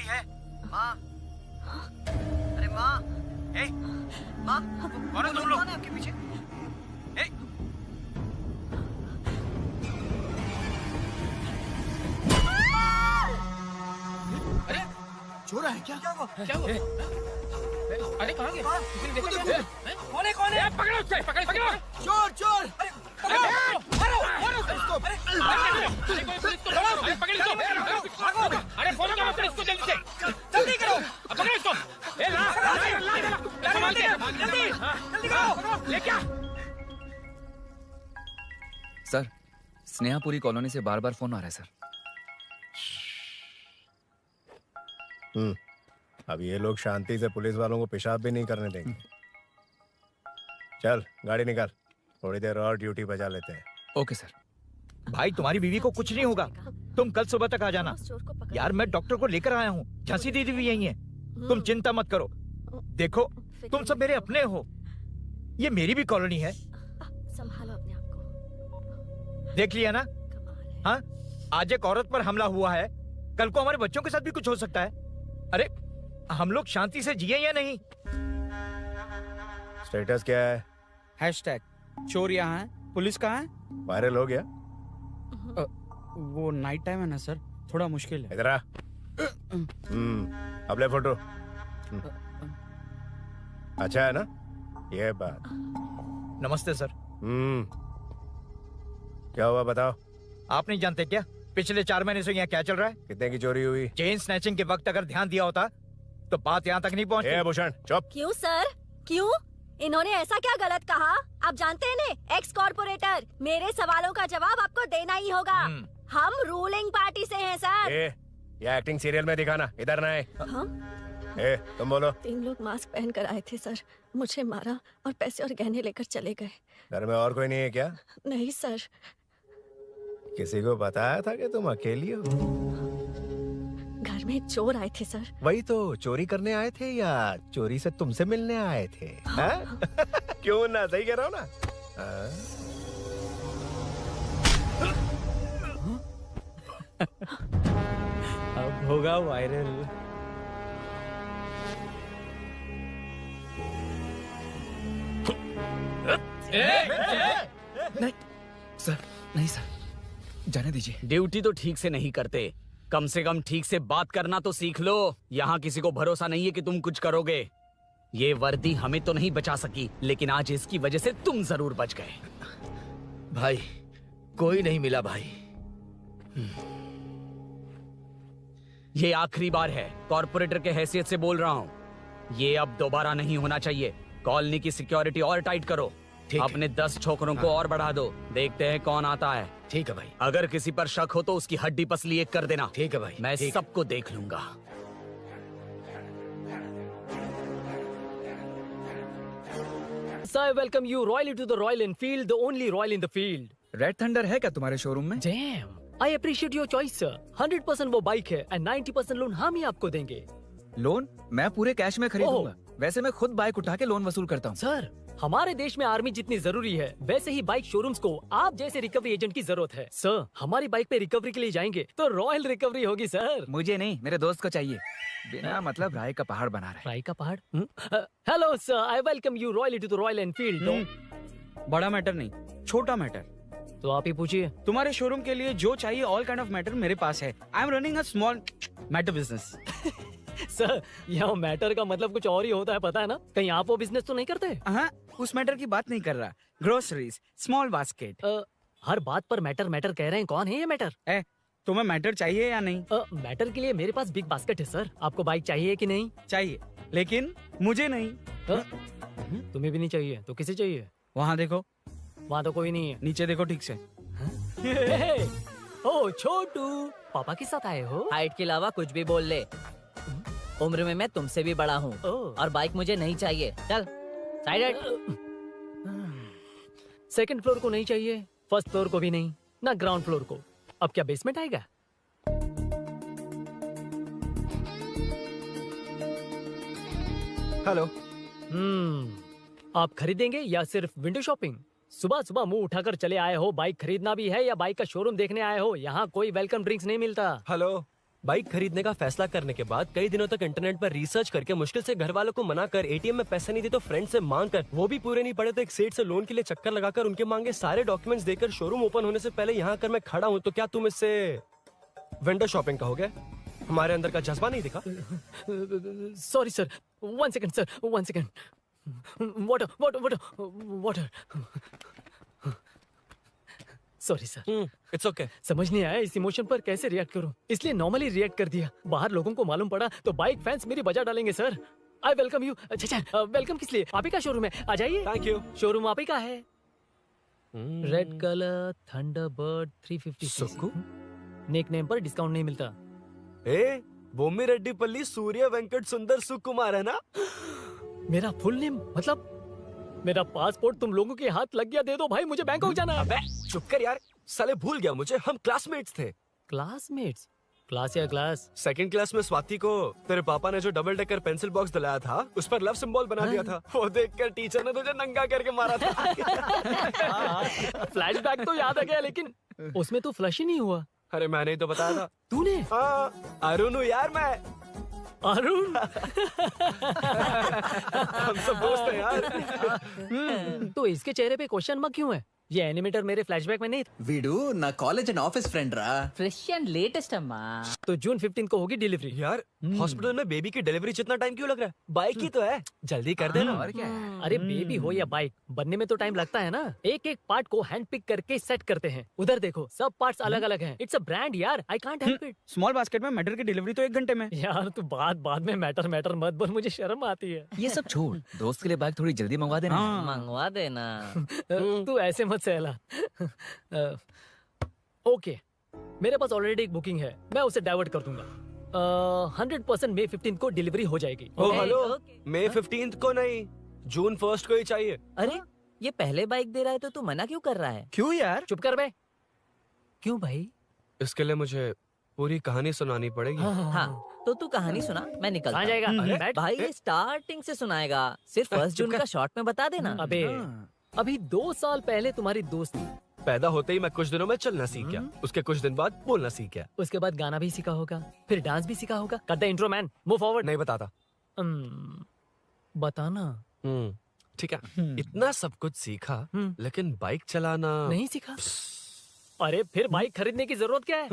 कोई है? माँ, अरे माँ, ए, माँ, कौन है तुम लोग? आपके पीछे? ए, अरे चोर है क्या? क्या हुआ? अरे कहाँ गया? कौन है? कौन है? पकड़ो उससे, पकड़ो! चोर चोर! अरे फोन करो इसको जल्दी से, जल्दी करो, पकड़ो इसको, जल्दी करो, ले क्या? सर, स्नेहापुरी कॉलोनी से बार बार फोन आ रहा है सर। अब ये लोग शांति से पुलिस वालों को पेशाब भी नहीं करने देंगे। चल गाड़ी निकाल, थोड़ी देर और ड्यूटी बजा लेते हैं। Okay sir. भाई तुम्हारी बीवी को कुछ नहीं होगा, तुम कल सुबह तक आ जाना। यार मैं डॉक्टर को लेकर आया हूँ, झांसी दीदी भी यही है, तुम चिंता मत करो। देखो तुम सब मेरे अपने हो, ये मेरी भी कॉलोनी है। संभालो अपने आप को। देख लिया ना? हाँ, आज एक औरत पर हमला हुआ है, कल को हमारे बच्चों के साथ भी कुछ हो सकता है। अरे हम लोग शांति से जिए या नहीं? स्टेटस क्या है? हैशटैग चोर यहाँ है, पुलिस कहाँ है? वायरल हो गया? वो नाइट टाइम है ना सर, थोड़ा मुश्किल है। इधर आ। अब ले फोटो। अच्छा है ना ये बात? नमस्ते सर। क्या हुआ बताओ? आप नहीं जानते क्या पिछले 4 महीने से यहाँ क्या चल रहा है? कितने की चोरी हुई? चेन स्नैचिंग के वक्त अगर ध्यान दिया होता तो बात यहाँ तक नहीं पहुँचती। भूषण चुप। क्यों सर, क्यों? इन्होंने ऐसा क्या गलत कहा? आप जानते हैं ना, एक्स कॉर्पोरेटर, मेरे सवालों का जवाब आपको देना ही होगा। हम रूलिंग पार्टी से हैं सर। ये एक्टिंग सीरियल में दिखाना, इधर ना आए। तुम बोलो। 3 लोग मास्क पहन कर आए थे सर, मुझे मारा और पैसे और गहने लेकर चले गए। घर में और कोई नहीं है क्या? नहीं सर। किसी को बताया था कि तुम अकेली हो? घर में चोर आए थे सर। वही तो, चोरी करने आए थे या चोरी से तुमसे मिलने आए थे? हाँ? क्यों ना, सही कह रहा हूँ ना? अब होगा वायरल। नहीं सर, नहीं सर, जाने दीजिए। ड्यूटी तो ठीक से नहीं करते, कम से कम ठीक से बात करना तो सीख लो। यहाँ किसी को भरोसा नहीं है कि तुम कुछ करोगे। ये वर्दी हमें तो नहीं बचा सकी, लेकिन आज इसकी वजह से तुम जरूर बच गए। भाई कोई नहीं मिला भाई। ये आखिरी बार है, कॉर्पोरेटर के हैसियत से बोल रहा हूँ। ये अब दोबारा नहीं होना चाहिए। कॉलोनी की सिक्योरिटी और टाइट करो, अपने 10 छोकरों को और बढ़ा दो। देखते हैं कौन आता है। ठीक है भाई। अगर किसी पर शक हो तो उसकी हड्डी पसली एक कर देना। ठीक है भाई। मैं सबको देख लूंगा। So I welcome you royally to the Royal Enfield, the only Royal in the field. Red thunder है क्या तुम्हारे शोरूम में? Damn, I appreciate your choice, sir. 100% वो बाइक है and 90% लोन हम ही आपको देंगे। लोन? मैं पूरे कैश में खरीदूंगा। वैसे मैं खुद बाइक उठा के लोन वसूल करता हूँ। सर, हमारे देश में आर्मी जितनी जरूरी है, वैसे ही बाइक शोरूम्स को आप जैसे रिकवरी एजेंट की जरूरत है। सर, हमारी बाइक पे रिकवरी के लिए जाएंगे तो रॉयल रिकवरी होगी सर। मुझे नहीं, मेरे दोस्त को चाहिए। बिना मतलब राय का पहाड़ बना रहा है। राय का पहाड़? Hello sir, I welcome you royally to the Royal Enfield. बड़ा मैटर नहीं, छोटा मैटर। तो आप ही पूछिए। तुम्हारे शोरूम के लिए जो चाहिए ऑल काइंड ऑफ मैटर मेरे पास है। I am running a small matter business. Sir, यहाँ मैटर का मतलब कुछ और ही होता है, पता है ना? कहीं आप वो बिजनेस तो नहीं करते? हाँ, उस मैटर की बात नहीं कर रहा। Groceries, small basket. हर बात पर मैटर मैटर कह रहे हैं, कौन है ये मैटर? तुम्हें मैटर चाहिए या नहीं? मैटर के लिए मेरे पास बिग बास्केट है सर। आपको बाइक चाहिए कि नहीं? चाहिए, लेकिन मुझे नहीं। तुम्हें भी नहीं चाहिए तो किसे चाहिए? वहाँ देखो। वहाँ तो कोई नहीं है। नीचे देखो ठीक से। ओ छोटू, पापा के साथ आए हो? हाइट के अलावा कुछ भी बोल ले। उम्र में मैं तुमसे भी बड़ा हूँ और बाइक मुझे नहीं चाहिए। चल साइड। सेकंड फ्लोर को नहीं चाहिए, फर्स्ट फ्लोर को भी नहीं, ना ग्राउंड फ्लोर को। अब क्या बेसमेंट आएगा? हेलो। आप खरीदेंगे या सिर्फ विंडो शॉपिंग? सुबह सुबह मुंह उठाकर चले आए हो, बाइक खरीदना भी है या बाइक का शोरूम देखने आए हो? यहाँ कोई वेलकम ड्रिंक्स नहीं मिलता। हेलो, बाइक खरीदने का फैसला करने के बाद कई दिनों तक इंटरनेट पर रिसर्च करके मुश्किल से घर वालों को मना कर, एटीएम में पैसे नहीं दी तो फ्रेंड से मांग कर, वो भी पूरे नहीं पड़े तो एक सेठ से लोन के लिए चक्कर लगाकर उनके मांगे सारे डॉक्यूमेंट्स देकर शोरूम ओपन होने से पहले यहाँ आकर मैं खड़ा हूँ, तो क्या तुम इससे विंडो शॉपिंग कहोगे? हमारे अंदर का जज्बा नहीं दिखा? Sorry sir, 1 second sir, 1 second. Water. Sorry sir. It's okay. समझ नहीं आया इस इमोशन पर कैसे रिएक्ट करूं, इसलिए नॉर्मली रिएक्ट कर दिया। बाहर लोगों को मालूम पड़ा तो बाइक फैंस मेरी बजा डालेंगे सर। I welcome you. अच्छा, वेलकम किस लिए? आप ही का शोरूम है, आ जाइए। Thank you. शोरूम आप ही का है। रेड कलर थंडरबर्ड 350 सुक्कू? निक नेम पर डिस्काउंट नहीं मिलता। बोम्मी रेड्डीपल्ली सूर्य वेंकट सुंदर सुकुमार है ना? मेरा फुल नेम मतलब? मेरा पासपोर्ट तुम लोगों के हाथ लग गया, दे दो भाई, मुझे बैंकॉक जाना है। अबे चुप कर यार, साले भूल गया मुझे, हम क्लासमेट्स थे। क्लासमेट्स? क्लास या क्लास? सेकंड क्लास में स्वाति को तेरे पापा ने जो डबल डेकर पेंसिल बॉक्स दिलाया था उस पर लव सिंबल बना दिया था। वो देखकर टीचर ने तुझे नंगा करके मारा था। फ्लैशबैक तो याद आ गया, लेकिन उसमें तो फ्लश ही नहीं हुआ। अरे मैंने ही तो बताया था। तूने? हाँ, अरुण हूँ यार मैं। अरुण? हम सब दोस्त हैं यार। तो इसके चेहरे पे क्वेश्चन मार्क क्यों है? ये एनिमेटर मेरे फ्लैशबैक में नहीं। వీడు నా కాలేజ్ అండ్ ఆఫీస్ ఫ్రెండ్ రా. फ्रेश एंड लेटेस्ट अम्मा। तो जून 15 को होगी डिलीवरी। यार हॉस्पिटल में बेबी की डिलीवरी जितना टाइम क्यों लग रहा है? बाइक ही तो है, जल्दी कर देना। और क्या है? अरे बेबी हो या बाइक, बनने में तो टाइम लगता है ना। एक एक पार्ट को हैंड पिक करके सेट करते हैं। उधर देखो, सब पार्ट्स अलग अलग हैं। इट्स अ ब्रांड यार, I can't help it. Small basket में मैटर की डिलीवरी तो 1 घंटे में। यार तू बाद में मैटर मत बोल, मुझे शर्म आती है। ये सब छोड़, दोस्त के लिए बाइक थोड़ी जल्दी मंगवा देना। मंगवा देना। तू ऐसे मत सहला। ओके, मेरे पास ऑलरेडी एक बुकिंग है, मैं उसे डाइवर्ट कर दूंगा। 100% मई 15 को डिलीवरी हो जाएगी। हेलो, मई 15 को नहीं, जून 1 को ही चाहिए। अरे ये पहले बाइक दे रहा है तो तू मना क्यों कर रहा है? क्यों यार? चुप कर बे। क्यों भाई? इसके लिए मुझे पूरी कहानी सुनानी पड़ेगी। हाँ, तो तू कहानी सुना, मैं निकलता हूँ। जाएगा? भाई ये स्टार्टिंग से सुनाएगा, सिर्फ 1 जून का शॉर्ट में बता देना। अबे अभी 2 साल पहले तुम्हारी दोस्ती। पैदा होते ही मैं कुछ दिनों में चलना सीख गया, उसके कुछ दिन बाद बोलना सीख गया, उसके बाद गाना भी सीखा होगा, फिर डांस भी सीखा होगा। Cut the intro man, move forward. नहीं बताता। बताना। ठीक है, इतना सब कुछ सीखा लेकिन बाइक चलाना नहीं सीखा। अरे फिर बाइक खरीदने की जरूरत क्या है?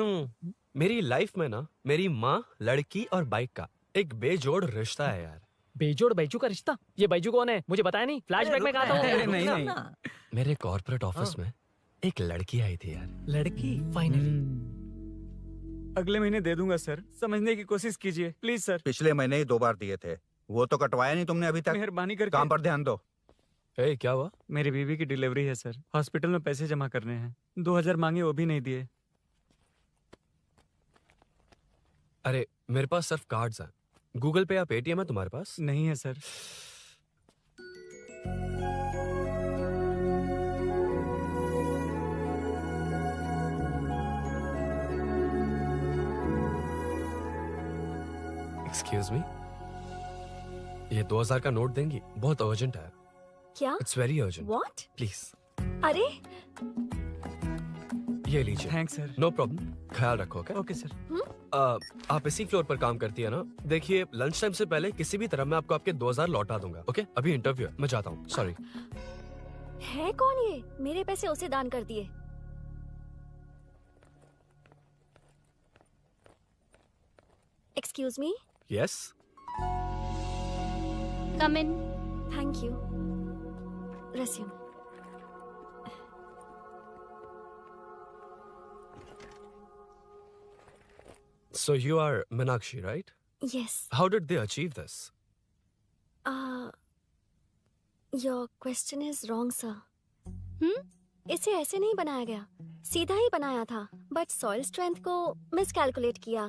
मेरी लाइफ में ना मेरी माँ, लड़की और बाइक का एक बेजोड़ रिश्ता है यार। बेजोड़ बैजू का रिश्ता? ये बैजू कौन है? मुझे बताया नहीं। फ्लैशबैक में कहा था। नहीं। मेरे कॉर्पोरेट ऑफिस में एक लड़की आई थी यार। लड़की? फाइनली। अगले महीने दे दूंगा सर, समझने की कोशिश कीजिए प्लीज सर। पिछले महीने ही 2 बार दिए थे, वो तो कटवाया नहीं तुमने अभी तक। मेहरबानी करके काम पर ध्यान दो। क्या हुआ? मेरी बीवी की डिलीवरी है सर, हॉस्पिटल में पैसे जमा करने हैं। 2000 मांगे, वो भी नहीं दिए। अरे मेरे पास सिर्फ कार्ड्स हैं। गूगल पे या पेटीएम है तुम्हारे पास? नहीं है सर। एक्सक्यूज मी, ये 2000 का नोट देंगी? बहुत अर्जेंट है। क्या? It's very urgent. What? Please. अरे ये लीजिए। Thanks sir. नो प्रॉब्लम, ख्याल रखो। Okay sir. आप इसी फ्लोर पर काम करती है ना? देखिए लंच टाइम से पहले किसी भी तरह मैं आपको आपके 2000 लौटा दूंगा। ओके, अभी इंटरव्यू है, मैं जाता हूँ। सॉरी। है कौन ये? मेरे पैसे उसे दान कर दिए। Excuse me. Yes, come in. Thank you. Resume. so you are Meenakshi, right? Yes. How did they achieve this? Your question is wrong, sir. इसे ऐसे नहीं बनाया गया, सीधा ही बनाया था, बट सॉइल स्ट्रेंथ को मिसकैलकुलेट किया,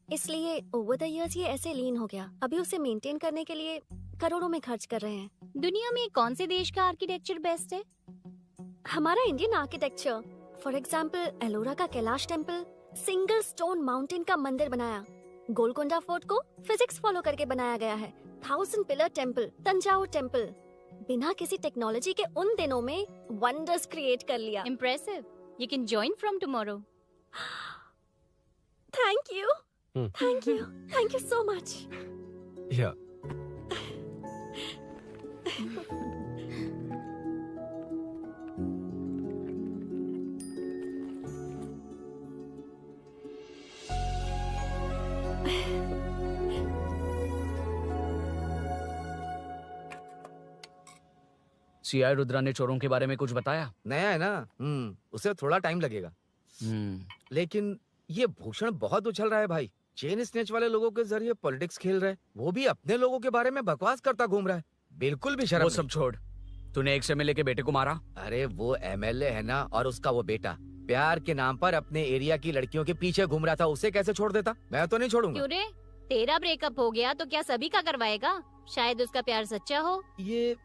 इसलिए ओवर द इयर्स ये ऐसे लीन हो गया। अभी उसे मेंटेन करने के लिए करोड़ों में खर्च कर रहे हैं। दुनिया में कौन से देश का आर्किटेक्चर बेस्ट है? हमारा Indian architecture. For example Ellora का Kailash temple, single stone mountain का मंदिर बनाया। गोलकोंडा फोर्ट को फिजिक्स फॉलो करके बनाया गया है। 1000 पिलर टेम्पल, तंजावुर टेम्पल, बिना किसी टेक्नोलॉजी के उन दिनों में वंडर्स क्रिएट कर लिया। Impressive. You can join from tomorrow. Thank you. Thank you so much. या सीआई रुद्रा ने चोरों के बारे में कुछ बताया? नया है ना, उसे थोड़ा टाइम लगेगा। लेकिन ये भूषण बहुत उछल रहा है भाई। चेन स्नेच वाले लोगों के जरिए पॉलिटिक्स खेल रहा है, वो भी अपने लोगों के बारे में बकवास करता घूम रहा है। बिल्कुल भी शर्म वो नहीं। सब छोड़, तूने एक एमएलए के बेटे को मारा? अरे वो एमएलए है ना, और उसका वो बेटा प्यार के नाम पर अपने एरिया की लड़कियों के पीछे घूम रहा था, उसे कैसे छोड़ देता? मैं तो नहीं छोड़ूंगा। क्यों रे? तेरा ब्रेकअप हो गया तो क्या सभी का करवाएगा? शायद उसका प्यार सच्चा हो। ये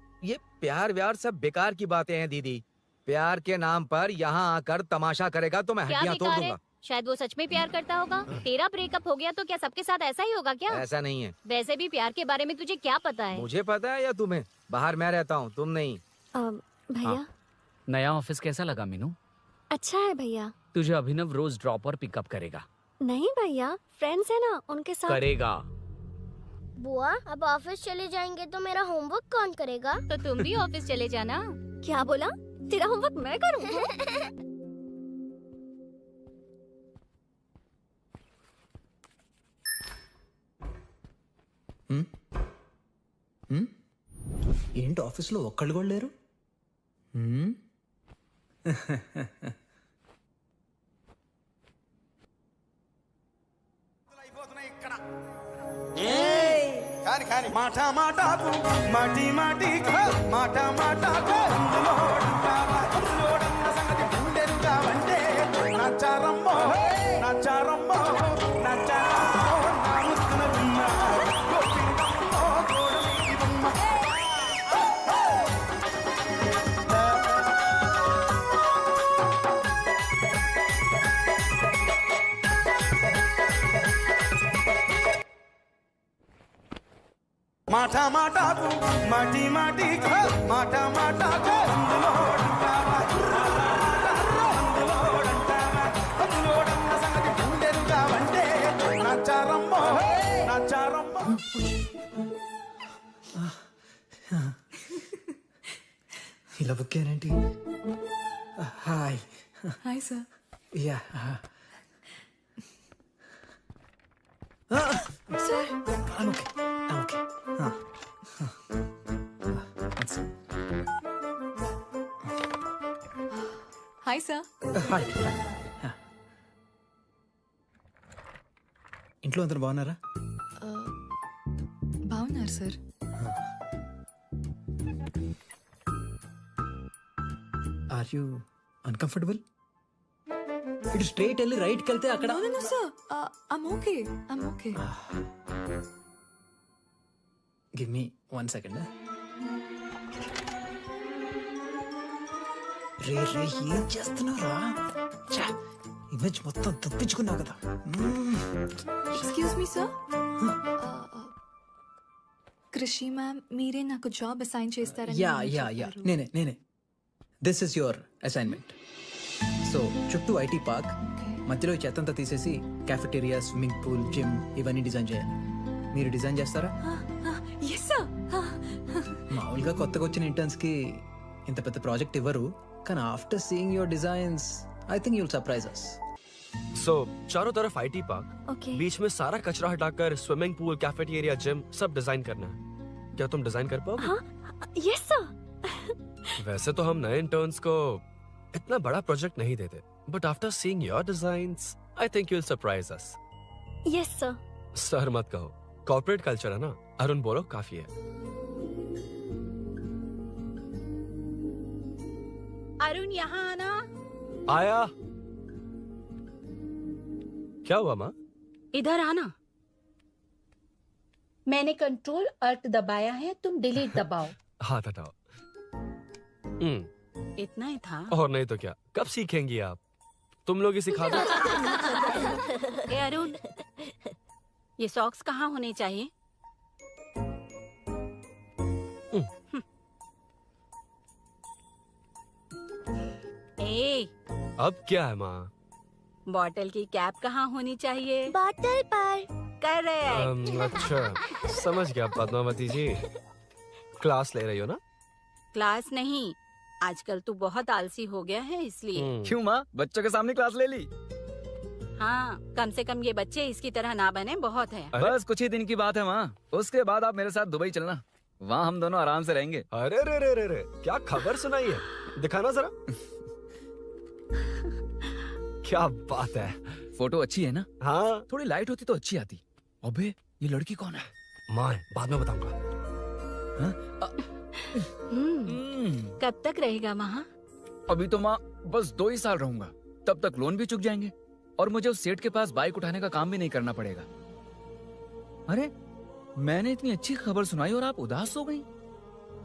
प्यार व्यार सब बेकार की बातें हैं दीदी। प्यार के नाम पर यहाँ आकर तमाशा करेगा तो मैं क्या हड्डियाँ तोड़ बेकार है? दूंगा। शायद वो सच में प्यार करता होगा। तेरा ब्रेकअप हो गया तो क्या सबके साथ ऐसा ही होगा क्या? ऐसा नहीं है। वैसे भी प्यार के बारे में तुझे क्या पता है? मुझे पता है या तुम्हें? बाहर मैं रहता हूँ, तुम नहीं। भैया नया ऑफिस कैसा लगा मीनू? अच्छा है भैया। तुझे अभिनव रोज ड्रॉप और पिकअप करेगा? नहीं भैया, फ्रेंड्स है ना, उनके साथ करेगा। बुआ अब ऑफिस चले जाएंगे तो मेरा होमवर्क कौन करेगा? तो तुम भी ऑफिस चले जाना। क्या बोला? तेरा होमवर्क मैं करूँ? ఏంటి ఆఫీస్లో ఒక్కళ్ళు కూడా లేరు? కాని కాని మాట మాటకు మాటి మాటికి మాట మాటకు అందులోడన్న సంగతి గుండెరుగా అంటే నచ్చారమ్మో నచ్చారమ్మో నచ్చారమ్మో నా ముక్కున విన్న గోపినమ్మో గోడమీది బొమ్మ మాట మాటకు మాటి మాటికి మాట మాటకు అందులోడన్న సంగతి గుండెరుగా అంటే నచ్చారమ్మో నచ్చారమ్మో ఇలా బుక్ అయ్యానేంటి? Hi hi sir. Ya sir okay. Hi sir. Hi. ఇంట్లో అందరు బాగున్నారా? బాగున్నారు సార్. Are you uncomfortable? ఇటు స్ట్రైట్ వెళ్ళి రైట్కి వెళ్తే అక్కడ. No, sir. I'm okay. Give me 1 second. రే ఏం చేస్తున్నారా? ఇమేజ్ మొత్తం తప్పించుకున్నావు కదా. Excuse me sir. Krishi ma'am మీరే నాకు జాబ్ అసైన్ చేస్తారని యా నేనే. This is your assignment. So చుట్టూ ఐటీ పార్క్, మధ్యలో ఈ చెత్తంతా తీసేసి క్యాఫెటేరియా, స్విమ్మింగ్ పూల్, జిమ్ ఇవన్నీ డిజైన్ చేయాలి. మీరు డిజైన్ చేస్తారా? Yes sir. మామూలుగా కొత్తగా వచ్చిన ఇంటర్న్స్ కి ఇంత పెద్ద ప్రాజెక్ట్ ఇవ్వరు, కానీ after seeing your designs I think you'll surprise us. So चारों तरफ आईटी पार्क, Okay. बीच में सारा कचरा हटाकर स्विमिंग पूल, कैफेटेरिया, जिम सब डिजाइन करना है. क्या तुम डिजाइन कर पाओगे? Yes sir. वैसे तो हम नए इंटर्न्स को इतना बड़ा प्रोजेक्ट नहीं देते, but after seeing your designs I think you will surprise us. Yes sir. Sir मत कहो, कॉर्पोरेट कल्चर है ना. अरुण बोलो काफी है. अरुण यहाँ आना. आया. क्या हुआ माँ? इधर आना. मैंने कंट्रोल अल्ट दबाया है, तुम डिलीट दबाओ. हाथ हटाओ. इतना ही था. और नहीं तो क्या, कब सीखेंगी आप? तुम लोग ही सिखा दो. ए अरुण, ये सॉक्स कहाँ होने चाहिए? ए अब क्या है माँ? बॉटल की कैप कहाँ होनी चाहिए? बॉटल पर। करेक्ट। अच्छा समझ गया पद्मावती जी, क्लास ले रही हो ना? क्लास नहीं, आजकल तू बहुत आलसी हो गया है इसलिए। क्यों माँ, बच्चों के सामने क्लास ले ली? हाँ, कम से कम ये बच्चे इसकी तरह ना बने, बहुत है। बस कुछ ही दिन की बात है माँ, उसके बाद आप मेरे साथ दुबई चलना, वहाँ हम दोनों आराम से रहेंगे। अरे रे रे रे रे, क्या खबर सुनाई है, दिखाना जरा। क्या बात है, फोटो अच्छी है ना? हाँ। थोड़ी लाइट होती तो अच्छी आती। अबे ये लड़की कौन है? माँ है, बाद में बताऊंगा। कब तक रहेगा वहाँ? अभी तो माँ बस 2 ही साल रहूंगा, तब तक लोन भी चुक जाएंगे और मुझे उस सेठ के पास बाइक उठाने का काम भी नहीं करना पड़ेगा। अरे मैंने इतनी अच्छी खबर सुनाई और आप उदास हो गई।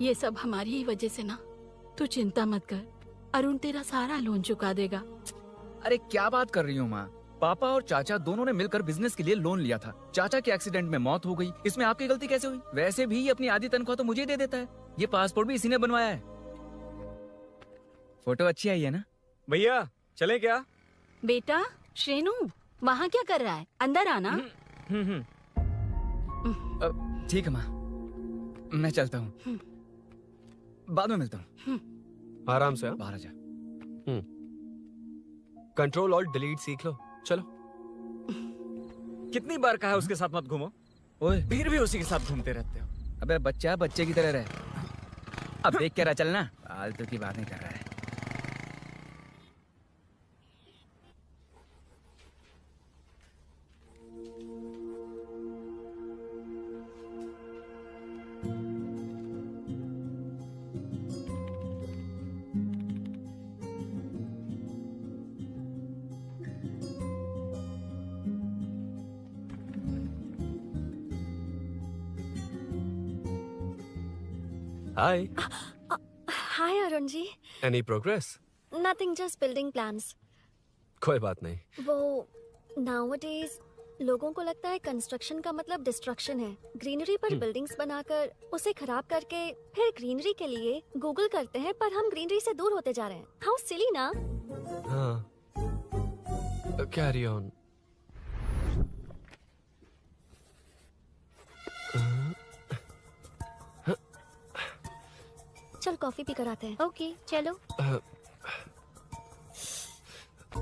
ये सब हमारी ही वजह से ना, तू चिंता मत कर, अरुण तेरा सारा लोन चुका देगा। अरे क्या बात कर रही हो माँ, पापा और चाचा दोनों ने मिलकर बिजनेस के लिए लोन लिया था। चाचा के एक्सीडेंट में मौत हो गई, इसमें आपकी गलती कैसे हुई? वैसे भी ये अपनी आधी तनख्वाह तो मुझे दे देता है। ये पासपोर्ट भी इसी ने बनवाया है। फोटो अच्छी आई है ना? भैया चले क्या? बेटा श्रेनु, वहाँ क्या कर रहा है? अंदर आना। ठीक है माँ, मैं चलता हूँ, बाद में मिलता हूँ। आराम से। बाहर आ जा। कंट्रोल और डिलीट सीख लो, चलो। कितनी बार कहा उसके साथ मत घूमो, ओए फिर भी उसी के साथ घूमते रहते हो। अबे बच्चा बच्चे की तरह रहे, अब देख के रहा चलना, फालतू की बातें कर रहा है। Hi. Hi Arun ji. Any progress? Nothing, just building plans. कोई बात नहीं। वो नाउअडेज लोगों को लगता है कंस्ट्रक्शन का मतलब डिस्ट्रक्शन है। ग्रीनरी पर बिल्डिंग्स बनाकर उसे खराब करके फिर ग्रीनरी के लिए गूगल करते हैं, पर हम ग्रीनरी से दूर होते जा रहे हैं। हाउ सिली ना? हाँ, कैरी ऑन। चल कॉफी पी कर आते हैं। ओके चलो।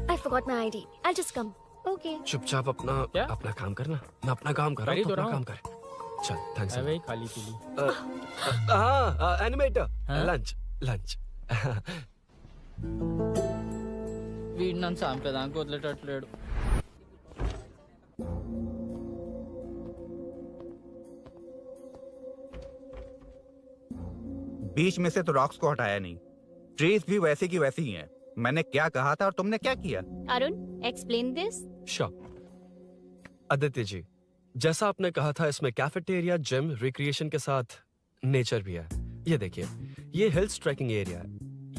I forgot my ID. I'll just come. Okay. चुपचाप अपना काम करना, मैं अपना काम कर रहा हूँ, अपना काम कर। चल, थैंक्स। वही खाली पीली। हाँ, एनिमेटर, लंच। వీడిని సాంప్రదాయానికి వదిలేటట్లేడు. बीच में से तो रॉक्स को हटाया नहीं, ट्रीज भी वैसे की वैसी ही हैं। मैंने क्या कहा था और तुमने क्या किया? Arun explain this. Sure. Aditya ji, जैसा आपने कहा था, इसमें कैफेटेरिया, जिम, रिक्रिएशन के साथ नेचर भी है। ये देखिए, ये हिल्स ट्रैकिंग एरिया है,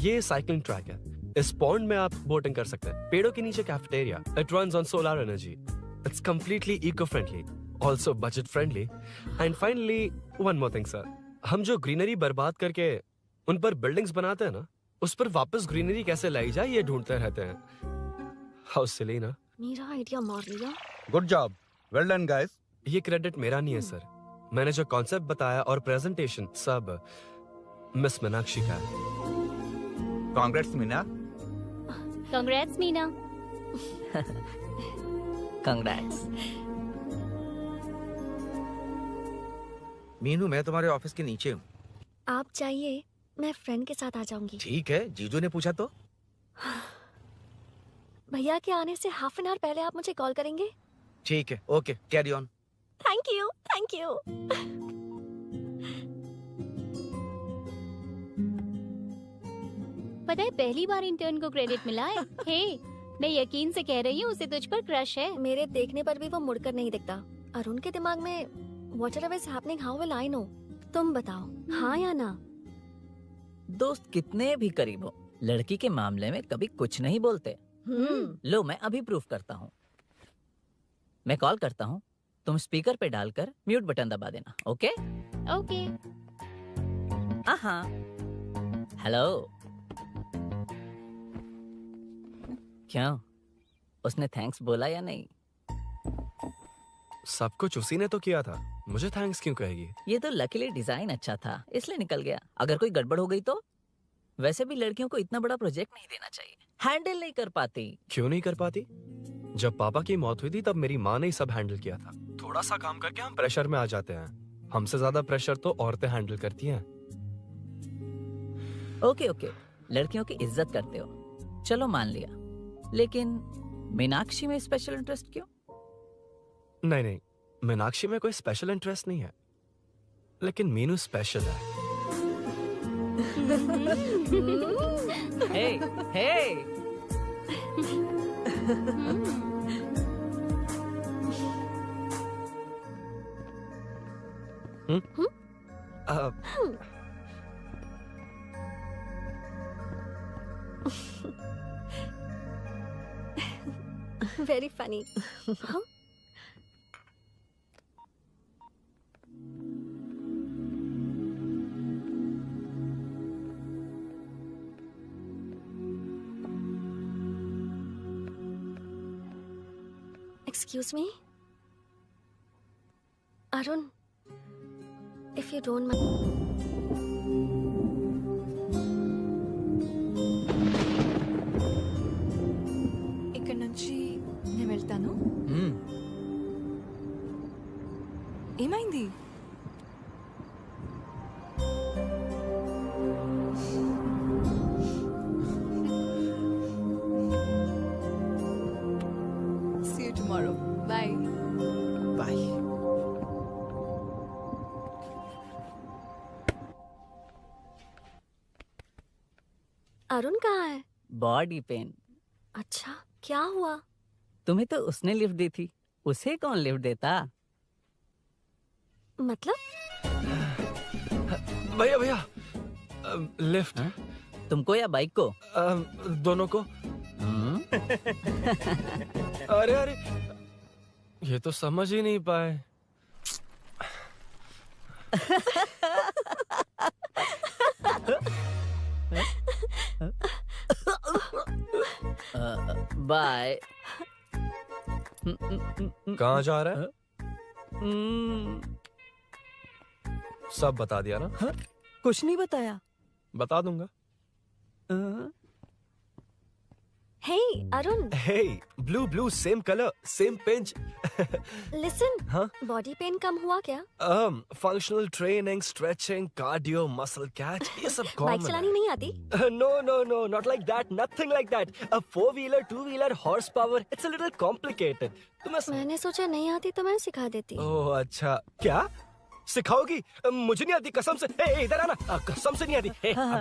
ये साइकिलिंग ट्रैक है, इस पॉन्ड में आप बोटिंग कर सकते हैं, पेड़ों के नीचे cafeteria, it runs on solar energy, it's completely eco friendly, also budget friendly, and finally one more thing sir, हम जो ग्रीनरी बर्बाद करके उन पर बिल्डिंग्स बनाते हैं ना, उस पर वापस ग्रीनरी कैसे लाई जाए ये ढूंढते रहते हैं। हाउ सिली ना? मेरा आइडिया मार लिया। Good job, well done guys. ये क्रेडिट मेरा नहीं है सर, मैंने जो कॉन्सेप्ट बताया और प्रेजेंटेशन सब मिस मीनाक्षी का है। Congrats Meena. Congrats Meena. Congrats. Meenu, मैं तुम्हारे ऑफिस के नीचे हूँ। आप चाहिए मैं फ्रेंड के साथ आ जाऊंगी। ठीक है, जीजू ने पूछा तो। भैया के आने से हाफ एन आवर पहले आप मुझे कॉल करेंगे? ठीक है, okay, carry on. Thank you, thank you. पता है पहली बार इंटर्न को क्रेडिट मिला है। हे, मैं यकीन से कह रही हूँ उसे तुझ पर क्रश है। मेरे देखने पर भी वो मुड़कर नहीं दिखता। अरुण के दिमाग में whatever is happening, how will I know? तुम बताओ, हाँ या ना? दोस्त कितने भी करीब हो, लड़की के मामले में कभी कुछ नहीं बोलते। लो, मैं अभी प्रूफ करता हूँ। मैं कॉल करता हूँ, तुम स्पीकर पे डालकर म्यूट बटन दबा देना। Okay okay. हाँ। हेलो। क्यों, उसने थैंक्स बोला या नहीं? सब कुछ उसी ने तो किया था, मुझे थैंक्स क्यों कहेगी? ये तो लकीली डिजाइन अच्छा था इसलिए निकल गया। अगर कोई गड़बड़ हो गई तो? वैसे भी लड़कियों को इतना बड़ा प्रोजेक्ट नहीं देना चाहिए, हैंडल नहीं कर पाती। क्यों नहीं कर पाती? जब पापा की मौत हुई थी तब मेरी माँ ने ही सब हैंडल किया था। थोड़ा सा काम करके हम प्रेशर में आ जाते हैं। हमसे ज्यादा प्रेशर तो औरतें हैंडल करती हैं। ओके ओके, लड़कियों की इज्जत करते हो, चलो मान लिया। लेकिन मीनाक्षी में स्पेशल इंटरेस्ट क्यों? नहीं नहीं, मीनाक्षी में कोई स्पेशल इंटरेस्ट नहीं है, लेकिन मीनू स्पेशल है। Hey hey very funny. Excuse me? Arun, if you don't mind. ఇక్కడ నుంచి నేను వెళ్తాను. ఏమైంది? See you tomorrow. Bye. Bye. Arun कहाँ है? Body pain. अच्छा, क्या हुआ? तुम्हें तो उसने लिफ्ट दी थी, उसे कौन लिफ्ट देता? मतलब? भैया भैया, लिफ्ट। तुमको या बाइक को? दोनों को। अरे अरे, ये तो समझ ही नहीं पाए। बाय। कहाँ जा रहा है? सब बता दिया ना? कुछ नहीं बताया। बता दूंगा। Hey, Arun. Hey, blue, same color, same pinch. Listen. हाँ? Body pain कम हुआ क्या? Functional training, stretching, cardio, muscle catch, ये सब common बाइक चलानी नहीं आती? No, not like that, nothing like that. A 4-wheeler, 2-wheeler, horsepower, it's a little complicated. मैंने सोचा नहीं आती तो मैं सिखा देती। ओह अच्छा, क्या? सिखाओगी? मुझे नहीं आती कसम से। इधर आना, कसम से नहीं आती।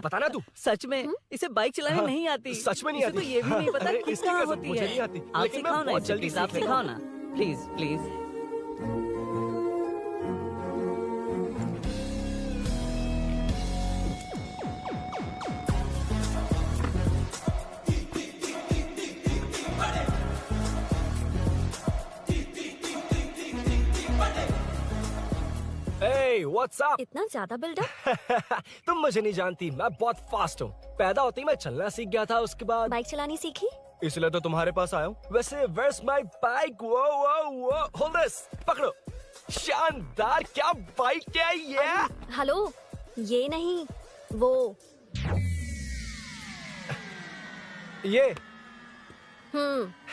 बताना तू। सच में इसे बाइक चलानी नहीं आती। सच में नहीं आती। तो ये भी नहीं पता कि इसकी कहाँ कसम, होती मुझे है। नहीं आती। आप लेकिन मैं सिखाओ ना बहुत इसे, जल्दी प्लीज आप सीख सिखाओ लूंगा। ना, please please. Hey, what's up? इतना ज्यादा बिल्डअप? तुम मुझे नहीं जानती, मैं बहुत फास्ट हूँ। पैदा होते ही मैं चलना सीख गया था, उसके बाद बाइक चलानी सीखी? इसलिए तो तुम्हारे पास आया हूँ। वैसे where's my bike? Whoa, hold this, पकड़ो। शानदार, क्या बाइक है ये? हेलो, ये नहीं, वो। ये?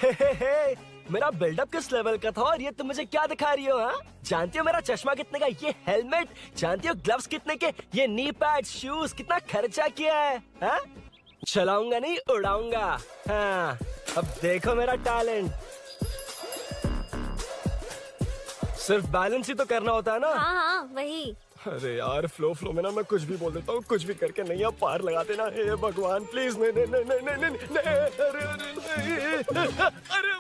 हे, मेरा बिल्डअप किस लेवल का था और ये तुम मुझे क्या दिखा रही हो? हाँ, जानती हो मेरा चश्मा कितने का, ये हेलमेट, जानती हो ग्लव्स कितने के, ये नी पैड, शूज, कितना खर्चा किया है? हाँ? चलाऊंगा नहीं, उड़ाऊंगा। हाँ, अब देखो मेरा टैलेंट। सिर्फ बैलेंस ही तो करना होता है ना? हाँ, वही। अरे यार, फ्लो में ना मैं कुछ भी बोल देता हूँ, कुछ भी करके नहीं, अब पार लगा देना। हे भगवान प्लीज, नहीं, अरे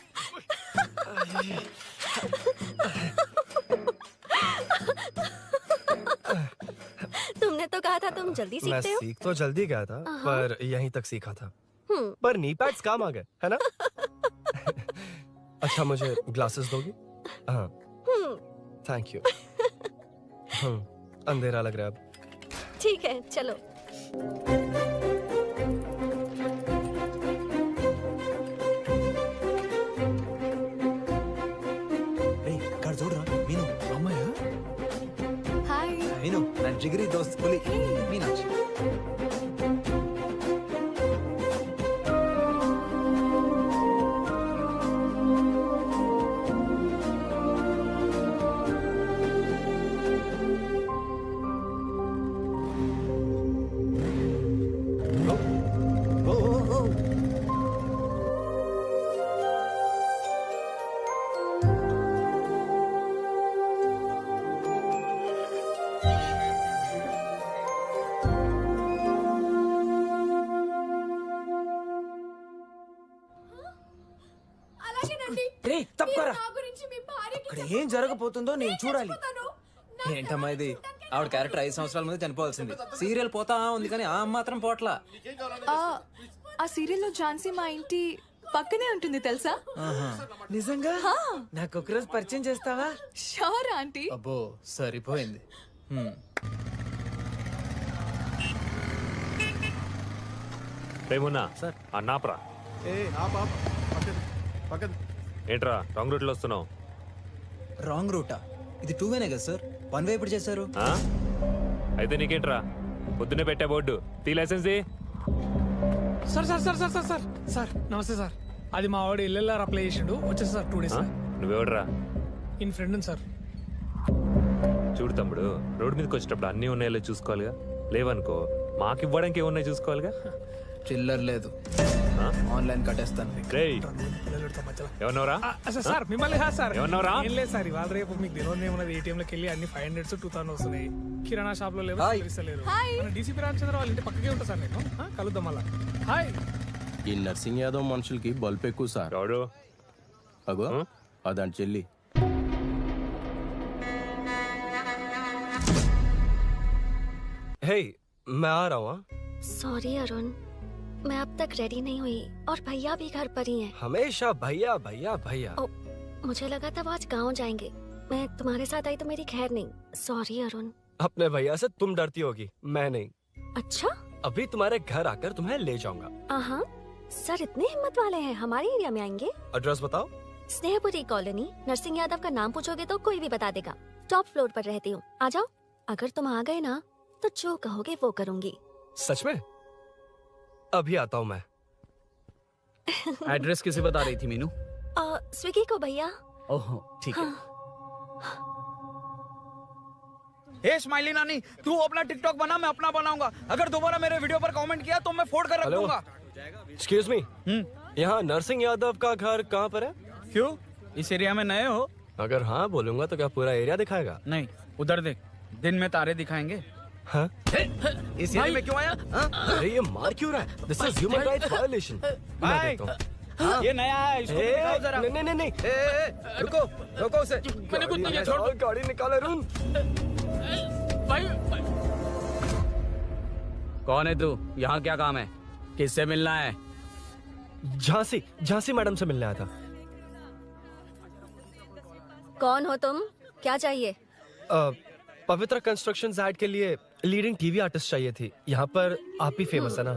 तुमने तो कहा था तुम जल्दी मैं सीखते हो। सीख तो जल्दी गया था, पर यहीं तक सीखा था। पर नी पैड्स काम आ गए, है ना? अच्छा, मुझे ग्लासेस दोगी? हाँ, थैंक यू। अंधेरा लग रहा है अब। ठीक है, चलो। మీను నా జిగిరి దోస్త్ పులి మీనాక్షి. ఇక్కడ ఏం జరగబోతుందో నేను చూడాలి. ఏంటమ్మా ఇది? ఆవిడ క్యారెక్టర్ 5 సంవత్సరాల ముందు చనిపోవాల్సింది. సీరియల్ పోతా ఉంది కానీ ఆ మాత్రం పోట్లా. ఆ సీరియల్లో ఝాన్సీ మా ఇంటి పక్కనే ఉంటుంది తెలుసా? నిజంగా? నాకు ఒకరోజు పరిచయం చేస్తావా? Sure aunty. అబ్బో సరిపోయింది. రేమున్నా సార్ అన్నాప్రా. ఏంట్రా రాంగ్ రూట్ లో వస్తున్నావు? రాంగ్ రూటా? ఇది 2 వేనే కదా సార్? 1 వే ఎప్పుడు చేశారు? అయితే నీకేంట్రా పొద్దున్నే పెట్టే బోర్డు తీ లైసెన్స్ ది. Sir sir sir sir sir sir sir namaste sir. అది మా వాడు ఎల్ఎల్ఆర్ అప్లై చేసిండు వచ్చేసి సార్ 2 డేస్. నువ్వెవడరా? In friend sir. చూడు తమ్ముడు, రోడ్డు మీదకి వచ్చేటప్పుడు అన్నీ ఉన్నాయో చూసుకోవాలిగా. లేవనుకో మాకు ఇవ్వడానికి ఏమున్నాయి చూసుకోవాలిగా. చిల్లర లేదు, ఆన్లైన్ కట్టేస్తాను. ఏమన్నారా సార్? మిమ్మల్ని కాదు సార్. ఏమన్నారా? ఏం లేదు సార్, ఇవాళ రేపు మీకు తెలియదు ఏమన్నది. ఏటీఎం లోకి వెళ్ళి అన్ని 500 2000 వస్తున్నాయి. కిరాణా షాప్ లో లేవు, తెలుస్తలేరు. మన డీసీపీ రామచంద్ర వాళ్ళ ఇంటి పక్కకే ఉంటా సార్. నేను కలుద్దాం మళ్ళా. హాయ్. ఈ నర్సింగ్ యాదవ్ మనుషులకి బల్బ్ ఎక్కువ సార్. అగో అదండి చెల్లి. हे मैं आ रहा हूँ. सॉरी अरुण, मैं अब तक रेडी नहीं हुई और भैया भी घर पर ही हैं। हमेशा भैया भैया भैया. मुझे लगा था वो आज गाँव जाएंगे, मैं तुम्हारे साथ आई तो मेरी खैर नहीं. सॉरी अरुण. अपने भैया से तुम डरती होगी, मैं नहीं. अच्छा? अभी तुम्हारे घर आकर तुम्हें ले जाऊंगा. हाँ, सर इतने हिम्मत वाले हैं, हमारे एरिया में आएंगे? एड्रेस बताओ. स्नेहपुरी कॉलोनी. नरसिंह यादव का नाम पूछोगे तो कोई भी बता देगा. टॉप फ्लोर पर रहती हूँ, आ जाओ. अगर तुम आ गए ना तो जो कहोगे वो करूँगी. सच में? अभी आता हूँ मैं. एड्रेस किसे बता रही थी मीनू? स्विगी को भैया. ओहो ठीक है. हे स्माइली नानी, तू अपना टिकटॉक बना, मैं अपना बनाऊंगा. अगर दोबारा मेरे वीडियो पर कमेंट किया तो मैं फोड़ कर रख दूंगा. एक्सक्यूज मी, यहाँ नरसिंह यादव का घर कहाँ पर है? क्यों, इस एरिया में नए हो? अगर हाँ बोलूंगा तो क्या पूरा एरिया दिखाएगा? नहीं, उधर देख, दिन में तारे दिखाएंगे. हाँ? इस एरिया में क्यों आया? अरे ये मार क्यों रहा है? This is human rights violation. ये नया है, इसको दिखाओ जरा. नहीं. रुको, रोको उसे. मैंने कुछ नहीं किया, छोड़. गाड़ी निकाल अरुण. कौन है तू? यहाँ क्या काम है? किससे मिलना है? झांसी मैडम से मिलने आया था. कौन हो तुम? क्या चाहिए? पवित्र कंस्ट्रक्शंस ऐड के लिए लीडिंग टीवी आर्टिस्ट चाहिए थी. यहाँ पर आप ही फेमस है ना.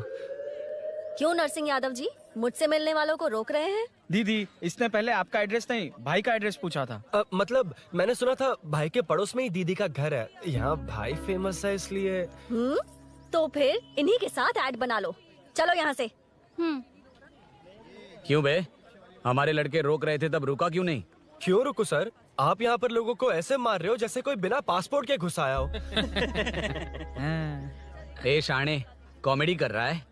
क्यों नरसिंह यादव जी मुझसे मिलने वालों को रोक रहे हैं? दीदी, इसने पहले आपका एड्रेस नहीं, भाई का एड्रेस पूछा था. मतलब मैंने सुना था भाई के पड़ोस में ही दीदी का घर है. यहाँ भाई फेमस है इसलिए. तो फिर इन्हीं के साथ ऐड बना लो. चलो यहाँ से. क्यों बे? हमारे लड़के रोक रहे थे तब रुका क्यों नहीं? क्यों रुको सर? आप यहाँ पर लोगों को ऐसे मार रहे हो जैसे कोई बिना पासपोर्ट के घुस आया हो. ए शाणे, कॉमेडी कर रहा है?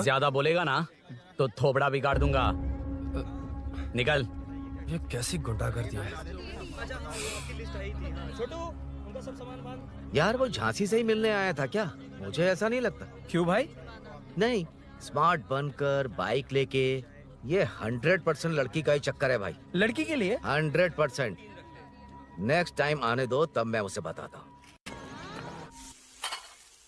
ज्यादा बोलेगा ना तो थोबड़ा बिगाड़ दूंगा. निकल. ये कैसी गुंडागर्दी है. यार वो झांसी से ही मिलने आया था क्या? मुझे ऐसा नहीं लगता. क्यों भाई? नहीं, स्मार्ट बनकर बाइक लेके, ये 100% लड़की का ही चक्कर है भाई. लड़की के लिए? 100%. नेक्स्ट टाइम आने दो, तब मैं उसे बताता हूँ.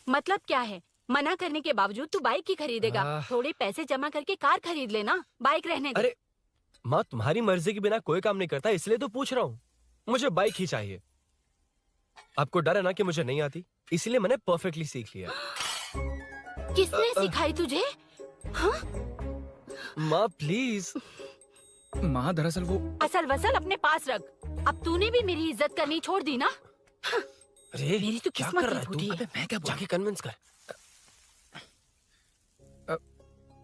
मतलब क्या है? मना करने के बावजूद तू बाइक ही खरीदेगा? थोड़े पैसे जमा करके कार खरीद लेना, बाइक रहने दे. अरे माँ, तुम्हारी मर्जी के बिना कोई काम नहीं करता, इसलिए तो पूछ रहा हूँ. मुझे बाइक ही चाहिए. आपको डर है ना कि मुझे नहीं आती, इसलिए मैंने परफेक्टली सीख लिया. किसने सिखाई तुझे? हाँ? माँ प्लीज. माँ दरअसल वो असल वसल अपने पास रख. अब तूने भी मेरी इज्जत करनी छोड़ दी ना. अरे मेरी तो क्या किस्मत कर ही रहा है तू? फूटी है। अबे मैं क्या बोल? जाके कन्विंस कर।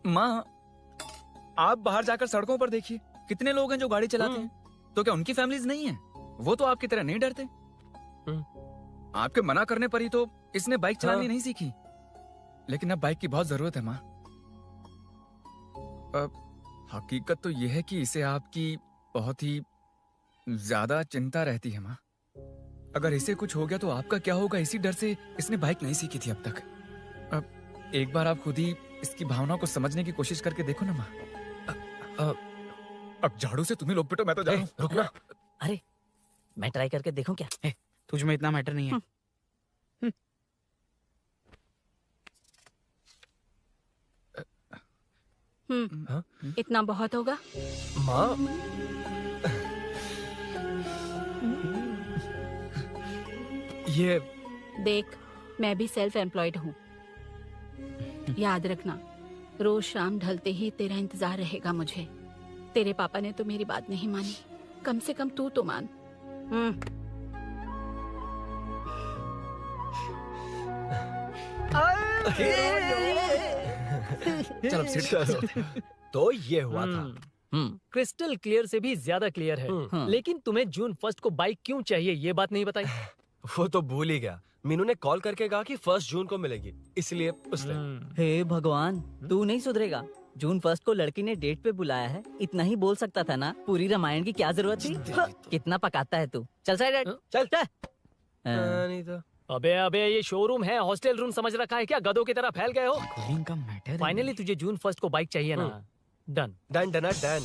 माँ, आप बाहर जाकर सड़कों पर देखिए, कितने लोग हैं जो गाड़ी चलाते हैं। तो क्या उनकी फैमिलीज नहीं है? वो तो आपकी तरह नहीं डरते। आपके मना करने पर ही तो इसने बाइक चलानी नहीं सीखी। लेकिन अब बाइक की बहुत जरूरत है माँ। हकीकत तो यह है कि इसे आपकी बहुत ही ज्यादा चिंता रहती है माँ। अगर इसे कुछ हो गया तो आपका क्या होगा, इसी डर से इसने बाइक नहीं सीखी थी अब तक। अब एक बार आप खुद ही इसकी भावनाओं को समझने की कोशिश करके देखो ना माँ। अब झाड़ू से तुम्ही लोग पिटो, मैं तो जा रहा हूं। रुकना। अरे मैं ट्राई करके देखूं क्या? तुझ में इतना मैटर नहीं है। इतना बहुत होगा। माँ ये देख, मैं भी सेल्फ एम्प्लॉयड हूँ। याद रखना, रोज शाम ढलते ही तेरा इंतजार रहेगा मुझे। तेरे पापा ने तो मेरी बात नहीं मानी, कम से कम तू तो मान। चलो तो ये हुआ था। क्रिस्टल क्लियर से भी ज्यादा क्लियर है। लेकिन तुम्हें जून 1 को बाइक क्यों चाहिए, ये बात नहीं बताई। वो तो भूल ही गया। मीनू ने कॉल करके कहा कि 1 जून को मिलेगी, इसलिए उसने। हे भगवान, तू नहीं सुधरेगा। जून 1 को लड़की ने डेट पे बुलाया है, इतना ही बोल सकता था ना। पूरी रामायण की क्या जरूरत थी? कितना पकाता है तू। चल साइड चल। नहीं तो अबे अबे, ये शोरूम है, हॉस्टल रूम समझ रखा है क्या? गधों की तरह फैल गए हो। फाइनली तुझे जून 1 को बाइक चाहिए ना? Done done done done.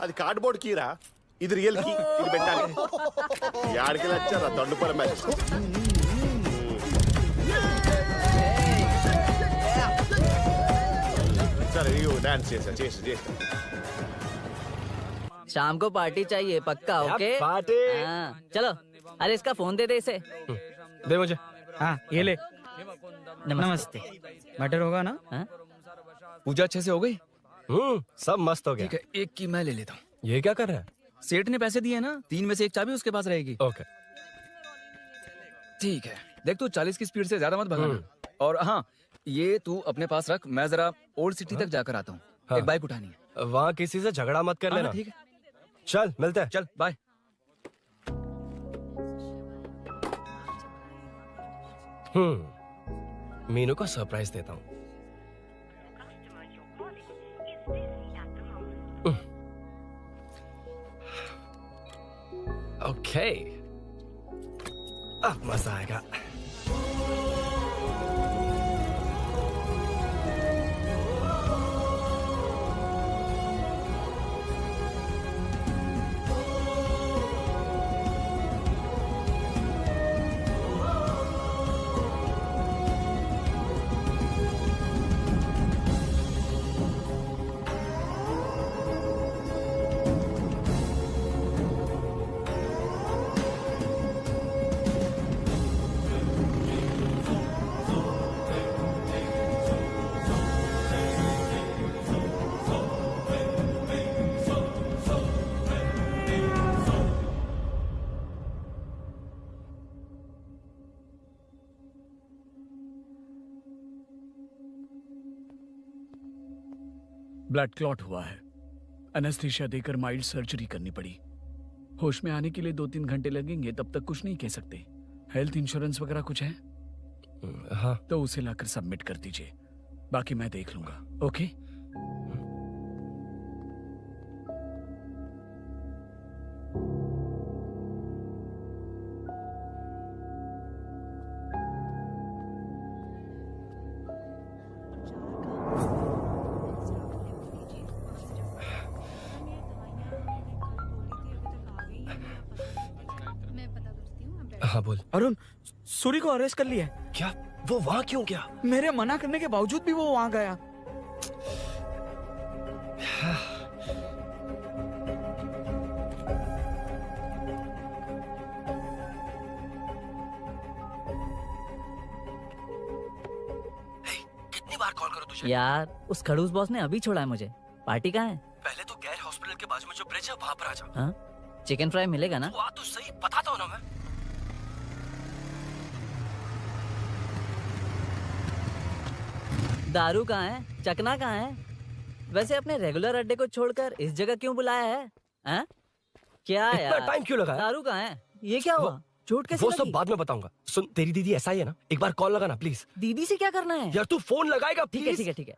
అది కార్డ్బోర్డ్ కీరా, ఇది రియల్ కీ. ఇది పెట్టాలి. యాడికి వచ్చారా దండుపర మ్యాచ్. సరే ఇగో డాన్స్ చేసా. शाम को पार्टी चाहिए पक्का? Okay party. चलो। अरे इसका फोन दे दे इसे। दे मुझे। हाँ ये ले। नमस्ते। मैटर होगा ना? पूजा अच्छे से हो गई? सब मस्त हो गया। ठीक है, एक की मैं ले लेता हूँ। ये क्या कर रहा है? सेठ ने पैसे दिए ना, 3 में से एक चाबी उसके पास रहेगी। ओके ठीक है। देख तू 40 की स्पीड से ज्यादा मत भगाना। और हाँ, ये तू अपने पास रख, मैं जरा ओल्ड सिटी तक जाकर आता हूँ। एक बाइक उठानी है। वहाँ किसी से झगड़ा मत कर लेना। ठीक है, चल मिलते हैं। चल बाय। मीनू को सरप्राइज देता हूँ। ओके, अब मजा आएगा। ब्लड क्लॉट हुआ है। एनेस्थीसिया देकर माइल्ड सर्जरी करनी पड़ी। होश में आने के लिए 2-3 घंटे लगेंगे, तब तक कुछ नहीं कह सकते। हेल्थ इंश्योरेंस वगैरह कुछ है? हाँ। तो उसे लाकर सबमिट कर दीजिए, बाकी मैं देख लूंगा। ओके? हाँ बोल। अरुण, सूरी को अरेस्ट कर लिया है। क्या? वो वहाँ क्यों गया? मेरे मना करने के बावजूद भी वो वहाँ गया। यार उस खड़ूस बॉस ने अभी छोड़ा है मुझे। पार्टी कहाँ है? पहले तो गैर हॉस्पिटल के बाजू में जो ब्रिज है वहाँ पर आ जा। हाँ? चिकन फ्राई मिलेगा ना? तू आ तो सही, बताता हूँ ना मैं। दारू कहाँ है? चकना कहाँ है? वैसे अपने रेगुलर अड्डे को छोड़कर इस जगह क्यों बुलाया है? हाँ? क्या इतना यार? टाइम क्यों लगा? दारू कहाँ है? ये क्या हुआ? चोट कैसे वो लगी? सब बाद में बताऊंगा। सुन, तेरी दीदी ऐसा ही है ना, एक बार कॉल लगा ना प्लीज। दीदी से क्या करना है? यार तू फोन लगाएगा ठीक है प्लीज। ठीक है ठीक है।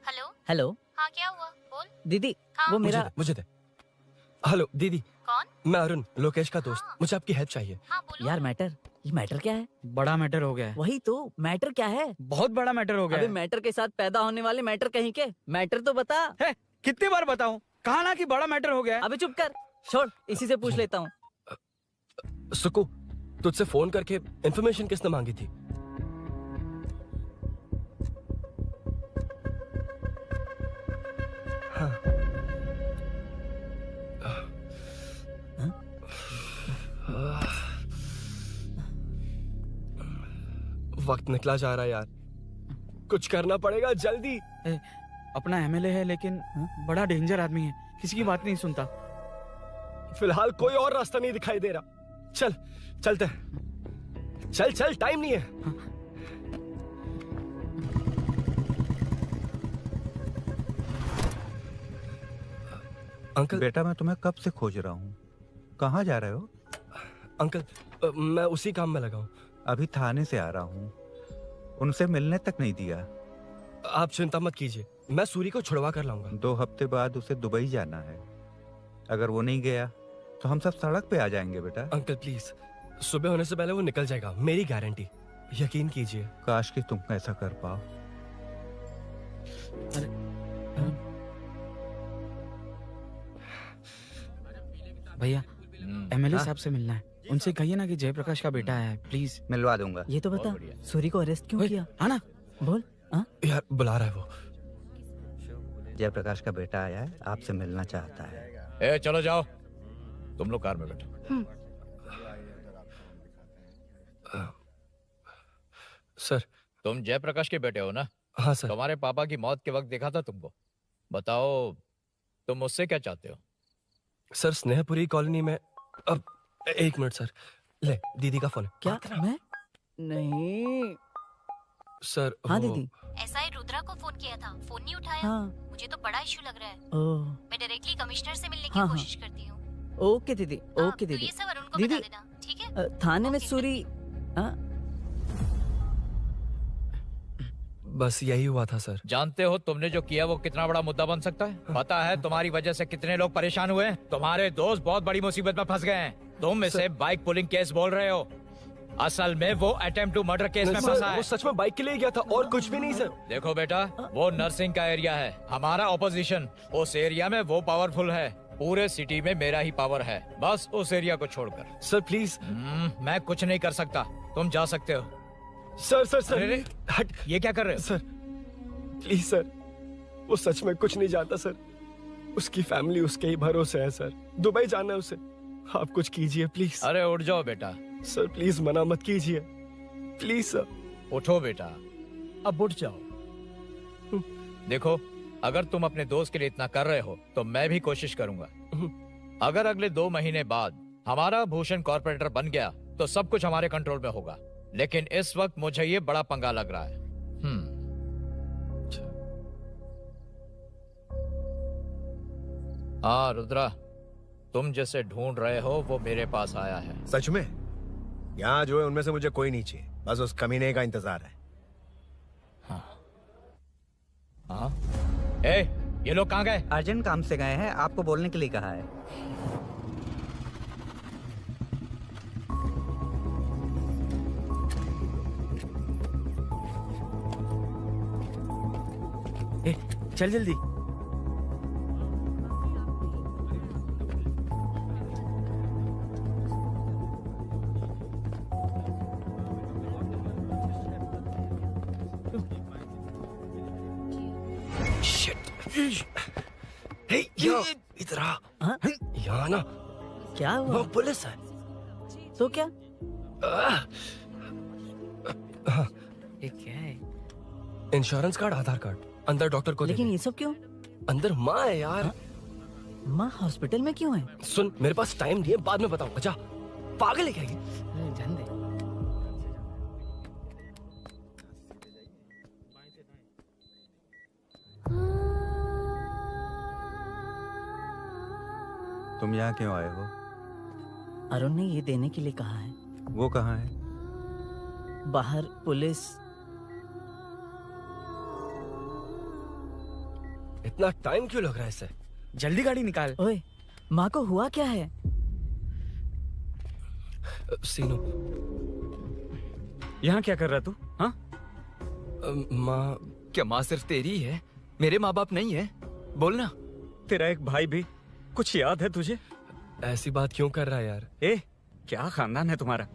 हेलो हेलो हाँ क्या हुआ बोल। दीदी हाँ। वो मेरा मुझे दे। हेलो दीदी। कौन? मैं अरुण, लोकेश का दोस्त। मुझे आपकी हेल्प चाहिए। यार मैटर, ये मैटर क्या है? बड़ा मैटर हो गया है। वही तो मैटर क्या है? बहुत बड़ा मैटर हो गया अबे है। मैटर के साथ पैदा होने वाले मैटर कहीं के, मैटर तो बता। है, कितनी बार बताऊं? कहा ना कि बड़ा मैटर हो गया है। अबे चुप कर, छोड़, इसी से पूछ लेता हूँ। सुकू, तुझसे फोन करके इन्फॉर्मेशन किसने मांगी थी? हाँ। वक्त निकला जा रहा है यार, कुछ करना पड़ेगा जल्दी। अपना एमएलए है लेकिन बड़ा डेंजर आदमी है, किसी की बात नहीं सुनता। फिलहाल कोई और रास्ता नहीं दिखाई दे रहा। चल चलते हैं, चल चल, टाइम नहीं है। अंकल। बेटा मैं तुम्हें कब से खोज रहा हूँ, कहाँ जा रहे हो? अंकल मैं उसी काम में लगा हूँ। अभी थाने से आ रहा हूँ, उनसे मिलने तक नहीं दिया। आप चिंता मत कीजिए, मैं सूरी को छुड़वा कर लाऊंगा। 2 हफ्ते बाद उसे दुबई जाना है, अगर वो नहीं गया तो हम सब सड़क पे आ जाएंगे बेटा। अंकल प्लीज, सुबह होने से पहले वो निकल जाएगा, मेरी गारंटी, यकीन कीजिए। काश कि तुम ऐसा कर पाओ। भैया एमएलए साहब से मिलना है, उनसे कहिए ना कि जयप्रकाश का बेटा है, प्लीज। मिलवा दूंगा। ये तो बता, सूरी को अरेस्ट क्यों किया? आना बोल। यार बुला रहा है वो। जयप्रकाश का बेटा आया है, आपसे मिलना चाहता है। ए चलो जाओ, तुम लोग कार में बैठो। सर। तुम जयप्रकाश के बेटे हो ना? हाँ सर। तुम्हारे पापा की मौत के वक्त देखा था तुमको। बताओ तुम मुझसे क्या चाहते हो? सर स्नेहपुरी कॉलोनी में। अब 1 मिनट सर, ले दीदी का फोन है। क्या? मैं नहीं सर। हाँ दीदी। एसआई रुद्रा को फोन किया था, फोन नहीं उठाया। हाँ। मुझे तो बड़ा इशू लग रहा है। ओह। मैं डायरेक्टली कमिश्नर से मिलने की हाँ, कोशिश करती हूँ। ओके दीदी, ओके तो दीदी। ये सब अरुण को दीदी बता देना, ठीक है? थाने में सूरी। बस यही हुआ था सर। जानते हो तुमने जो किया वो कितना बड़ा मुद्दा बन सकता है? पता है तुम्हारी वजह से कितने लोग परेशान हुए हैं? तुम्हारे दोस्त बहुत बड़ी मुसीबत में फंस गए हैं। तुम इसे बाइक पुलिंग केस बोल रहे हो, असल में वो अटेम्प्ट टू मर्डर केस में फंसा है। वो सच में बाइक के लिए गया था और कुछ भी नहीं सर। देखो बेटा, वो नर्सिंग का एरिया है, हमारा ऑपोजिशन उस एरिया में वो पावरफुल है। पूरे सिटी में मेरा ही पावर है, बस उस एरिया को छोड़कर। Sir please. मैं कुछ नहीं कर सकता, तुम जा सकते हो। Sir sir sir. अरे हट, ये क्या कर रहे हो? सर प्लीज सर, वो सच में कुछ नहीं जानता सर। उसकी फैमिली उसके ही भरोसे है सर, दुबई जाना है उसे। आप कुछ कीजिए प्लीज। अरे उठ जाओ बेटा। सर प्लीज मना मत कीजिए, प्लीज सर। उठो बेटा, अब उठ जाओ। देखो, अगर तुम अपने दोस्त के लिए इतना कर रहे हो तो मैं भी कोशिश करूंगा। अगर अगले 2 महीने बाद हमारा भूषण कॉर्पोरेटर बन गया तो सब कुछ हमारे कंट्रोल में होगा, लेकिन इस वक्त मुझे ये बड़ा पंगा लग रहा है। हाँ रुद्रा, तुम जैसे ढूंढ रहे हो वो मेरे पास आया है। सच में? यहाँ जो है उनमें से मुझे कोई नहीं चाहिए, बस उस कमीने का इंतजार है। हाँ? ए, ये लोग कहाँ गए? अर्जेंट काम से गए हैं, आपको बोलने के लिए कहा है। ए, चल जल्दी। इधर आ। यहाँ ना क्या हुआ? वो पुलिस है। तो क्या? ये क्या है? इंश्योरेंस कार्ड, आधार कार्ड, अंदर डॉक्टर को लेकिन ये सब क्यों? अंदर माँ है यार। माँ हॉस्पिटल में क्यों है? सुन, मेरे पास टाइम नहीं है, बाद में बताऊंगा। जा, पागल है क्या ये? जान दे। तुम यहाँ क्यों आए हो? अरुण ने ये देने के लिए कहा है। वो कहाँ है? बाहर पुलिस। इतना टाइम क्यों लग रहा है इसे? जल्दी गाड़ी निकाल। ओए, माँ को हुआ क्या है? सीनू, यहाँ क्या कर रहा तू? हाँ? माँ। क्या माँ सिर्फ तेरी ही है? मेरे माँ बाप नहीं है? बोलना। तेरा एक भाई भी। कुछ याद है तुझे? ऐसी बात क्यों कर रहा है यार? क्या खानदान है तुम्हारा?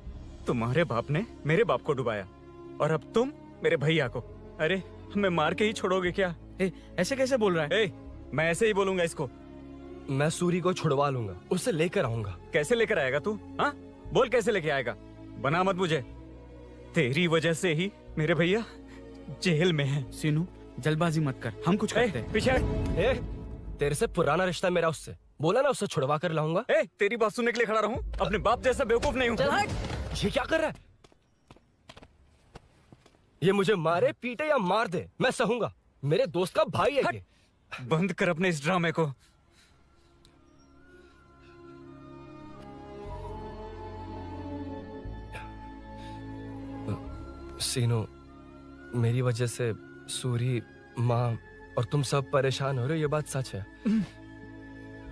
तुम्हारे बाप ने मेरे बाप को डुबाया और अब तुम मेरे भैया को। अरे हमें मार के ही छोड़ोगे क्या? ऐसे कैसे बोल रहा है? मैं ऐसे ही बोलूंगा इसको। मैं सूरी को छुड़वा लूंगा, उसे लेकर आऊंगा। कैसे लेकर आएगा तू? हाँ, बोल कैसे लेके आएगा? बना मत मुझे। तेरी वजह से ही मेरे भैया जेल में है। सीनू, जल्दबाजी मत कर, हम कुछ करते हैं। पीछे। तेरे से पुराना रिश्ता मेरा उससे। बोला ना उसे छुड़वा कर लाऊंगा। तेरी बात सुनने के लिए खड़ा रहूं? अपने बाप जैसा बेवकूफ नहीं हूं। चल हट। ये क्या कर रहा है? ये मुझे मारे पीटे या मार दे, मैं सहूंगा। मेरे दोस्त का भाई है ये। बंद कर अपने इस ड्रामे को। सीनो, मेरी वजह से सूरी, माँ और तुम सब परेशान हो रहे हो, ये बात सच है।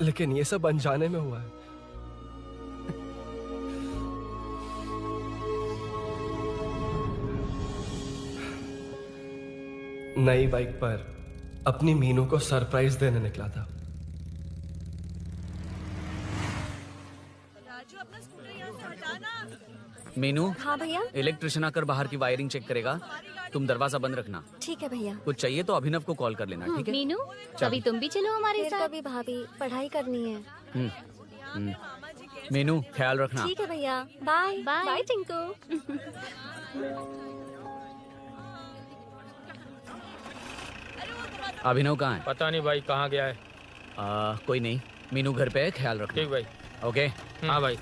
लेकिन ये सब अनजाने में हुआ है। नई बाइक पर अपनी मीनू को सरप्राइज देने निकला था। मीनू। हाँ भैया। इलेक्ट्रिशियन आकर बाहर की वायरिंग चेक करेगा, तुम दरवाजा बंद रखना। ठीक है भैया। कुछ चाहिए तो अभिनव को कॉल कर लेना, ठीक है? मीनू, चल। अभी तुम भी चलो हमारे साथ। कभी भाभी, पढ़ाई करनी है। मीनू, ख्याल रखना। ठीक है भैया, बाय बाय। बाय टिंकू। अभिनव कहाँ है? पता नहीं भाई, कहाँ गया है। कोई नहीं, मीनू घर पे है, ख्याल रखना। ठीक भाई। ओके। हाँ भाई।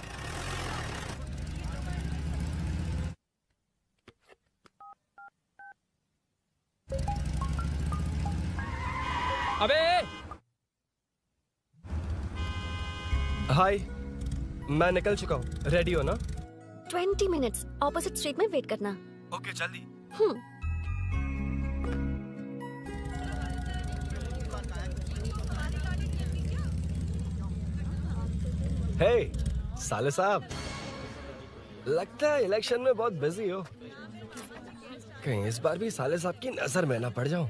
अबे हाय, मैं निकल चुका हूँ, रेडी हो ना? 20 मिनट्स ऑपोजिट स्ट्रीट में वेट करना। ओके, जल्दी। हे साले साहब, लगता है इलेक्शन में बहुत बिजी हो। कहीं इस बार भी साले साहब की नजर में ना पड़ जाऊं।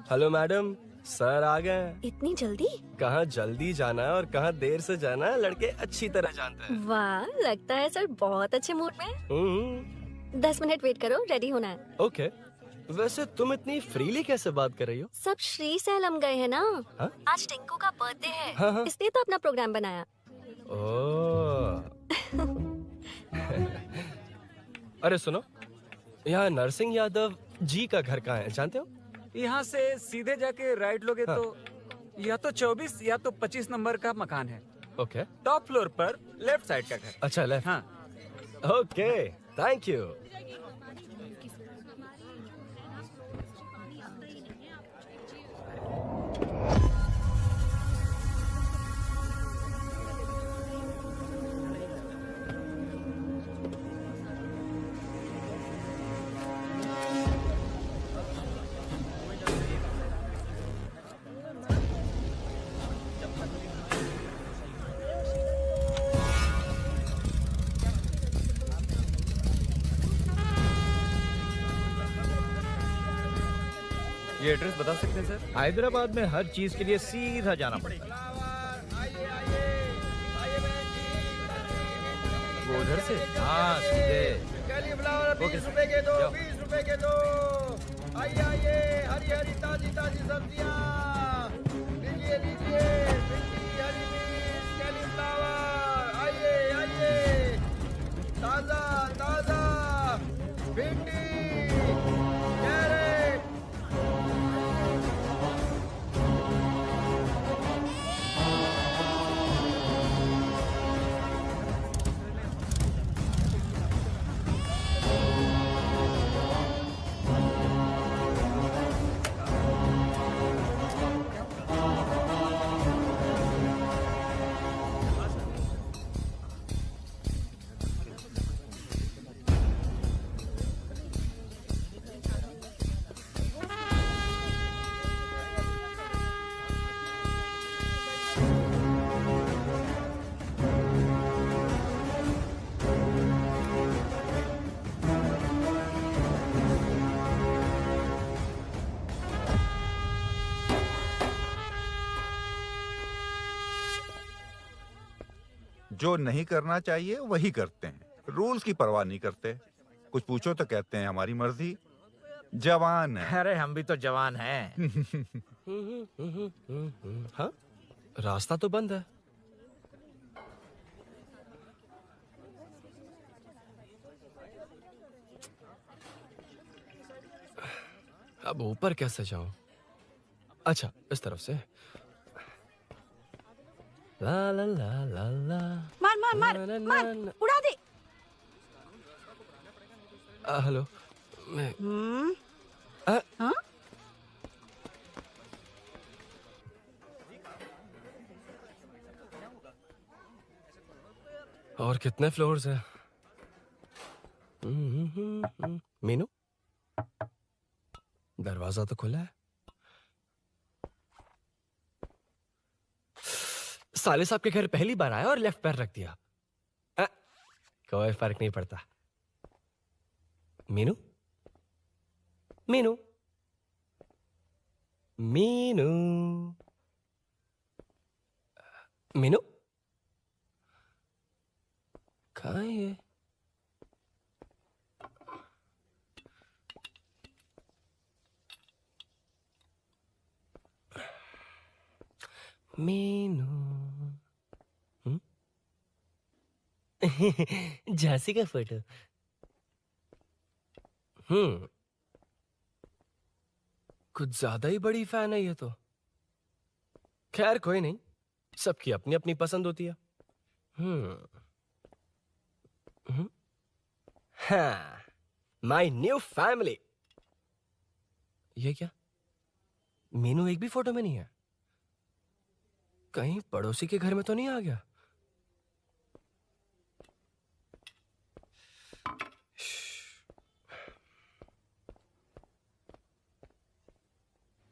हेलो मैडम, सर आ गए। इतनी जल्दी? कहाँ जल्दी जाना है और कहाँ देर से जाना है, लड़के अच्छी तरह जानते हैं। वाह, लगता है सर बहुत अच्छे मूड में। 10 मिनट वेट करो, रेडी होना है। ओके। वैसे तुम इतनी फ्रीली कैसे बात कर रही हो? सब श्री सैलम गए हैं ना। हा? आज टिंकू का बर्थडे है। हाँ। इसलिए तो अपना प्रोग्राम बनाया। अरे सुनो, यहाँ नरसिंह यादव जी का घर कहाँ है, जानते हो? यहाँ से सीधे जाके राइट लोगे तो या तो 24 या तो 25 नंबर का मकान है। ओके। टॉप फ्लोर पर लेफ्ट साइड का घर। अच्छा, लेफ्ट। हाँ। Okay, thank you. ये एड्रेस बता सकते हैं सर? हैदराबाद में हर चीज के लिए सीधा जाना पड़ेगा। वो उधर से? हाँ, सीधे। ₹20 के दो, ₹20 के दो। आइए आइए, हरी हरी ताजी ताजी सब्जियाँ लीजिए लीजिए। भिंडी, हरी मिर्च, जो नहीं करना चाहिए वही करते हैं, रूल्स की परवाह नहीं करते। कुछ पूछो तो कहते हैं हमारी मर्जी। जवान है। अरे हम भी तो जवान हैं। हाँ, रास्ता तो बंद है। अब ऊपर कैसे जाऊं? अच्छा, इस तरफ से। ला ला ला ला ला। मार मार मार मार, उड़ा दे। हेलो, मैं हाँ? और कितने फ्लोर्स हैं? मीनू, दरवाजा तो खुला है। साले साहब के घर पहली बार आया और लेफ्ट पैर रख दिया। कोई फर्क नहीं पड़ता। मीनू, मीनू, मीनू, मीनू, कहाँ है ये? मीनू, झांसी का फोटो। कुछ ज्यादा ही बड़ी फैन है ये तो। खैर कोई नहीं, सबकी अपनी अपनी पसंद होती है। हाँ, माय न्यू फैमिली। ये क्या? मीनू एक भी फोटो में नहीं है। कहीं पड़ोसी के घर में तो नहीं आ गया?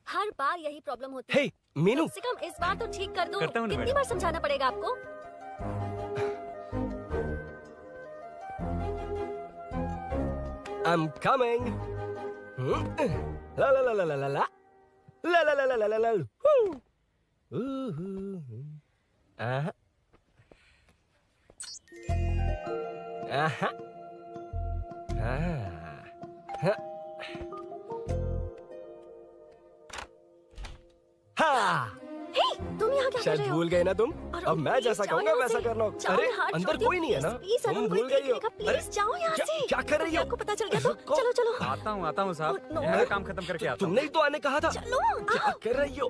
हर बार यही प्रॉब्लम होती है। हे मीनू, कम से कम इस बार तो ठीक कर दो। करता हूँ ना कितनी मैडम। बार समझाना पड़ेगा आपको? I'm coming. La la la la la la la. La la la la la la la. Woo. Aha. Aha. हाँ। हे, तुम यहाँ क्या कर शायद रहे हो? भूल गए ना तुम। अरे अब मैं प्लीज जैसा जाओ कहूँगा यहाँ वैसा से। करना। जाओ, अरे हाथ अंदर छोड़ दो, कोई नहीं है ना? प्लीज, तुम अरुण, भूल कोई गई हो। देखेगा, प्लीज जाओ यहाँ से। क्या कर रही हो? आपको पता चल गया तो चलो चलो। आता हूँ साहब। यहाँ का काम खत्म करके आता हूँ। तुमने ही तो आने कहा था। चलो, क्या कर रही हो?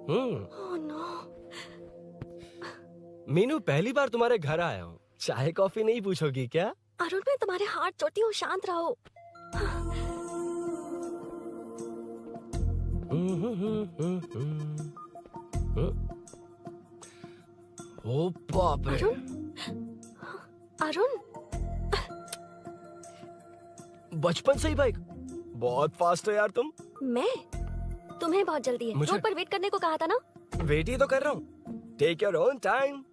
Oh no. मीनू, पहली बार तुम्हारे घर आया हूँ। चाय कॉफी नहीं पूछोगी क्या? अरुण, मैं तुम्हारे हाथ जोड़ती हूँ, शांत रहो। ओ बाप रे। अरुण, बचपन से ही बाइक। बहुत फास्ट है यार तुम। मैं? तुम्हें बहुत जल्दी है। मुझे- रोड पर वेट करने को कहा था ना? वेट ही तो कर रहा हूँ। Take your own time.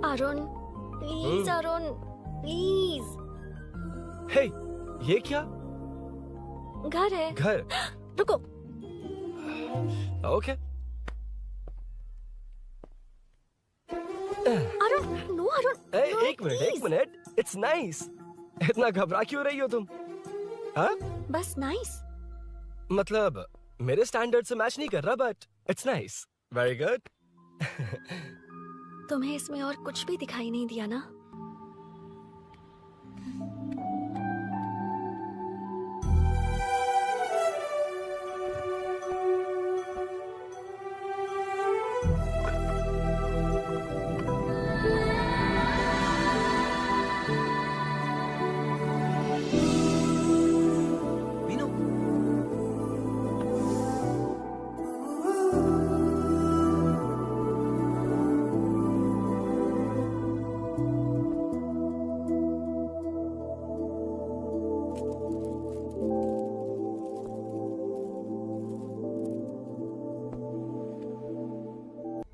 Arun, please Arun, please. Hey, ये क्या? घर है। घर? रुको। ओके। अरुण, नो अरुण। एक मिनट। It's nice. इतना घबरा क्यों रही हो तुम? हाँ? बस नाइस। मतलब मेरे स्टैंडर्ड से मैच नहीं कर रहा, but it's nice. Very good. तुम्हें इसमें और कुछ भी दिखाई नहीं दिया ना?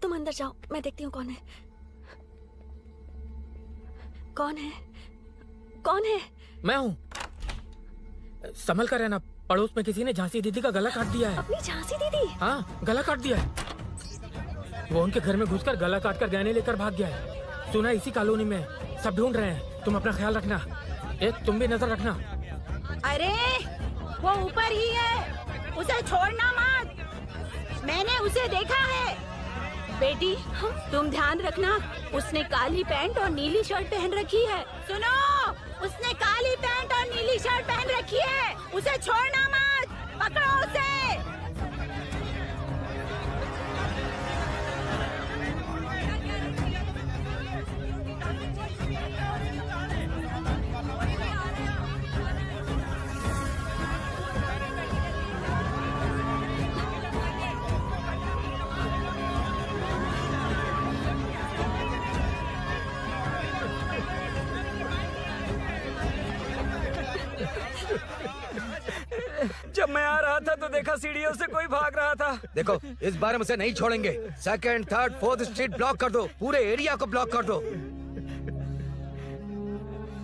तुम अंदर जाओ, मैं देखती हूँ कौन है। कौन है? कौन है? मैं हूँ। संभल कर रहना पड़ोस में किसी ने झांसी दीदी का गला काट दिया है। अपनी झांसी दीदी? हाँ, गला काट दिया है। वो उनके घर में घुसकर गला काट कर गहने लेकर भाग गया है। सुना इसी कॉलोनी में, सब ढूंढ रहे हैं। तुम अपना ख्याल रखना। तुम भी नजर रखना। अरे वो ऊपर ही है, उसे छोड़ना मत। मैंने उसे देखा है। बेटी तुम ध्यान रखना, उसने काली पैंट और नीली शर्ट पहन रखी है। सुनो, उसने काली पैंट और नीली शर्ट पहन रखी है। उसे छोड़ना मत, पकड़ो उसे। जब मैं आ रहा था तो देखा सीढ़ियों से कोई भाग रहा था। देखो, इस बार हम उसे नहीं छोड़ेंगे। Second, third, fourth street block कर दो, पूरे एरिया को ब्लॉक कर दो।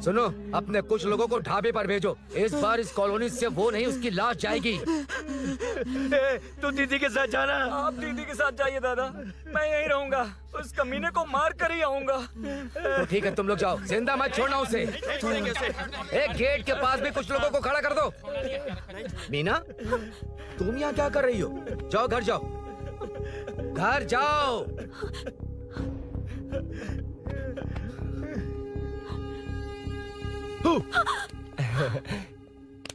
सुनो, अपने कुछ लोगों को ढाबे पर भेजो। इस बार इस कॉलोनी से वो नहीं, उसकी लाश जाएगी। तू दीदी के साथ जाना। आप दीदी के साथ जाइए दादा, मैं यहीं रहूंगा। उस कमीने को मार कर ही आऊंगा। तो ठीक है, तुम लोग जाओ, जिंदा मत छोड़ना उसे। एक गेट के पास भी कुछ लोगों को खड़ा कर दो। मीना, तुम यहाँ क्या कर रही हो? जाओ घर जाओ, घर जाओ।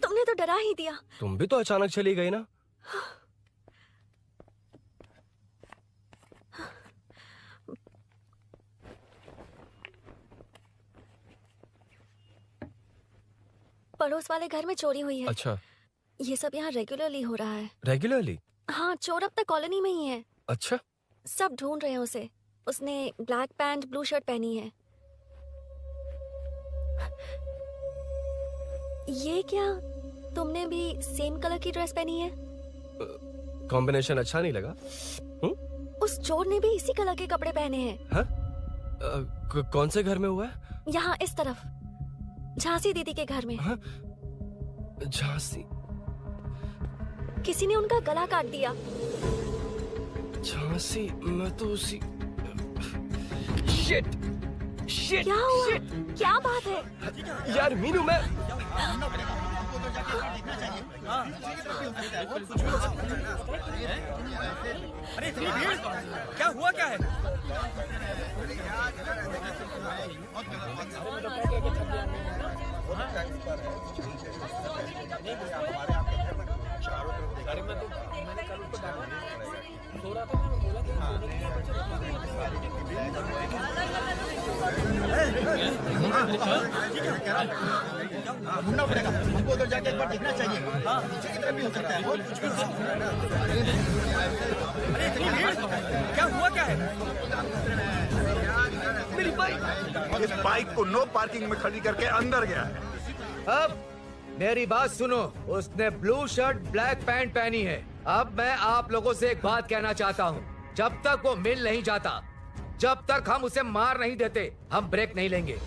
तुमने तो डरा ही दिया। तुम भी तो अचानक चली गई ना। पड़ोस वाले घर में चोरी हुई है। अच्छा, ये सब यहाँ रेगुलरली हो रहा है। रेगुलरली? हाँ, चोर अब तक कॉलोनी में ही है। अच्छा, सब ढूंढ रहे हैं उसे। उसने ब्लैक पैंट ब्लू शर्ट पहनी है। ये क्या, तुमने भी सेम कलर की ड्रेस पहनी है? कॉम्बिनेशन अच्छा नहीं लगा? उस चोर ने भी इसी कलर के कपड़े पहने हैं। हाँ? कौन से घर में हुआ है? यहाँ इस तरफ, झांसी दीदी के घर में। हाँ? झांसी? किसी ने उनका गला काट दिया। झांसी? मैं तो उसी... शिट! शिट! क्या हुआ? क्या बात है? यार मीनू, मैं... अरे इतनी भीड़, क्या हुआ, क्या है? ढूंढना पड़ेगा हमको, उधर जाके एक बार देखना चाहिए। हाँ, पीछे की तरफ भी हो सकता है। अरे इतनी भीड़, क्या हुआ, क्या है? मेरी बाइक, इस बाइक को नो पार्किंग में खड़ी करके अंदर गया है। अब मेरी बात सुनो, उसने ब्लू शर्ट ब्लैक पैंट पहनी है। अब मैं आप लोगों से एक बात कहना चाहता हूँ, जब तक वो मिल नहीं जाता, जब तक हम उसे मार नहीं देते, हम ब्रेक नहीं लेंगे।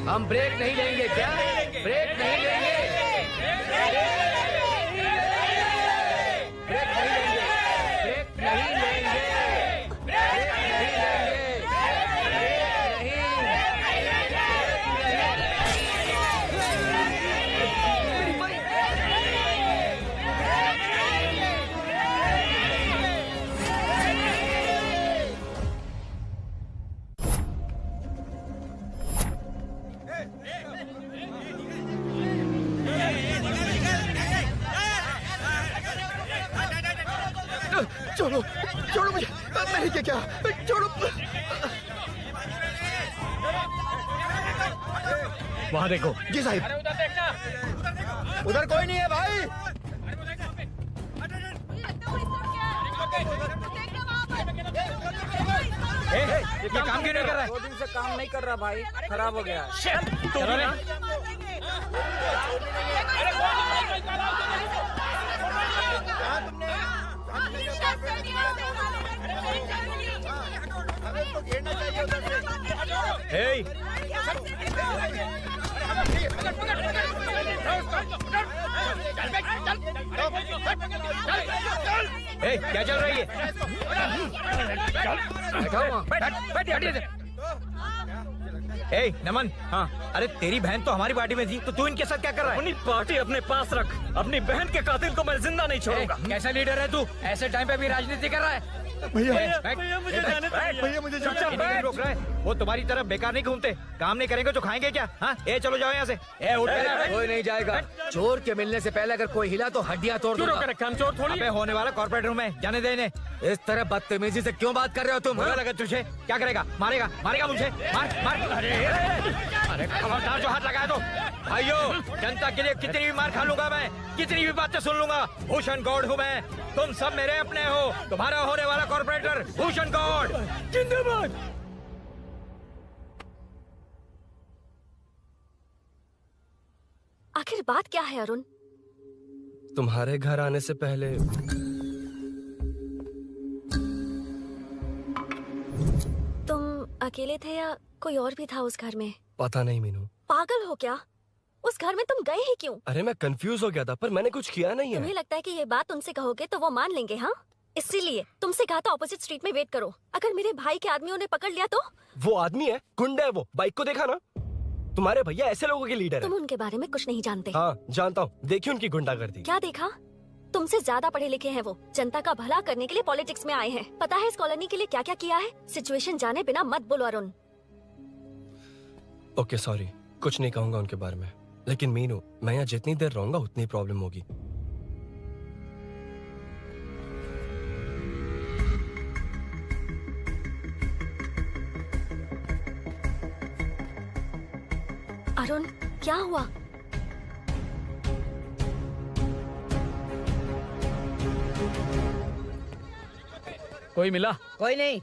हम ब्रेक नहीं लेंगे। क्या ब्रेक नहीं लेंगे? ब्रेक नहीं लेंगे। ब्रेक नहीं लेंगे। ब्रेक नहीं लेंगे। छोड़ो, छोड़ो मुझे, नहीं क्या क्या, छोड़ो। वहाँ देखो। जी साहिब। उधर कोई नहीं है भाई। ये काम क्यों नहीं कर रहा है? 2 दिन से काम नहीं कर रहा भाई, खराब हो गया। चलो ना। क्या चल रही है? नमन, हाँ, अरे तेरी बहन तो हमारी पार्टी में थी, तो तू इनके साथ क्या कर रहा है? अपनी पार्टी अपने पास रख, अपनी बहन के कातिल को मैं जिंदा नहीं छोड़ूंगा। कैसा लीडर है तू? ऐसे टाइम पे भी राजनीति कर रहा है? भैया मुझे जाने दीजिए। भैया मुझे रोक रहा है। वो तुम्हारी तरफ बेकार नहीं घूमते, काम नहीं करेंगे तो खाएंगे क्या? हाँ, चलो जाओ यहाँ से। उठ कोई नहीं जाएगा। चोर के मिलने से पहले अगर कोई हिला तो हड्डियां तोड़ दूंगा। हम चोर थोड़ी होने वाला कॉर्पोरेट रूम में, जाने देने। इस तरह बदतमीजी से क्यों बात कर रहे हो तुम? बुरा लगा तुझे? क्या करेगा? मारेगा मुझे? मार। अरे खबरदार जो हाथ लगाया तो। भाइयों, जनता के लिए कितनी भी मार खा लूंगा मैं, कितनी भी बातें सुन लूंगा। भूषण गौड़ हूँ मैं, तुम सब मेरे अपने हो। तुम्हारा होने वाला कॉर्पोरेटर भूषण गौड़ जिंदाबाद। आखिर बात क्या है अरुण? तुम्हारे घर आने से पहले तुम अकेले थे या कोई और भी था उस घर में? पता नहीं मीनू। पागल हो क्या? उस घर में तुम गए ही क्यों? अरे मैं कंफ्यूज हो गया था, पर मैंने कुछ किया नहीं है। तुम्हें लगता है कि ये बात उनसे कहोगे तो वो मान लेंगे? हाँ, इसीलिए तुमसे कहा था ऑपोजिट स्ट्रीट में वेट करो। अगर मेरे भाई के आदमियों ने पकड़ लिया तो? वो आदमी है, गुंडा है वो। बाइक को देखा ना? तुम्हारे भैया ऐसे लोगों के लीडर तुम है। उनके बारे में कुछ नहीं जानते। हाँ जानता हूँ, देखिए उनकी गुंडागर्दी। क्या देखा? तुमसे ज्यादा पढ़े लिखे हैं वो। जनता का भला करने के लिए पॉलिटिक्स में आए हैं। पता है इस कॉलोनी के लिए क्या क्या किया है? सिचुएशन जाने बिना मत बोलो अरुण। ओके सॉरी, कुछ नहीं कहूंगा उनके बारे में। लेकिन मीनू, मैं यहाँ जितनी देर रहूंगा उतनी प्रॉब्लम होगी। अरुण, क्या हुआ? कोई मिला? कोई नहीं।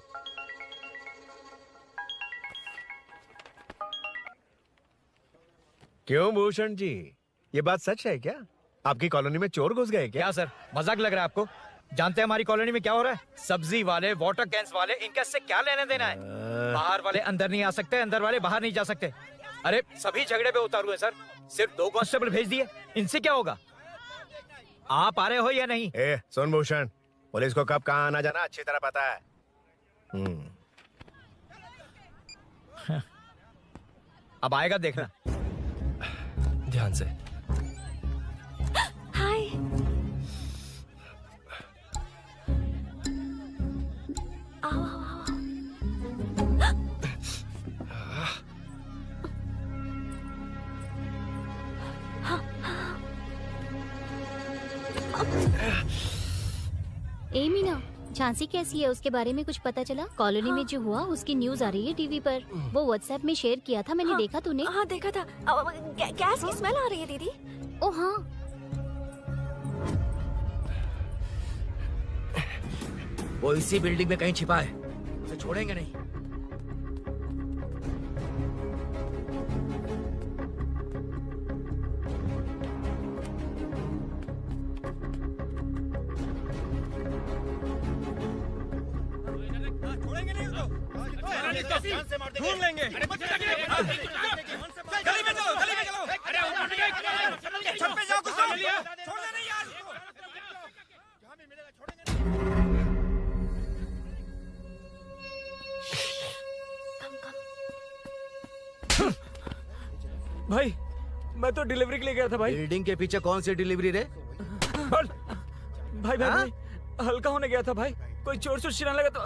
क्यों भूषण जी, ये बात सच है क्या? आपकी कॉलोनी में चोर घुस गए क्या? सर, मजाक लग रहा है आपको? जानते हैं हमारी कॉलोनी में क्या हो रहा है? सब्जी वाले, वाटर कैंस वाले, इनका इससे क्या लेने देना है? बाहर वाले अंदर नहीं आ सकते, अंदर वाले बाहर नहीं जा सकते। अरे सभी झगड़े पे उतारू है सर। सिर्फ 2 कांस्टेबल भेज दिए, इनसे क्या होगा? आप आ रहे हो या नहीं? सुन भूषण, पुलिस को कब कहाँ आना जाना अच्छी तरह पता है। अब आएगा देखना। ध्यान से। हाय। आओ आओ आओ। ए मीना, झांसी कैसी है? उसके बारे में कुछ पता चला? कॉलोनी में जो हुआ उसकी न्यूज आ रही है टीवी पर। वो व्हाट्सएप में शेयर किया था, मैंने देखा। तूने? हाँ देखा था। गैस की स्मेल आ रही है दीदी। ओ हाँ। वो इसी बिल्डिंग में कहीं छिपा है, उसे छोड़ेंगे नहीं। ढूंढ लेंगे। गली में चलो, गली में चलो। छत पे जाओ, कुछ छोड़ देना यार। भाई, मैं तो डिलीवरी के लिए गया था भाई। बिल्डिंग के पीछे कौन सी डिलीवरी रे? भाई भाई, हल्का होने गया था भाई। कोई चोर चोर चिल्लाने लगा तो।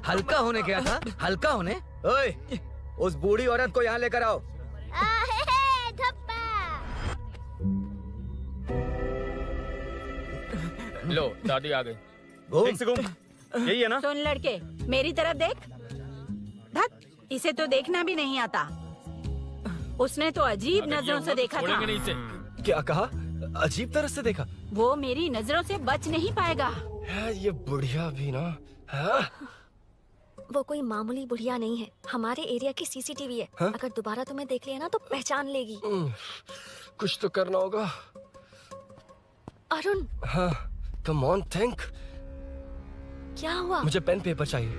हल्का होने गया था? हल्का होने? ओए, उस बूढ़ी औरत को यहाँ लेकर आओ। लो दादी आ गई। यही है ना? सुन लड़के, मेरी तरफ देख। धत, इसे तो देखना भी नहीं आता। उसने तो अजीब नजरों से देखा था। क्या कहा? अजीब तरह से देखा? वो मेरी नजरों से बच नहीं पाएगा। ये बुढ़िया भी ना। हाँ? वो कोई मामूली बुढ़िया नहीं है, हमारे एरिया की सीसीटीवी है। हाँ? अगर दोबारा तुम्हें देख लिया ना तो पहचान लेगी। कुछ तो करना होगा। अरुण। हाँ, कम ऑन थिंक। क्या हुआ? मुझे पेन पेपर चाहिए।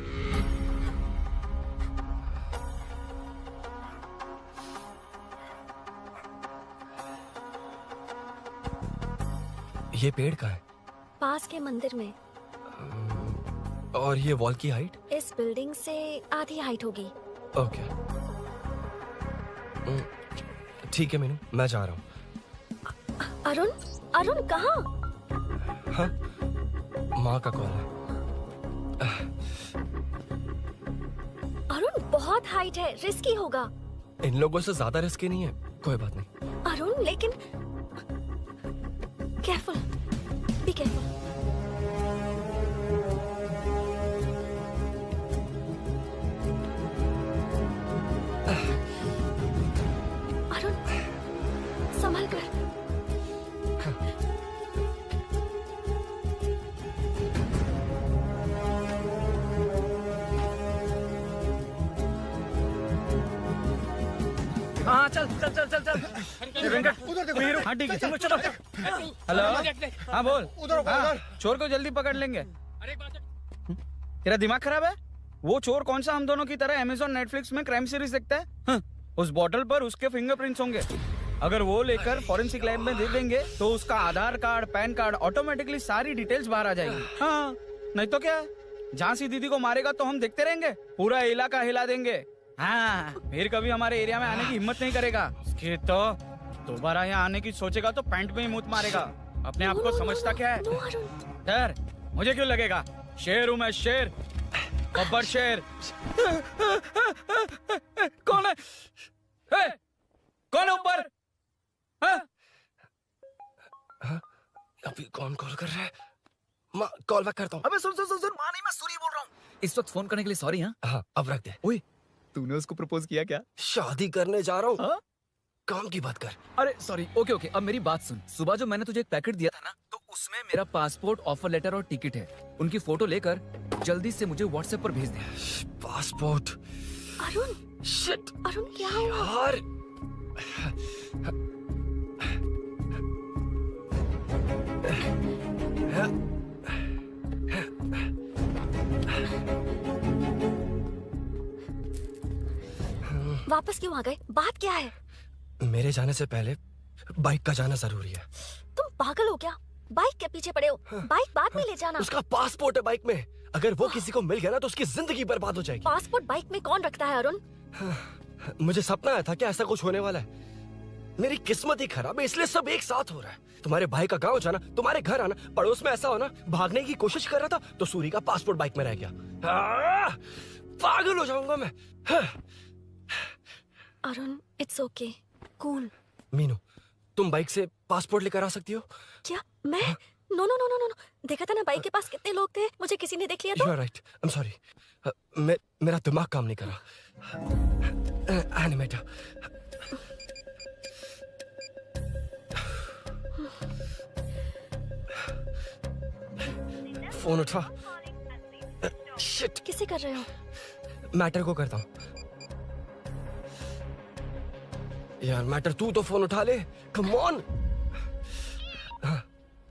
ये पेड़ का है? पास के मंदिर में। और ये वॉल की हाइट? इस बिल्डिंग से आधी हाइट होगी। ओके, ठीक है मीनू, मैं जा रहा हूँ। अरुण, अरुण कहाँ? हाँ, माँ का कॉल है। अरुण बहुत हाइट है, रिस्की होगा। इन लोगों से ज्यादा रिस्की नहीं है, कोई बात नहीं। अरुण लेकिन केयरफुल, बी केयरफुल। अरुण संभल कर। हाँ चल चल चल चल चल। उधर देखो, हाँ ठीक है, चलो चलो। हेलो, हाँ बोल। हाँ, चोर को जल्दी पकड़ लेंगे। तेरा दिमाग खराब है? वो चोर कौन सा हम दोनों की तरह अमेज़न नेटफ्लिक्स में क्राइम सीरीज देखता है? उस बॉटल पर उसके फिंगरप्रिंट्स होंगे। अगर वो लेकर फॉरेंसिक लैब में दे देंगे तो उसका आधार कार्ड, पैन कार्ड, ऑटोमेटिकली सारी डिटेल्स बाहर आ जाएंगी। हाँ, नहीं तो क्या? झांसी दीदी को मारेगा तो हम देखते रहेंगे, पूरा इलाका हिला देंगे। हाँ, फिर कभी हमारे एरिया में आने की हिम्मत नहीं करेगा। उसके तो दोबारा यहाँ आने की सोचेगा तो पैंट में ही मूत मारेगा। अपने आप को समझता क्या है? डर मुझे क्यों लगेगा? शेर हूँ मैं, शेर, गब्बर शेर। कौन है? कौन है ऊपर? अभी कौन कॉल कर रहा है? माँ, कॉल बैक करता हूँ। अबे सुन सुन सुन सुन, माँ नहीं, मैं सूरी बोल रहा हूँ। इस वक्त फोन करने के लिए सॉरी। हाँ, अब रख दे। ओए, तूने उसको प्रपोज किया क्या? शादी करने जा रहा हूँ। काम की बात कर। अरे सॉरी, ओके ओके, अब मेरी बात सुन। सुबह जो मैंने तुझे एक पैकेट दिया था ना, तो उसमें मेरा पासपोर्ट, ऑफर लेटर और टिकट है। उनकी फोटो लेकर जल्दी से मुझे व्हाट्सएप पर भेज दे। पासपोर्ट? अरुण, शिट, अरुण क्या हुआ? यार, वापस क्यों आ गए? बात क्या है? मेरे जाने से पहले बाइक का जाना जरूरी है। तुम पागल हो क्या? बाइक के पीछे पड़े हो? बाइक बाद में ले जाना। उसका पासपोर्ट है बाइक में, अगर वो किसी को मिल गया ना तो उसकी जिंदगी बर्बाद हो जाएगी। पासपोर्ट बाइक में कौन रखता है अरुण? मुझे सपना आया था कि ऐसा कुछ होने वाला है। मेरी किस्मत ही खराब है, इसलिए सब एक साथ हो रहा है। तुम्हारे भाई का गांव जाना, तुम्हारे घर आना, पड़ोस में ऐसा होना, भागने की कोशिश कर रहा था तो सूरी का पासपोर्ट बाइक में रह गया। पागल हो जाऊंगा मैं। Arun, it's okay, cool. Meenu, तुम बाइक से पासपोर्ट लेकर आ सकती हो? क्या मैं? No no no no no, देखा था ना बाइक के पास कितने लोग थे, मुझे किसी ने देख लिया तो। You are right. I'm sorry. मेरा दिमाग काम नहीं कर रहा। एनिमेटर। फोन उठा। शिट। किसे कर रहे हो? मैटर को करता हूँ। यार मैटर, तू तो फोन उठा ले। Come on.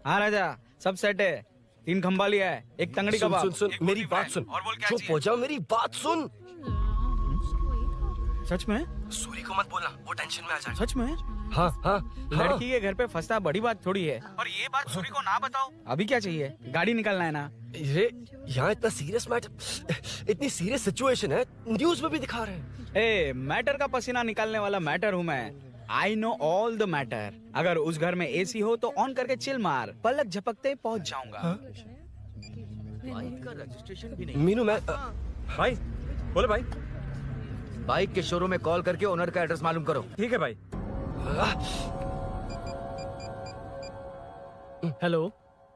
हाँ राजा, सब सेट है। 3 खंबा लिया है, एक तंगड़ी सुन, कबाब। सुन, सुन, मेरी बात सुन। चुप हो जाओ, मेरी बात सुन। सच में? सूरी को मत बोलना, वो टेंशन में आ जाए। सच में? हाँ हाँ। लड़की के घर पे फंसना बड़ी बात थोड़ी है। और ये बात सूरी को ना बताओ। अभी क्या चाहिए? गाड़ी निकलना है ना? ये यहाँ इतना सीरियस मैटर, इतनी सीरियस सिचुएशन है, न्यूज में भी दिखा रहे हैं। ए, मैटर का पसीना निकालने वाला मैटर हूँ मैं। I know all the matter। अगर उस घर में एसी हो तो ऑन करके चिल मार, पलक झपकते पहुंच जाऊंगा। बाइक का रजिस्ट्रेशन भी नहीं। मीनू, मैं भाई बोलो भाई। बाइक के शोरूम में कॉल करके ओनर का एड्रेस मालूम करो। ठीक है भाई। Hello,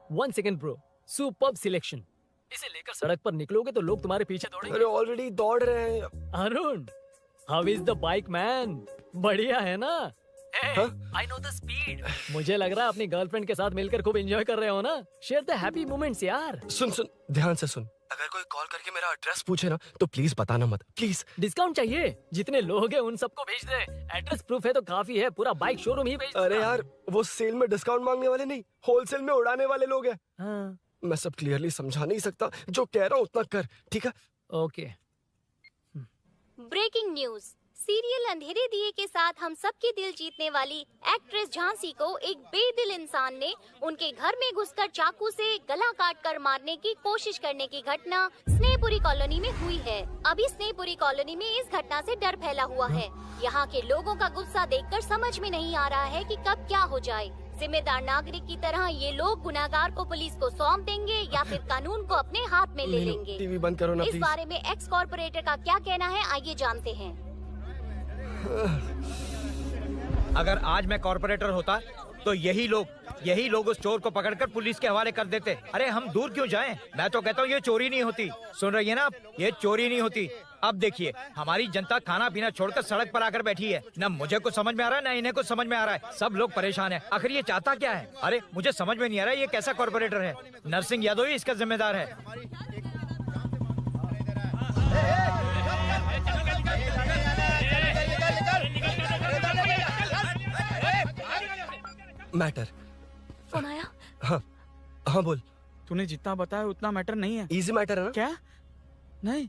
1 second bro. Superb selection. इसे लेकर सड़क पर निकलोगे तो लोग तुम्हारे पीछे दौड़ेंगे। अरे ऑलरेडी दौड़ रहे हैं। Arun, how is the bike man? बढ़िया है ना? I know the speed। मुझे लग रहा है अपनी गर्लफ्रेंड के साथ मिलकर खूब एंजॉय कर रहे हो ना? शेयर द हैप्पी मोमेंट्स यार। सुन सुन, ध्यान से सुन। अगर कोई कॉल करके मेरा एड्रेस पूछे ना तो प्लीज बताना मत, प्लीज। डिस्काउंट चाहिए? जितने लोग हैं उन सबको भेज दे। एड्रेस प्रूफ है तो काफी है, पूरा बाइक शोरूम ही भेज दे। अरे यार, वो सेल में डिस्काउंट मांगने वाले नहीं, होलसेल में उड़ाने वाले लोग हैं। हाँ। मैं सब क्लियरली समझा नहीं सकता, जो कह रहा हूँ उतना कर, ठीक है? ओके। ब्रेकिंग न्यूज, सीरियल अंधेरे दिए के साथ हम सबकी दिल जीतने वाली एक्ट्रेस झांसी को एक बेदिल इंसान ने उनके घर में घुसकर चाकू से गला काटकर मारने की कोशिश करने की घटना स्नेहपुरी कॉलोनी में हुई है। अभी स्नेहपुरी कॉलोनी में इस घटना से डर फैला हुआ है। यहाँ के लोगों का गुस्सा देखकर समझ में नहीं आ रहा है कि कब क्या हो जाए। जिम्मेदार नागरिक की तरह ये लोग गुनाहगार को पुलिस को सौंप देंगे या फिर कानून को अपने हाथ में ले लेंगे। टीवी बंद करो ना इस प्लीज। बारे में एक्स कॉर्पोरेटर का क्या कहना है, आइए जानते हैं। अगर आज मैं कॉर्पोरेटर होता तो यही लोग उस चोर को पकड़कर पुलिस के हवाले कर देते। अरे हम दूर क्यों जाएं? मैं तो कहता हूँ ये चोरी नहीं होती। सुन रही है ना आप? ये चोरी नहीं होती। अब देखिए हमारी जनता खाना पीना छोड़कर सड़क पर आकर बैठी है। न मुझे कुछ समझ में आ रहा है न इन्हें कुछ समझ में आ रहा है। सब लोग परेशान हैं। आखिर ये चाहता क्या है? अरे मुझे समझ में नहीं आ रहा है ये कैसा कॉर्पोरेटर है। नरसिंह यादव ही इसका जिम्मेदार है। मैटर। फोन आया? हाँ हाँ बोल। तूने जितना बताया उतना मैटर नहीं है। इजी मैटर है ना? क्या? नहीं,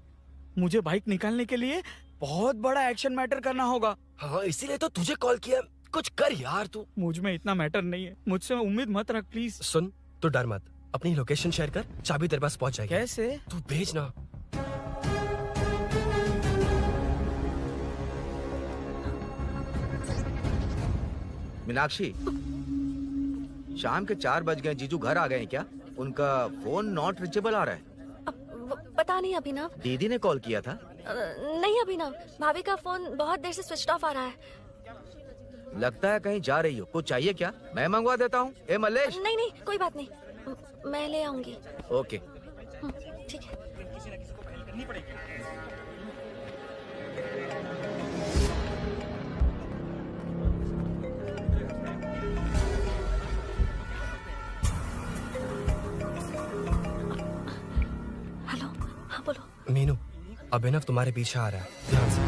मुझे बाइक निकालने के लिए बहुत बड़ा एक्शन मैटर करना होगा। हाँ इसीलिए तो तुझे कॉल किया। कुछ कर यार तू। मुझ में इतना मैटर नहीं है। मुझसे उम्मीद मत रख प्लीज। सुन तू डर मत, अपनी लोकेशन शेयर कर, चाबी तेरे पास पहुंच जाएगी। कैसे? तू भेज ना। मीनाक्षी, शाम के 4 बज गए, जीजू घर आ गए हैं क्या? उनका फोन नॉट रिचेबल आ रहा है। पता नहीं अभिनव। दीदी ने कॉल किया था। नहीं अभिनव, भाभी का फोन बहुत देर से स्विच ऑफ आ रहा है। लगता है कहीं जा रही हो। कुछ चाहिए क्या? मैं मंगवा देता हूँ। ए मल्लेश। नहीं नहीं कोई बात नहीं, मैं ले आऊंगी। ओके ठीक है। हेलो, हाँ बोलो। मीनू, अभिनव तुम्हारे पीछे आ रहा है, ध्यान से।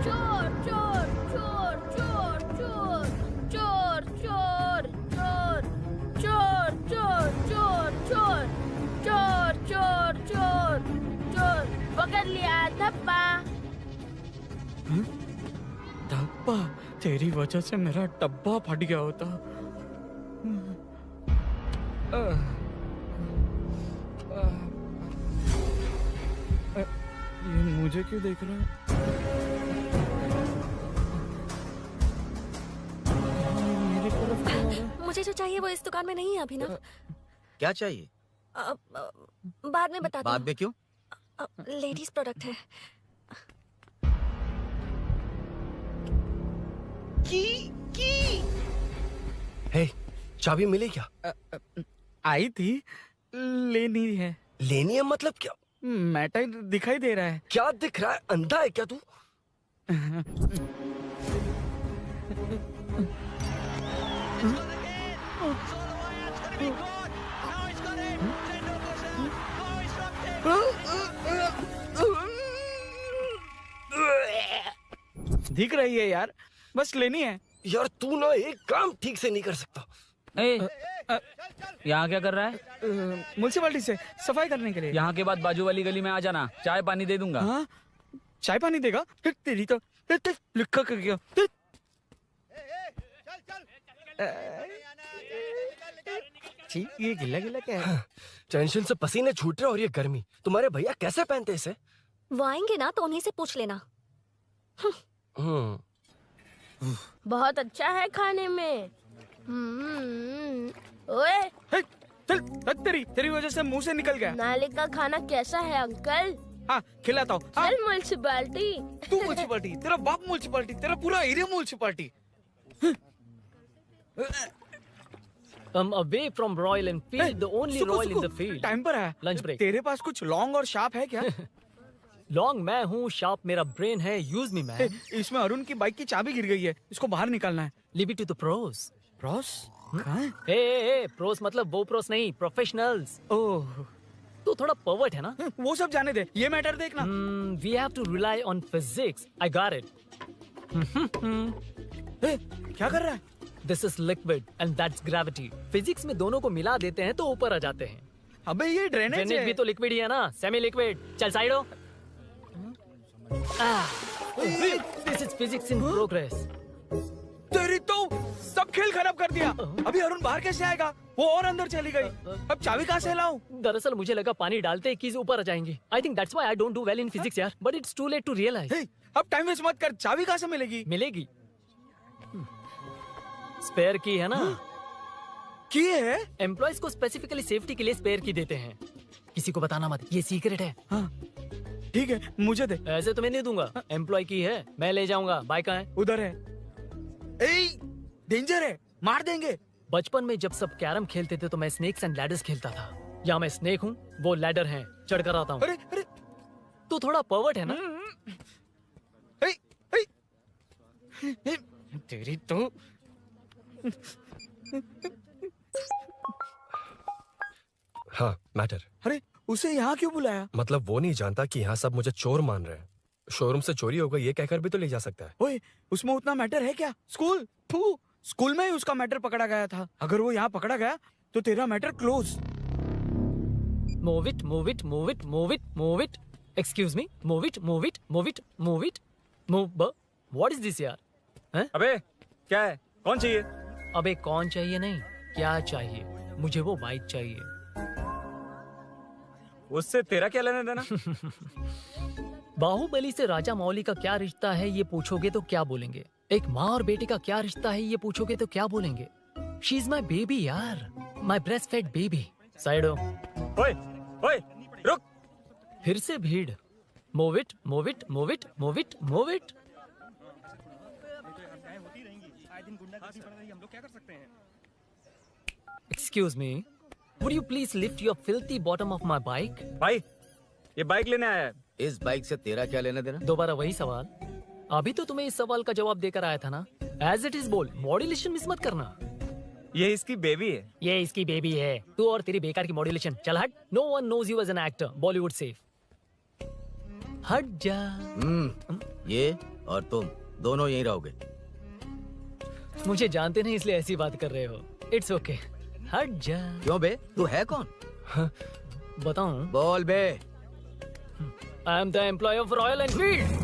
चोर चोर चोर चोर चोर चोर चोर चोर चोर चोर चोर चोर चोर चोर चोर चोर पकड़ लिया धप्पा। डब्बा? तेरी वजह से मेरा डब्बा फट गया होता। ये मुझे क्यों देख रहा है? मेरी तरफ क्यों आ रहा है? मुझे जो चाहिए वो इस दुकान में नहीं है अभिनव। क्या चाहिए? बाद में बता बाद में क्यों? लेडीज प्रोडक्ट है। हे, चाबी मिली क्या? आई थी, लेनी है। लेनी है मतलब क्या? मैटर दिखाई दे रहा है। क्या दिख रहा है? अंधा है क्या तू? दिख रही है यार, बस लेनी है। यार तू ना एक काम ठीक से नहीं कर सकता। यहाँ क्या कर रहा है? म्युनिसिपैलिटी से सफाई करने के लिए। यहाँ के बाद बाजू वाली गली में आ जाना, चाय पानी दे दूंगा। हाँ? चाय पानी देगा? फिर तेरी तो लिखा कर गया। ये गिल्ला गिल्ला क्या है? टेंशन से पसीने छूट रहे और ये गर्मी। तुम्हारे भैया कैसे पहनते इसे? वो आएंगे ना तो उन्हीं से पूछ लेना। बहुत अच्छा है खाने में। ओए चल, तेरी वजह से मुंह से निकल गया। नाले का खाना कैसा है अंकल? हाँ खिलाता हूँ। चल म्युनिसिपैलिटी। तू म्युनिसिपैलिटी, तेरा बाप म्युनिसिपैलिटी, तेरा पूरा area municipality. away from Royal Enfield, the only Royal in the field. Time पर है। Lunch break. तेरे पास कुछ लॉन्ग और शार्प है क्या? लॉन्ग मैं हूँ, शार्प मेरा ब्रेन है, यूज मी मैन। इसमें अरुण की बाइक की चाबी गिर गई है, इसको बाहर निकालना है। Leave it to the pros. Pros? कहाँ है? ए प्रोस मतलब वो प्रोस नहीं, प्रोफेशनल्स। ओह, तो थोड़ा पर्वर्ट है ना? वो सब जाने दे, ये मैटर देखना। We have to rely on physics. I got it. क्या कर रहा है? This is liquid and that's gravity. Physics में दोनों को मिला देते हैं तो ऊपर आ जाते हैं। अबे ये ड्रेनेज है। भी तो लिक्विड ही है ना, सेमी लिक्विड। चल साइड हो। This is physics in progress. तेरी तो सब खेल खराब कर दिया। अभी अरुण बाहर कैसे आएगा? वो और अंदर चली गई। अब चाबी कहाँ से लाऊं? दरअसल मुझे लगा पानी डालते ही कीज ऊपर आ जाएंगी। I think that's why I don't do well in physics यार। But it's too late to realize. अब टाइम वेस्ट मत कर, चाबी कहाँ से मिलेगी? मिलेगी। स्पेयर की है ना? की है? एम्प्लॉयज को स्पेसिफिकली सेफ्टी के लिए स्पेयर की देते हैं। किसी को बताना मत, ये सीक्रेट है। हाँ, ठीक है, मुझे दे। ऐसे तो मैं नहीं दूंगा। एम्प्लॉय की है, मैं ले जाऊंगा। बाइक कहाँ है? उधर है। डेंजर है, मार देंगे। बचपन में जब सब कैरम खेलते थे तो मैं स्नेक्स एंड लैडर्स खेलता था। या मैं स्नेक हूँ, वो लैडर है, चढ़ कर आता हूँ। अरे तू थोड़ा पर्वर्ट है ना? तेरी तो हाँ, मैटर। अरे उसे यहाँ क्यों बुलाया? मतलब वो नहीं जानता कि यहाँ सब मुझे चोर मान रहे हैं। शोरूम से चोरी होगा ये कहकर भी तो ले जा सकता है। ओए, उसमें उतना मैटर है क्या? स्कूल में ही उसका मैटर पकड़ा गया था। अगर वो यहाँ पकड़ा गया तो तेरा matter close. Move it, move it, move it, move it, move it. Excuse me, move it, move it, move it, move it, move. What is this यार? हैं? अबे क्या है? कौन चाहिए? अबे कौन चाहिए नहीं, क्या चाहिए? मुझे वो बाइक चाहिए। उससे तेरा क्या लेना देना? बाहुबली से राजा मौली का क्या रिश्ता है ये पूछोगे तो क्या बोलेंगे? एक माँ और बेटे का क्या रिश्ता है ये पूछोगे तो क्या बोलेंगे? शी इज माई बेबी यार, my breast fed baby. Side हो। ओए, रुक। फिर से भीड़। Move it, move it, move it, move it, move it. Excuse me, would you please lift your filthy bottom of my bike? भाई, ये bike लेने आया है। इस बाइक से तेरा क्या लेना देना? दोबारा वही सवाल। अभी तो तुम्हें इस सवाल का जवाब देकर आया था ना। As it is बोल, मॉड्यूलेशन मिस मत करना। ये इसकी बेबी है। ये इसकी बेबी है। तू और तेरी बेकार की मॉड्यूलेशन। चल हट। No one knows you as an actor. Bollywood safe. हट जा। ये और तुम दोनों यहीं रहोगे। मुझे जानते नहीं इसलिए ऐसी बात कर रहे हो। It's okay. हट जा। क्यों बे? तू है कौन? बताऊं? बोल बे। I am the employee of Royal Enfield.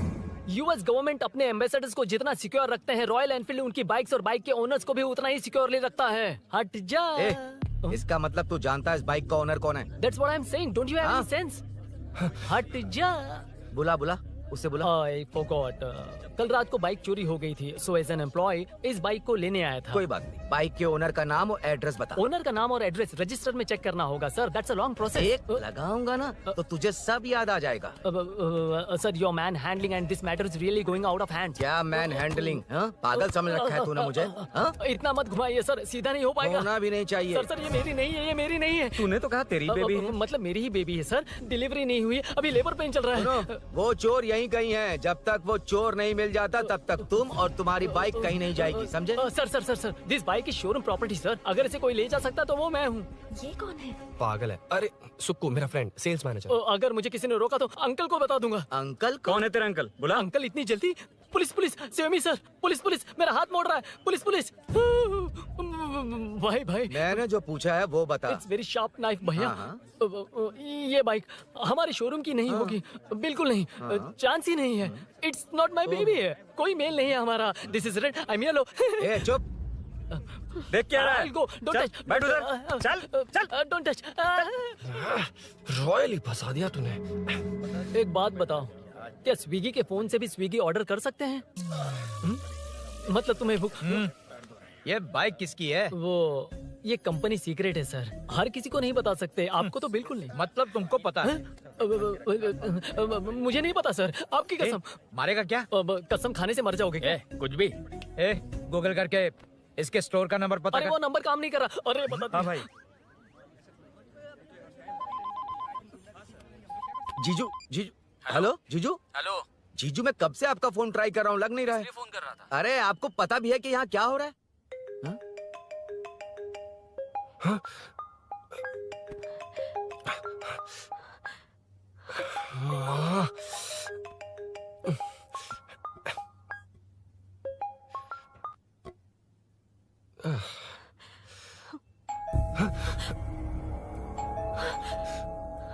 US government अपने एम्बेसडर्स को जितना सिक्योर रखते हैं, रॉयल एनफील्ड उनकी बाइक्स और बाइक के ओनर्स को भी उतना ही सिक्योरली रखता है। हट जा। इसका मतलब तू जानता है इस बाइक का ओनर कौन है? That's what I'm saying. Don't you have any sense? हट जा। बुला उससे बुला। I forgot. कल रात को बाइक चोरी हो गई थी, so as an employee इस बाइक को लेने आया था। कोई बात नहीं, बाइक के ओनर का नाम और एड्रेस बता। ओनर का नाम और एड्रेस रजिस्टर में चेक करना होगा sir. That's a long process. एक लगाऊंगा ना तो तुझे सब याद आ जाएगा। Sir, your man handling and this matter is really going out of hand. क्या मैन हैंडलिंग? पागल समझ रखा है तूने मुझे? इतना मत घुमाइए सर, सीधा नहीं हो पाएगा। होना भी नहीं चाहिए। सर ये मेरी नहीं है, ये मेरी नहीं है। तूने तो कहा तेरी बेबी है। मतलब मेरी ही बेबी है सर। डिलीवरी नहीं हुई, अभी लेबर पेन चल रहा है। वो चोर यहीं कहीं है। जब तक वो चोर नहीं मिल जाता तब तक तुम और तुम्हारी बाइक कहीं नहीं जाएगी, समझे? Sir this bike is showroom property sir. अगर इसे कोई ले जा सकता तो वो मैं हूँ। ये कौन है? पागल है। अरे सुक्कू, मेरा फ्रेंड, सेल्स मैनेजर। अगर मुझे किसी ने रोका तो अंकल को बता दूंगा। अंकल? कौन है तेरा अंकल? बुला। अंकल इतनी जल्दी? Police save me sir. Police मेरा हाथ मोड़ रहा है। पुलिस। भाई मैंने जो पूछा है वो बता। इट्स वेरी शार्प नाइफ भैया। ये बाइक हमारे शोरूम की नहीं होगी, बिल्कुल नहीं। चांस ही नहीं है। इट्स नॉट माय बेबी है, कोई मेल नहीं है हमारा। This is red, I am yellow. चुप। देख क्या रहा है? Don't touch. बैठ उधर। चल। Don't touch. रॉयल ही फंसा दिया तूने। एक बात बताओ, क्या स्विगी के फोन से भी स्विगी ऑर्डर कर सकते हैं? मतलब तुम्हें भूख? ये बाइक किसकी है? वो ये कंपनी सीक्रेट है सर, हर किसी को नहीं बता सकते। आपको तो बिल्कुल नहीं। मतलब तुमको पता है? मुझे नहीं पता सर, आपकी कसम। मारेगा क्या? कसम खाने से मर जाओगे क्या? कुछ भी। गूगल करके इसके स्टोर का नंबर पता अरे कर। वो नंबर काम नहीं कर रहा। अरे बता। हाँ भाई। जीजू जीजू हेलो जीजू। हेलो जीजू मैं कब से आपका फोन ट्राई कर रहा हूँ, लग नहीं रहा है। फोन कर रहा था। अरे आपको पता भी है कि यहाँ क्या हो रहा है? हाँ? हाँ?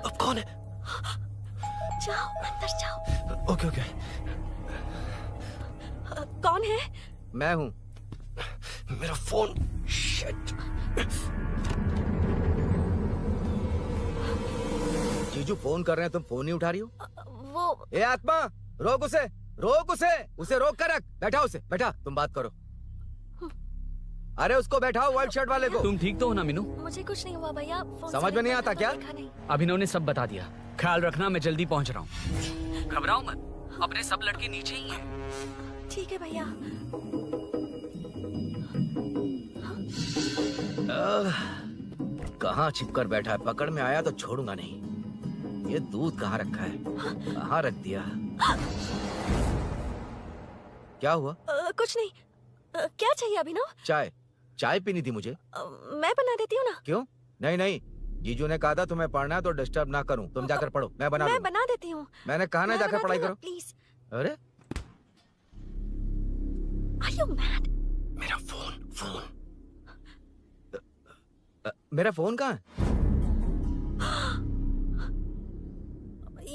अब कौन है? जाओ अंदर जाओ। Okay okay. कौन है? मैं हूँ। मेरा फोन। शिट। जीजू फोन कर रहे हैं, तुम फोन नहीं उठा रही हो? वो ए आत्मा, रोक उसे, रोक उसे रोक कर रख। बैठा उसे, बैठा, तुम बात करो। अरे उसको बैठाओ, व्हाइट शर्ट वाले को। तुम ठीक तो हो ना मीनू? मुझे कुछ नहीं हुआ भैया। फोन समझ में नहीं आता क्या? अभिनव ने सब बता दिया। ख्याल रखना, मैं जल्दी पहुंच रहा हूँ। घबराओ मत, अपने सब लड़के नीचे ही हैं। ठीक है भैया। कहाँ छिपकर बैठा है, पकड़ में आया तो छोड़ूंगा नहीं। ये दूध कहाँ रखा है, कहाँ रख दिया? क्या हुआ? कुछ नहीं। क्या चाहिए अभिनव? चाय पीनी थी मुझे। मैं बना देती हूँ ना। क्यों? नहीं, जीजू ने कहा था तुम्हें पढ़ना है तो डिस्टर्ब ना करूं। तुम जाकर पढ़ो, मैं बना देती हूँ। मैंने कहा ना जाकर पढ़ाई करो प्लीज। अरे Are you mad? मेरा फोन मेरा फोन कहाँ है?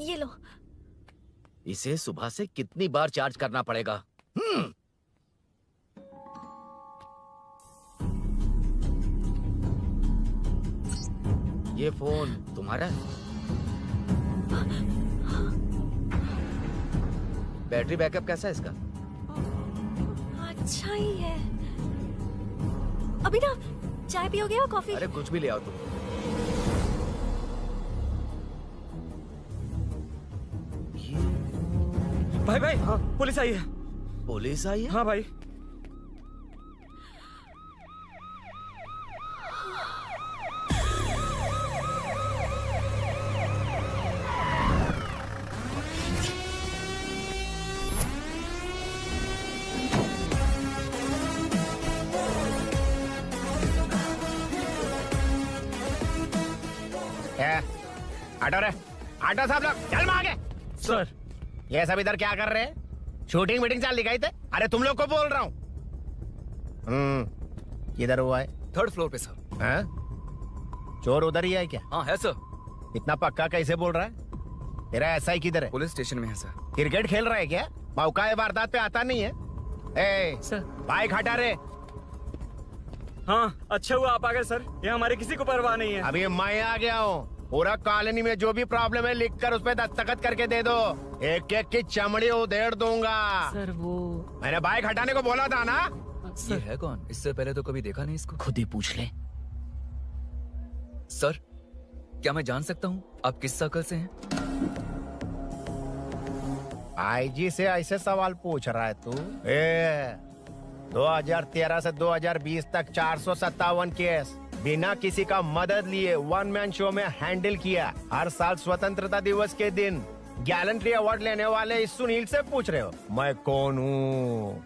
ये लो। इसे सुबह से कितनी बार चार्ज करना पड़ेगा? ये फोन तुम्हारा है? बैटरी बैकअप कैसा है इसका? अच्छा ही है। अभिनव, चाय पियोगे या कॉफी? अरे कुछ भी ले आओ तुम। भाई हाँ, पुलिस आई है। पुलिस आई है? हाँ भाई। आटो साहब लोग चल में आगे। सर ये सब इधर क्या कर रहे हैं? शूटिंग मीटिंग चाल दिखाई थे? अरे तुम लोग को बोल रहा हूँ। किधर हुआ है? 3rd फ्लोर पे सर। हाँ? चोर उधर ही है क्या? हाँ है सर। इतना पक्का कैसे बोल रहा है? तेरा एसआई किधर है? पुलिस स्टेशन में है सर। क्रिकेट खेल रहा है क्या? मौका है वारदात पे आता नहीं है? ए सर बाइक हटा रे। हाँ अच्छा हुआ आप आ गए सर, ये हमारे किसी को परवाह नहीं है। अभी मैं आ गया हूँ। पूरा कॉलोनी में जो भी प्रॉब्लम है लिख कर उस पर दस्तखत करके दे दो। एक एक की चमड़ी उधेड़ दूंगा। सर वो मैंने बाइक हटाने को बोला था ना? ये है कौन? इससे पहले तो कभी देखा नहीं इसको। खुद ही पूछ ले। सर क्या मैं जान सकता हूँ आप किस सर्कल से हैं? आईजी से ऐसे सवाल पूछ रहा है तू? 2013 से 2020 तक 457 केस बिना किसी का मदद लिए 1 मैन शो में हैंडल किया। हर साल स्वतंत्रता दिवस के दिन गैलेंट्री अवार्ड लेने वाले इस सुनील से पूछ रहे हो मैं कौन हूँ?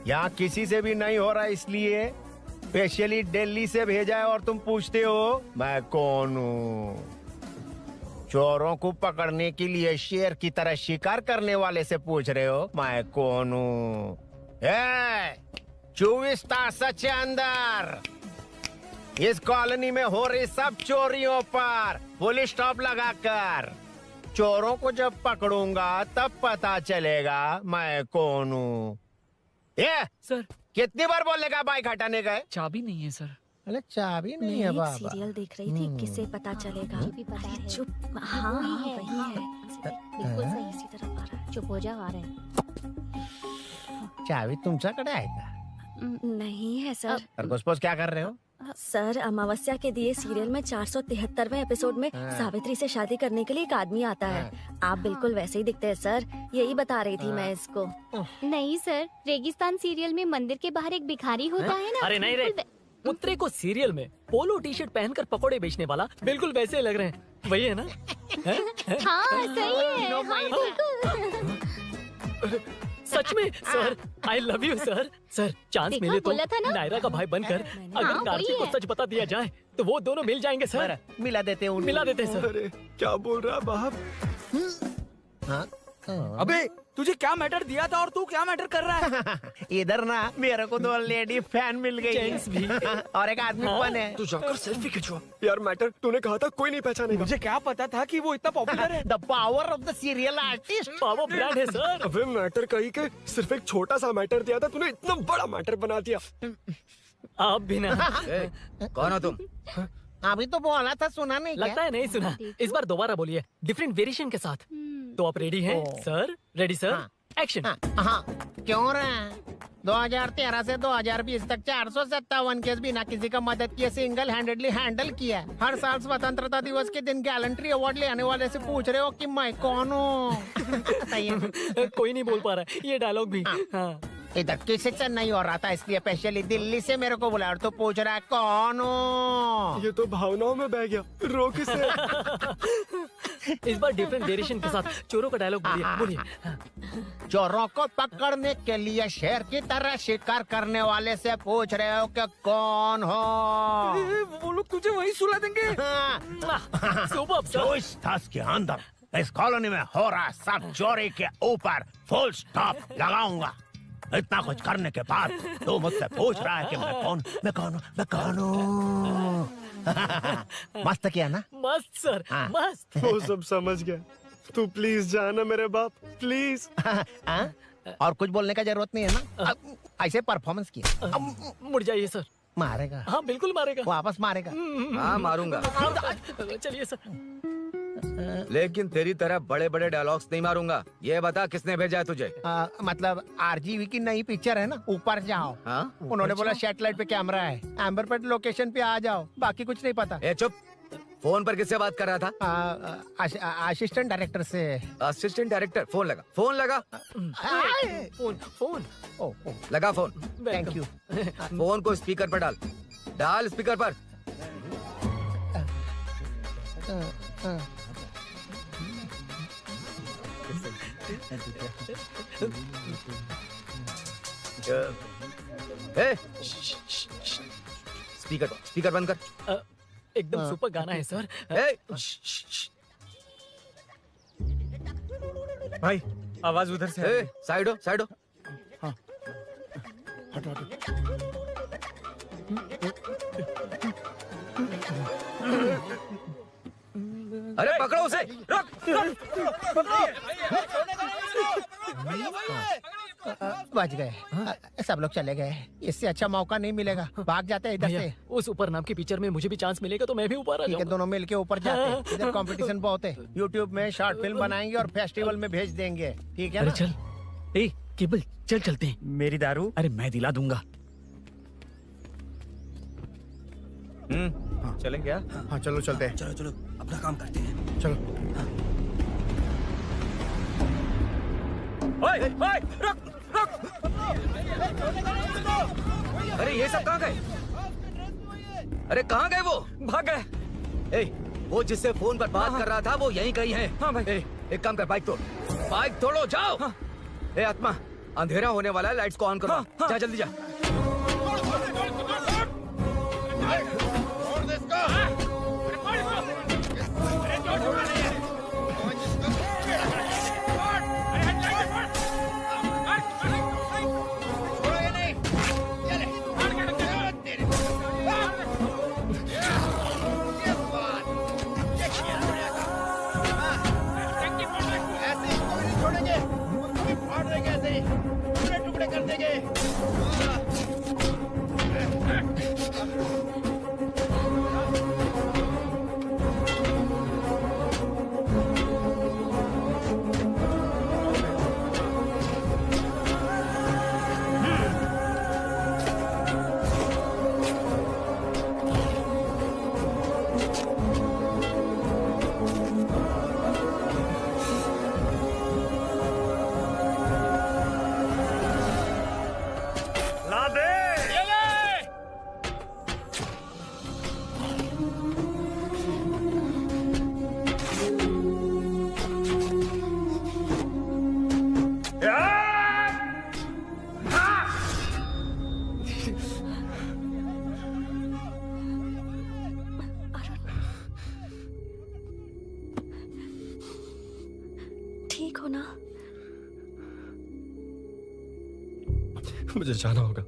यहाँ किसी से भी नहीं हो रहा, इसलिए स्पेशली दिल्ली से भेजा है और तुम पूछते हो मैं कौन हूँ? चोरों को पकड़ने के लिए शेर की तरह शिकार करने वाले से पूछ रहे हो मैं कौन हूँ? 24 तास के अंदर इस कॉलोनी में हो रही सब चोरियों पर पुलिस स्टॉप लगाकर चोरों को जब पकड़ूंगा तब पता चलेगा मैं कौन हूँ। ये सर कितनी बार बोलेगा बाइक हटाने का? चाबी नहीं है सर। अरे चाबी नहीं है बाबा। सीरियल देख रही थी, किसे पता चलेगा? भी पता है। चुप। हाँ वही है। बिल्कुल सही, इसी तरफ आ रहा है। चुप हो जाओ, आ रहे हैं। चाबी तुमच्याकडे आहे का? नहीं है सर। खरगोश क्या कर रहे हो? सर, अमावस्या के दिए सीरियल में 473वें एपिसोड में सावित्री से शादी करने के लिए एक आदमी आता है। आप बिल्कुल वैसे ही दिखते हैं सर, यही बता रही थी मैं इसको। नहीं सर, रेगिस्तान सीरियल में मंदिर के बाहर एक भिखारी होता है ना। अरे नहीं रे, पुत्री को सीरियल में पोलो टी शर्ट पहनकर पकोड़े बेचने वाला बिल्कुल वैसे लग रहे हैं, वही है ना? हाँ सही है, हाँ, बिल्कुल। सच में sir, I love you sir. Sir chance मिले तो नायरा का भाई बनकर अगर कार्तिक को सच बता दिया जाए तो वो दोनों मिल जाएंगे सर। मिला देते हैं, मिला देते हैं सर। अरे क्या बोल रहा है बाप? हाँ? अबे तुझे क्या मैटर दिया था और तू क्या मैटर कर रहा है? इधर ना मेरे को 2 लेडी फैन मिल गई जेंट्स भी और एक आदमी बन है। तू जाकर सेल्फी खिंचवा। यार मैटर तूने कहा था कोई नहीं पहचानेगा। मुझे क्या पता था कि वो इतना पॉपुलर है। The power of the serial artist, power brand है सर। अबे मैटर कही के सिर्फ एक छोटा सा मैटर दिया था, तूने इतना बड़ा मैटर बना दिया। आप भी ना। कौन हो तुम? अभी तो बोला था, सुना नहीं क्या? लगता है नहीं सुना। इस बार दोबारा बोलिए, डिफरेंट वेरिएशन के साथ। तो आप रेडी हैं सर? Ready sir? एक्शन। हाँ, क्यों रहे? 2013 से 2020 तक 457 केस बिना किसी का मदद किए सिंगल हैंडेडली हैंडल किया। हर साल स्वतंत्रता दिवस के दिन गैलेंट्री अवार्ड लेने वाले से पूछ रहे हो कि मैं कौन हूँ? कोई नहीं बोल पा रहा है ये डायलॉग भी। हाँ। इधर किसी से नहीं हो रहा था, इसलिए स्पेशली दिल्ली से मेरे को बुलाया और तो पूछ रहा है कौन हूँ? ये तो भावनाओं में बह गया, रो किसे? इस बार डिफरेंट वेरिएशन के साथ चोरों का डायलॉग बोलिए। चोरों को पकड़ने के लिए शेर की तरह शिकार करने वाले से पूछ रहे हो कि कौन हो? वो लोग तुझे वही सुला देंगे। जो इस ताश के अंदर इस कॉलोनी में हो रहा सब चोरी के ऊपर फुल स्टॉप लगाऊंगा। इतना कुछ करने के बाद तू मुझसे पूछ रहा है कि मैं कौन हूँ? मस्त किया ना? मस्त सर, मस्त। वो सब समझ गया। तू प्लीज जाना मेरे बाप, प्लीज। और कुछ बोलने का जरूरत नहीं है ना? ऐसे परफॉर्मेंस किया। मुड़ जाइए सर। मारेगा? हाँ बिल्कुल मारेगा। वापस मारेगा? हाँ मारूंगा। चलिए सर। लेकिन तेरी तरह बड़े बड़े डायलॉग्स नहीं मारूंगा। ये बता किसने भेजा है तुझे? मतलब आरजीवी की नई पिक्चर है ना, ऊपर जाओ। उन्होंने बोला सैटेलाइट पे कैमरा है, एम्बर पे लोकेशन पे आ जाओ, बाकी कुछ नहीं पता। ए चुप। फोन पर किससे बात कर रहा था? असिस्टेंट डायरेक्टर से। Assistant director? फोन लगा, फोन लगा। फोन लगा फोन। Thank you. फोन को स्पीकर पर डाल, डाल स्पीकर पर। स्पीकर बंद कर। एकदम सुपर गाना है सर। भाई आवाज उधर से। साइड हो, साइड हो। हाँ। हटो अरे पकड़ो उसे, रुक। बच गए, सब लोग चले गए। इससे अच्छा मौका नहीं मिलेगा, भाग जाते हैं इधर से। उस ऊपर नाम की पिक्चर में मुझे भी चांस मिलेगा तो मैं भी ऊपर आ जाऊंगा। दोनों मिलके ऊपर जाते हैं। इधर कंपटीशन बहुत है। यूट्यूब में शॉर्ट फिल्म बनाएंगे और फेस्टिवल में भेज देंगे, ठीक है ना? चल केबल चल चलते हैं। मेरी दारू? अरे मैं दिला दूंगा। चलें क्या? हाँ चलो चलते हैं। चलो अपना काम करते हैं। चलो। रुक। अरे ये सब कहाँ गए? अरे कहाँ गए वो? भाग गए। वो जिससे फोन पर बात कर रहा था वो यहीं कहीं है। हाँ भाई। एक काम कर, बाइक तोड़ो, जाओ। आत्मा, अंधेरा होने वाला है, लाइट्स को ऑन करो। जा जल्दी जा। टुकड़े कर देंगे। हो ना? मुझे जाना होगा।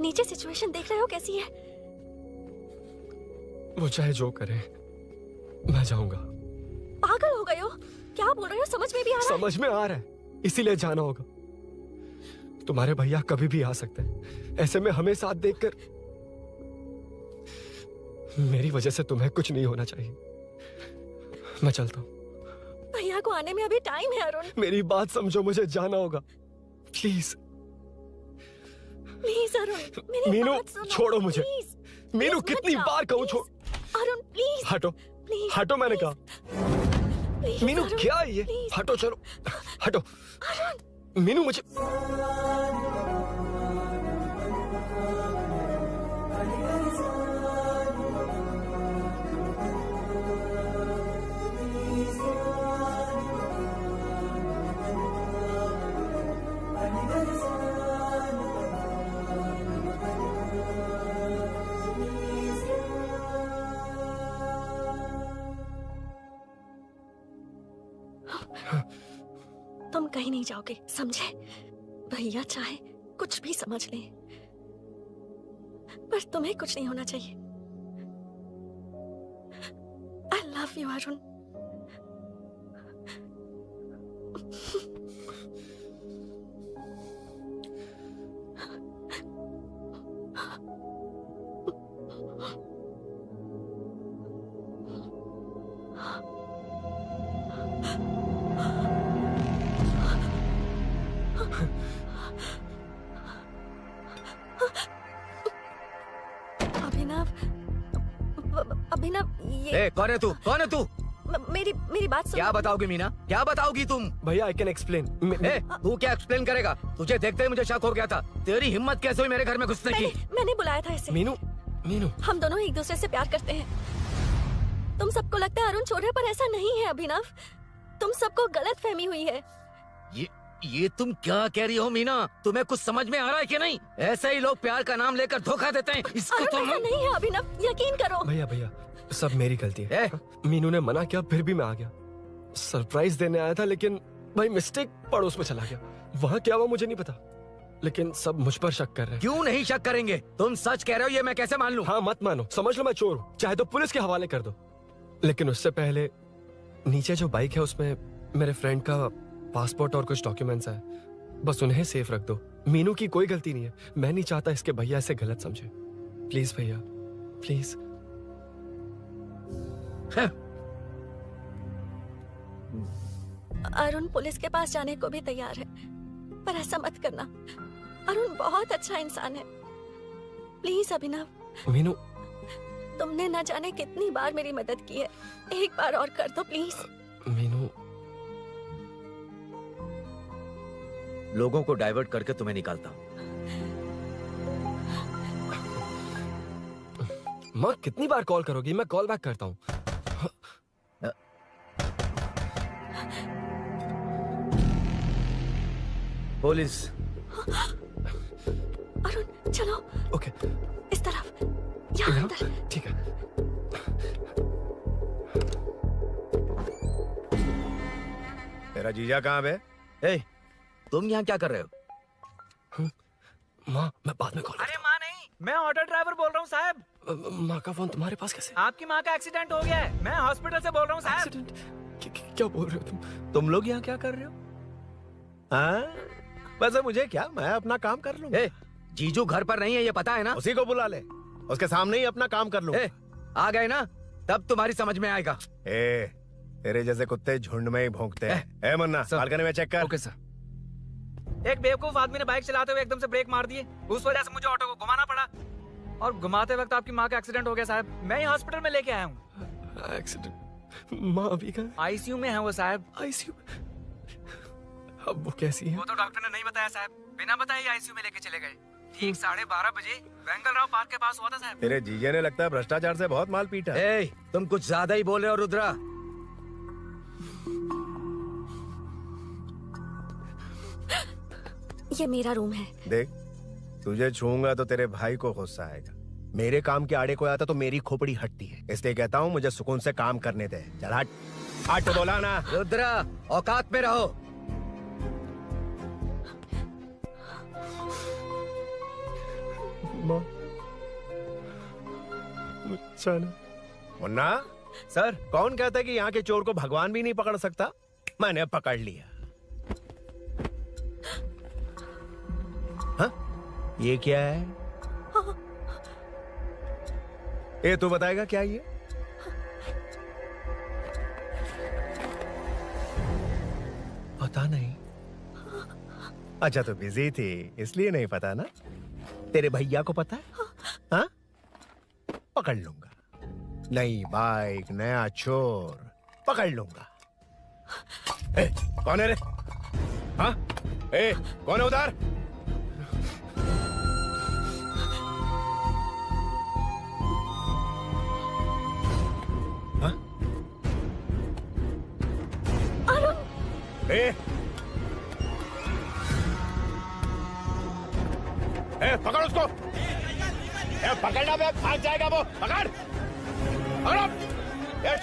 नीचे सिचुएशन देख रहे हो कैसी है? वो चाहे जो करे, मैं जाऊंगा। पागल हो गए हो? क्या बोल रहे हो? समझ में भी आ रहा है? समझ में आ रहा है, इसीलिए जाना होगा। तुम्हारे भैया कभी भी आ सकते हैं, ऐसे में हमें साथ देखकर मेरी वजह से तुम्हें कुछ नहीं होना चाहिए। मैं चलता हूँ। भैया को आने में अभी टाइम है अरुण। मेरी बात समझो, मुझे जाना होगा। प्लीज प्लीज अरुण, मेरी मीनू, बात सुनो। छोड़ो मुझे। प्लीज, मीनू, प्लीज कितनी मत जाओ, बार कहूँ प्लीज। छोड़। अरुण प्लीज। हटो, प्लीज, हटो मैंने कहा। प्लीज, मीनू अरुण, क्या है ये? प्लीज। हटो, चलो हटो। मीनू मुझे तुम कहीं नहीं जाओगे, समझे? भैया चाहे कुछ भी समझ लें, पर तुम्हें कुछ नहीं होना चाहिए। I love you Arun. Abhinav, ये कौन है तू? कौन है तू? मेरी बात सुनो। क्या बताओगी मीना? क्या बताओगी तुम? भैया आई कैन एक्सप्लेन। तू क्या एक्सप्लेन करेगा? तुझे देखते ही मुझे शक हो गया था। तेरी हिम्मत कैसे हुई मेरे घर में घुसने की? मैंने बुलाया था इसे। मीनू, मीनू, हम दोनों एक दूसरे से प्यार करते हैं। तुम सबको लगता है अरुण चोर है, पर ऐसा नहीं है अभिनव। तुम सबको गलत फहमी हुई है। ये तुम क्या कह रही हो मीना? तुम्हें कुछ समझ में आ रहा है कि नहीं? ऐसे ही लोग प्यार का नाम लेकर धोखा देते हैं। इसको अरुण ऐसा नहीं है अभिनव, यकीन करो। भैया भैया, सब मेरी गलती है। मीनू ने मना किया, फिर भी मैं आ गया। सरप्राइज देने आया था, लेकिन भाई मिस्टेक पड़ोस में चला गया। वहाँ क्या हुआ मुझे नहीं पता, लेकिन सब मुझ पर शक कर रहे हैं। क्यों नहीं शक करेंगे? तुम सच कह रहे हो, ये मैं कैसे मान लूं? हाँ मत मानो, समझ लो मैं चोर हूँ, चाहे तो पुलिस के हवाले कर दो। लेकिन उससे पहले नीचे जो बाइक है उसमें मेरे फ्रेंड का पासपोर्ट और कुछ डॉक्यूमेंट्स है, बस उन्हें सेफ रख दो। मीनू की कोई गलती नहीं है। मैं नहीं चाहता इसके भैया इसे गलत समझे। प्लीज भैया, प्लीज। अरुण पुलिस के पास जाने को भी तैयार है, पर ऐसा मत करना। अरुण बहुत अच्छा इंसान है। प्लीज अभिनव। मीनू, तुमने न जाने कितनी बार मेरी मदद की है, एक बार और कर दो प्लीज। मीनू, लोगों को डाइवर्ट करके तुम्हें निकालता हूँ। माँ कितनी बार कॉल करोगी? मैं कॉल बैक करता हूँ। पुलिस। अरुण चलो। ओके। इस तरफ, यहाँ अंदर। ठीक है। तेरा जीजा कहाँ बे? तुम यहाँ क्या कर रहे हो? माँ मैं बाद में कॉल। अरे माँ नहीं, मैं ऑटो ड्राइवर बोल रहा हूँ साहब। माँ का फोन तुम्हारे पास कैसे? आपकी माँ का एक्सीडेंट हो गया है, मैं हॉस्पिटल से बोल रहा हूँ साहब। क्या बोल रहे हो तुम लोग यहाँ क्या कर रहे हो? हाँ वैसे मुझे क्या, मैं अपना काम कर लूँ। जीजू घर पर नहीं है, ये पता है ना? उसी को बुला ले, उसके सामने ही अपना काम कर लूँ। आ गए ना, तब तुम्हारी समझ में आएगा। तेरे जैसे कुत्ते झुंड में ही भौंकते हैं। मुन्ना, बालकनी में चेक कर। Okay sir. एक बेवकूफ आदमी ने बाइक चलाते हुए एकदम से ब्रेक मार दिए, उस वजह से मुझे ऑटो को घुमाना पड़ा, और घुमाते वक्त आपकी माँ का एक्सीडेंट हो गया साहब। मैं ही हॉस्पिटल में लेके आया हूँ। एक्सीडेंट? माँ अभी कहाँ? आईसीयू में है वो साहब। आईसीयू? अब वो कैसी है? वो तो डॉक्टर ने नहीं बताया साहब, बिना बताए आईसीयू में लेके चले गए। ठीक 12:30 बजे वेंगल राव पार्क के पास हुआ था साहब। तेरे जीजे ने लगता है भ्रष्टाचार से बहुत माल पीटा। तुम कुछ ज्यादा ही बोल रहे हो रुद्रा। ये मेरा रूम है। देख, तुझे छूंगा तो तेरे भाई को गुस्सा आएगा। मेरे काम के आड़े को आता तो मेरी खोपड़ी हटती है, इसलिए कहता हूँ मुझे सुकून से काम करने दे। चल हट। हट बोला ना। रुद्रा औकात में रहो। मुन्ना सर, कौन कहता है कि यहाँ के चोर को भगवान भी नहीं पकड़ सकता? मैंने पकड़ लिया। हाँ? ये क्या है? ये तू बताएगा क्या ये? पता नहीं। अच्छा तो बिजी थी इसलिए नहीं पता ना? तेरे भैया को पता है? हाँ? पकड़ लूंगा। नई बाइक, नया चोर, पकड़ लूंगा। ए, कौन है रे? हाँ? ए, कौन है उधर? हाँ? ए, पकड़ उसको। पकड़ना बे, भाग जाएगा वो। पकड़, पकड़ो।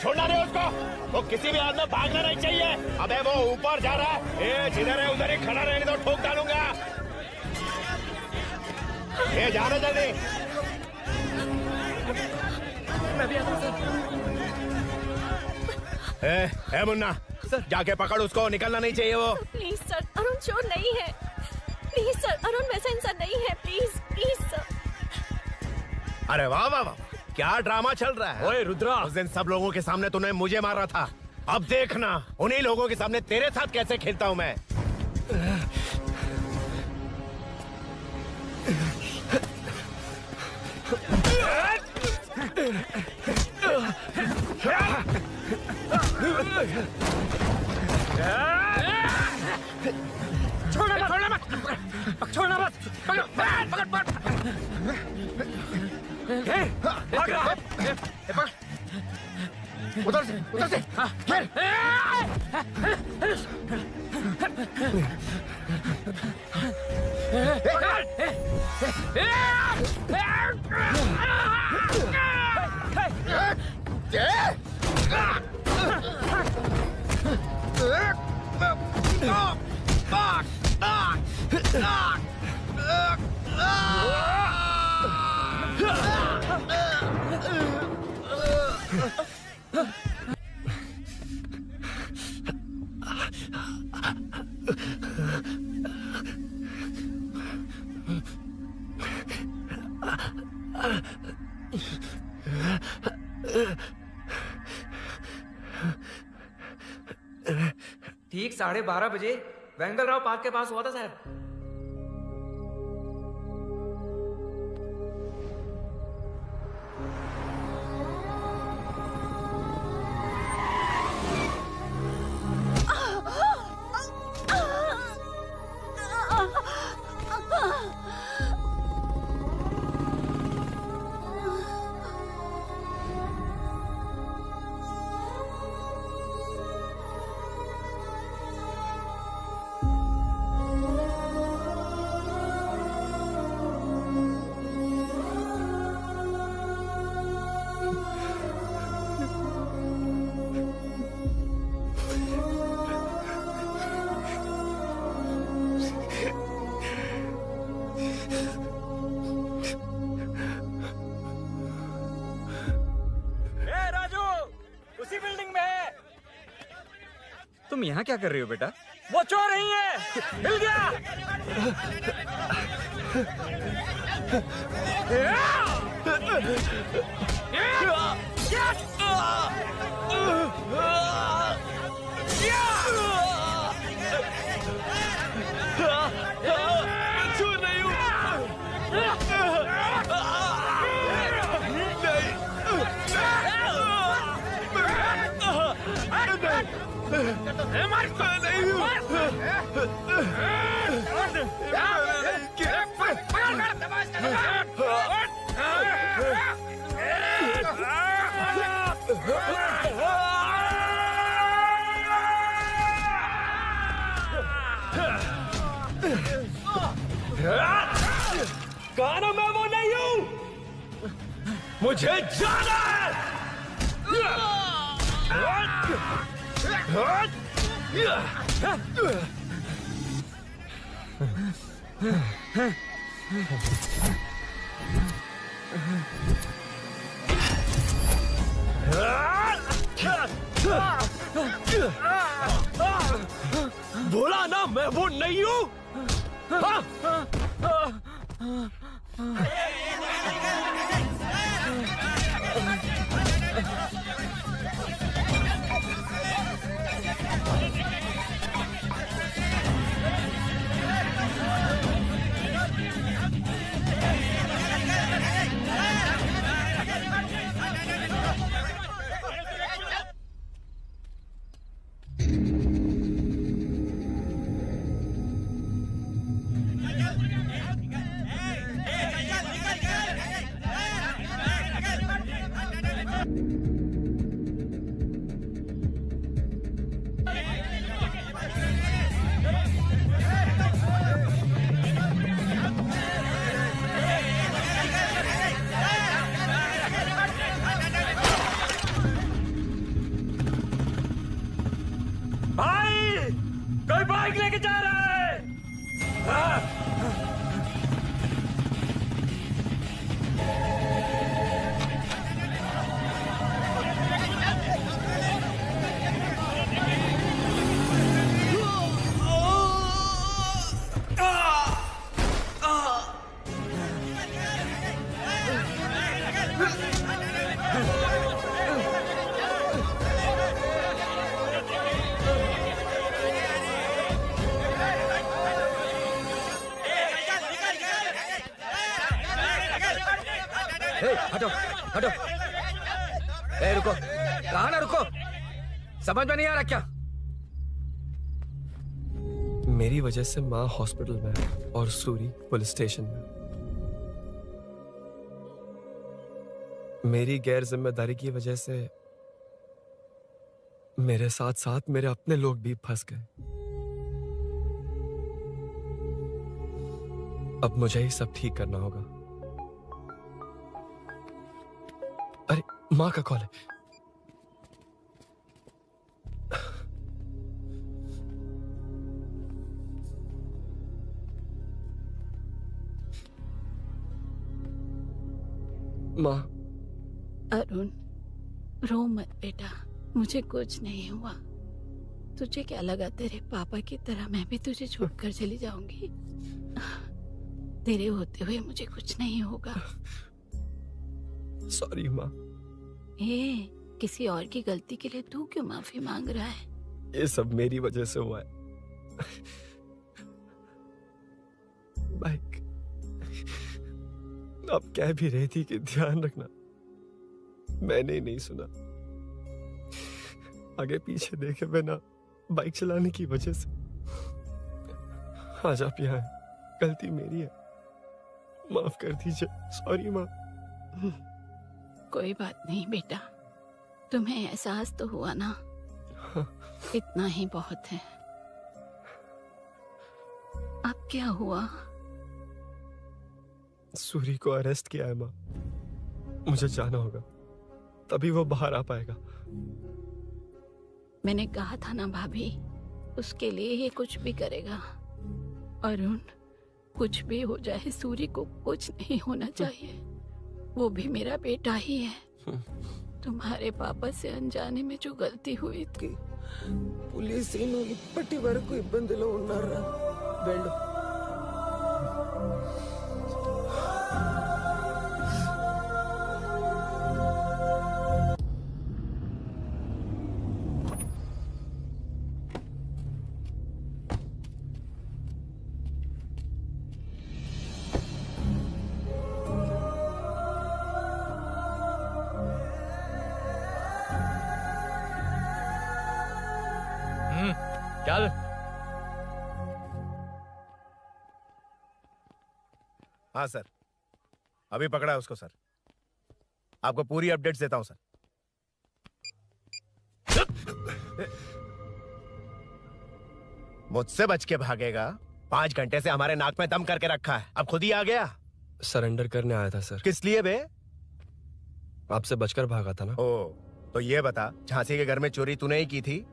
छोड़ना नहीं उसको। वो किसी भी हाल में भागना नहीं चाहिए। अबे वो ऊपर जा रहा है। जिधर है उधर ही खड़ा रहने दो, ठोक डालूंगा। जाना जल्दी। मैं भी आता हूं सर। मुन्ना सर, जाके पकड़ उसको, निकलना नहीं चाहिए वो। प्लीज सर, अरुण चोर नहीं है। प्लीज सर, अरुण वैसा इंसान नहीं है। Please please sir. अरे वाह वाह वाह, क्या ड्रामा चल रहा है। ओए रुद्रा, उस दिन सब लोगों के सामने तूने मुझे मारा था। अब देखना उन्हीं लोगों के सामने तेरे साथ कैसे खेलता हूं मैं। छोड़ना मत, छोड़ना मत। पकड़, पकड़, पकड़। भाग रहा है। उधर से, उधर से। ठीक 12:30 बजे वेंगलराव पार्क के पास हुआ था साहब। तुम यहाँ क्या कर रही हो बेटा? वो चोर नहीं है, हिल गया। चोर नहीं हूँ। कानों में वो नहीं हूँ, मुझे जाना है। बोला ना मैं वो नहीं हूँ। भाई कोई बाइक लेके जा रहा है। हटो हटो। ए रुको, कहाँ ना रुको, समझ में नहीं आ रहा क्या? मेरी वजह से माँ हॉस्पिटल में है और सूरी पुलिस स्टेशन में। मेरी गैर जिम्मेदारी की वजह से मेरे साथ साथ मेरे अपने लोग भी फंस गए। अब मुझे ही सब ठीक करना होगा। अरे माँ का कॉल है। माँ। अरुण, रो मत बेटा, मुझे कुछ नहीं हुआ। तुझे क्या लगा तेरे पापा की तरह मैं भी तुझे छोड़कर चली जाऊंगी? तेरे होते हुए मुझे कुछ नहीं होगा। सॉरी माँ। किसी और की गलती के लिए तू क्यों माफी मांग रहा है? ये सब मेरी वजह से हुआ है। बाइक अब कह भी रही थी कि ध्यान रखना, मैंने नहीं सुना। आगे पीछे देखे बिना बाइक चलाने की वजह से आज आप यहाँ हैं। गलती मेरी है, माफ कर दीजिए। सॉरी माँ। कोई बात नहीं बेटा, तुम्हें एहसास तो हुआ ना? इतना ही बहुत है। अब क्या हुआ? सूरी को अरेस्ट किया है माँ। मुझे जाना होगा, तभी वो बाहर आ पाएगा। मैंने कहा था ना भाभी, उसके लिए ये कुछ भी करेगा। अरुण, कुछ भी हो जाए सूरी को कुछ नहीं होना चाहिए। वो भी मेरा बेटा ही है। तुम्हारे पापा से अनजाने में जो गलती हुई थी। पुलिस इప్పటి వరకు ఇబ్బందిలో ఉన్నారా? వెళ్ళు। चल। हाँ सर, अभी पकड़ा है उसको सर। आपको पूरी अपडेट्स देता हूं सर। मुझसे बच के भागेगा? 5 घंटे से हमारे नाक में दम करके रखा है, अब खुद ही आ गया। सरेंडर करने आया था सर। किस लिए बे? आपसे बचकर भागा था ना। ओ, तो ये बता, झांसी के घर में चोरी तूने ही की थी?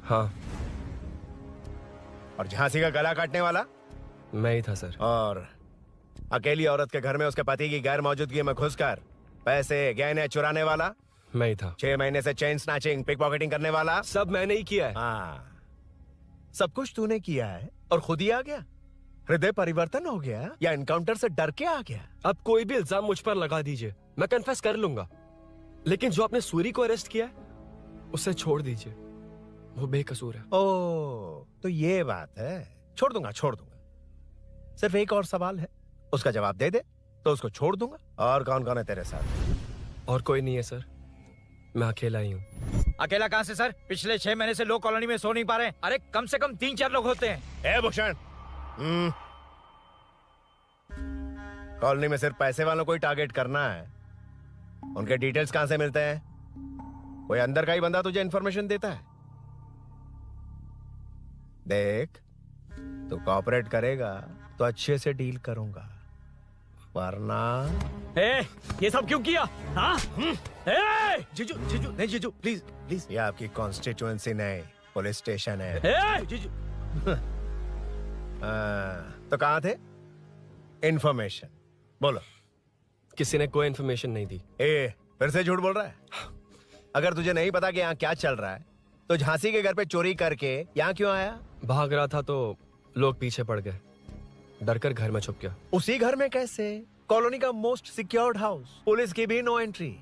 हाँ। और झांसी का गला काटने वाला? मैं ही था सर। और अकेली औरत के घर में उसके पति की गैर मौजूदगी में घुसकर पैसे गहने चुराने वाला? मैं ही था। 6 महीने से चेन स्नैचिंग, पिक पॉकेटिंग करने वाला? सब मैंने ही किया है। हाँ, सब कुछ तूने किया है और खुद ही आ गया? हृदय परिवर्तन हो गया या एनकाउंटर से डर के आ गया? अब कोई भी इल्जाम मुझ पर लगा दीजिए, मैं कन्फेस कर लूंगा, लेकिन जो आपने सूरी को अरेस्ट किया है उसे छोड़ दीजिए, वो बेकसूर है। ओ, तो ये बात है। छोड़ दूंगा, छोड़ दूंगा। सिर्फ एक और सवाल है, उसका जवाब दे दे तो उसको छोड़ दूंगा। और कौन कौन है तेरे साथ? और कोई नहीं है सर, मैं अकेला ही हूँ। अकेला कहाँ से सर? पिछले 6 महीने से लोग कॉलोनी में सो नहीं पा रहे। अरे कम से कम 3-4 लोग होते हैं। ए भूषण, कॉलोनी में सिर्फ पैसे वालों को ही टारगेट करना है? उनके डिटेल्स कहां से मिलते हैं? कोई अंदर का ही बंदा तुझे इंफॉर्मेशन देता है? देख, तू कॉपरेट करेगा तो अच्छे से डील करूंगा, वरना ये सब क्यों किया? हाँ? जीजू, जीजू, नहीं जीजू, प्लीज प्लीज। ये आपकी कॉन्स्टिट्यूएंसी नहीं, पुलिस स्टेशन है। जीजू। तो कहाँ थे? इंफॉर्मेशन बोलो। किसी ने कोई इंफॉर्मेशन नहीं दी। फिर से झूठ बोल रहा है? अगर तुझे नहीं पता कि यहाँ क्या चल रहा है तो झांसी के घर पे चोरी करके यहाँ क्यों आया? भाग रहा था तो लोग पीछे पड़ गए, डरकर घर में छुप गया। उसी घर में कैसे? कॉलोनी का मोस्ट सिक्योर्ड हाउस, पुलिस की भी नो एंट्री।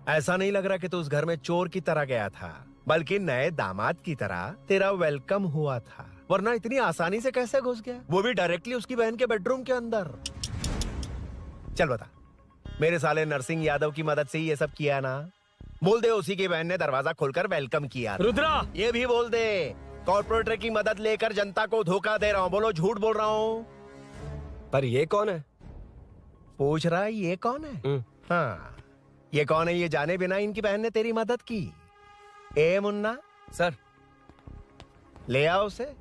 ऐसा नहीं लग रहा कि तू उस घर में चोर की तरह गया था, बल्कि नए दामाद की तरह तेरा वेलकम हुआ था। वरना इतनी आसानी से कैसे घुस गया, वो भी डायरेक्टली उसकी बहन के बेडरूम के अंदर? चल बता, मेरे साले नरसिंह यादव की मदद से ही ये सब किया ना? बोल दे उसी की बहन ने दरवाजा खोलकर वेलकम किया। रुद्रा, ये भी बोल दे कॉर्पोरेटर की मदद लेकर जनता को धोखा दे रहा हूँ। बोलो झूठ बोल रहा हूँ? पर ये कौन है? पूछ रहा है ये कौन है? हाँ, ये कौन है ये जाने बिना इनकी बहन ने तेरी मदद की। ए मुन्ना सर, ले आओ उसे।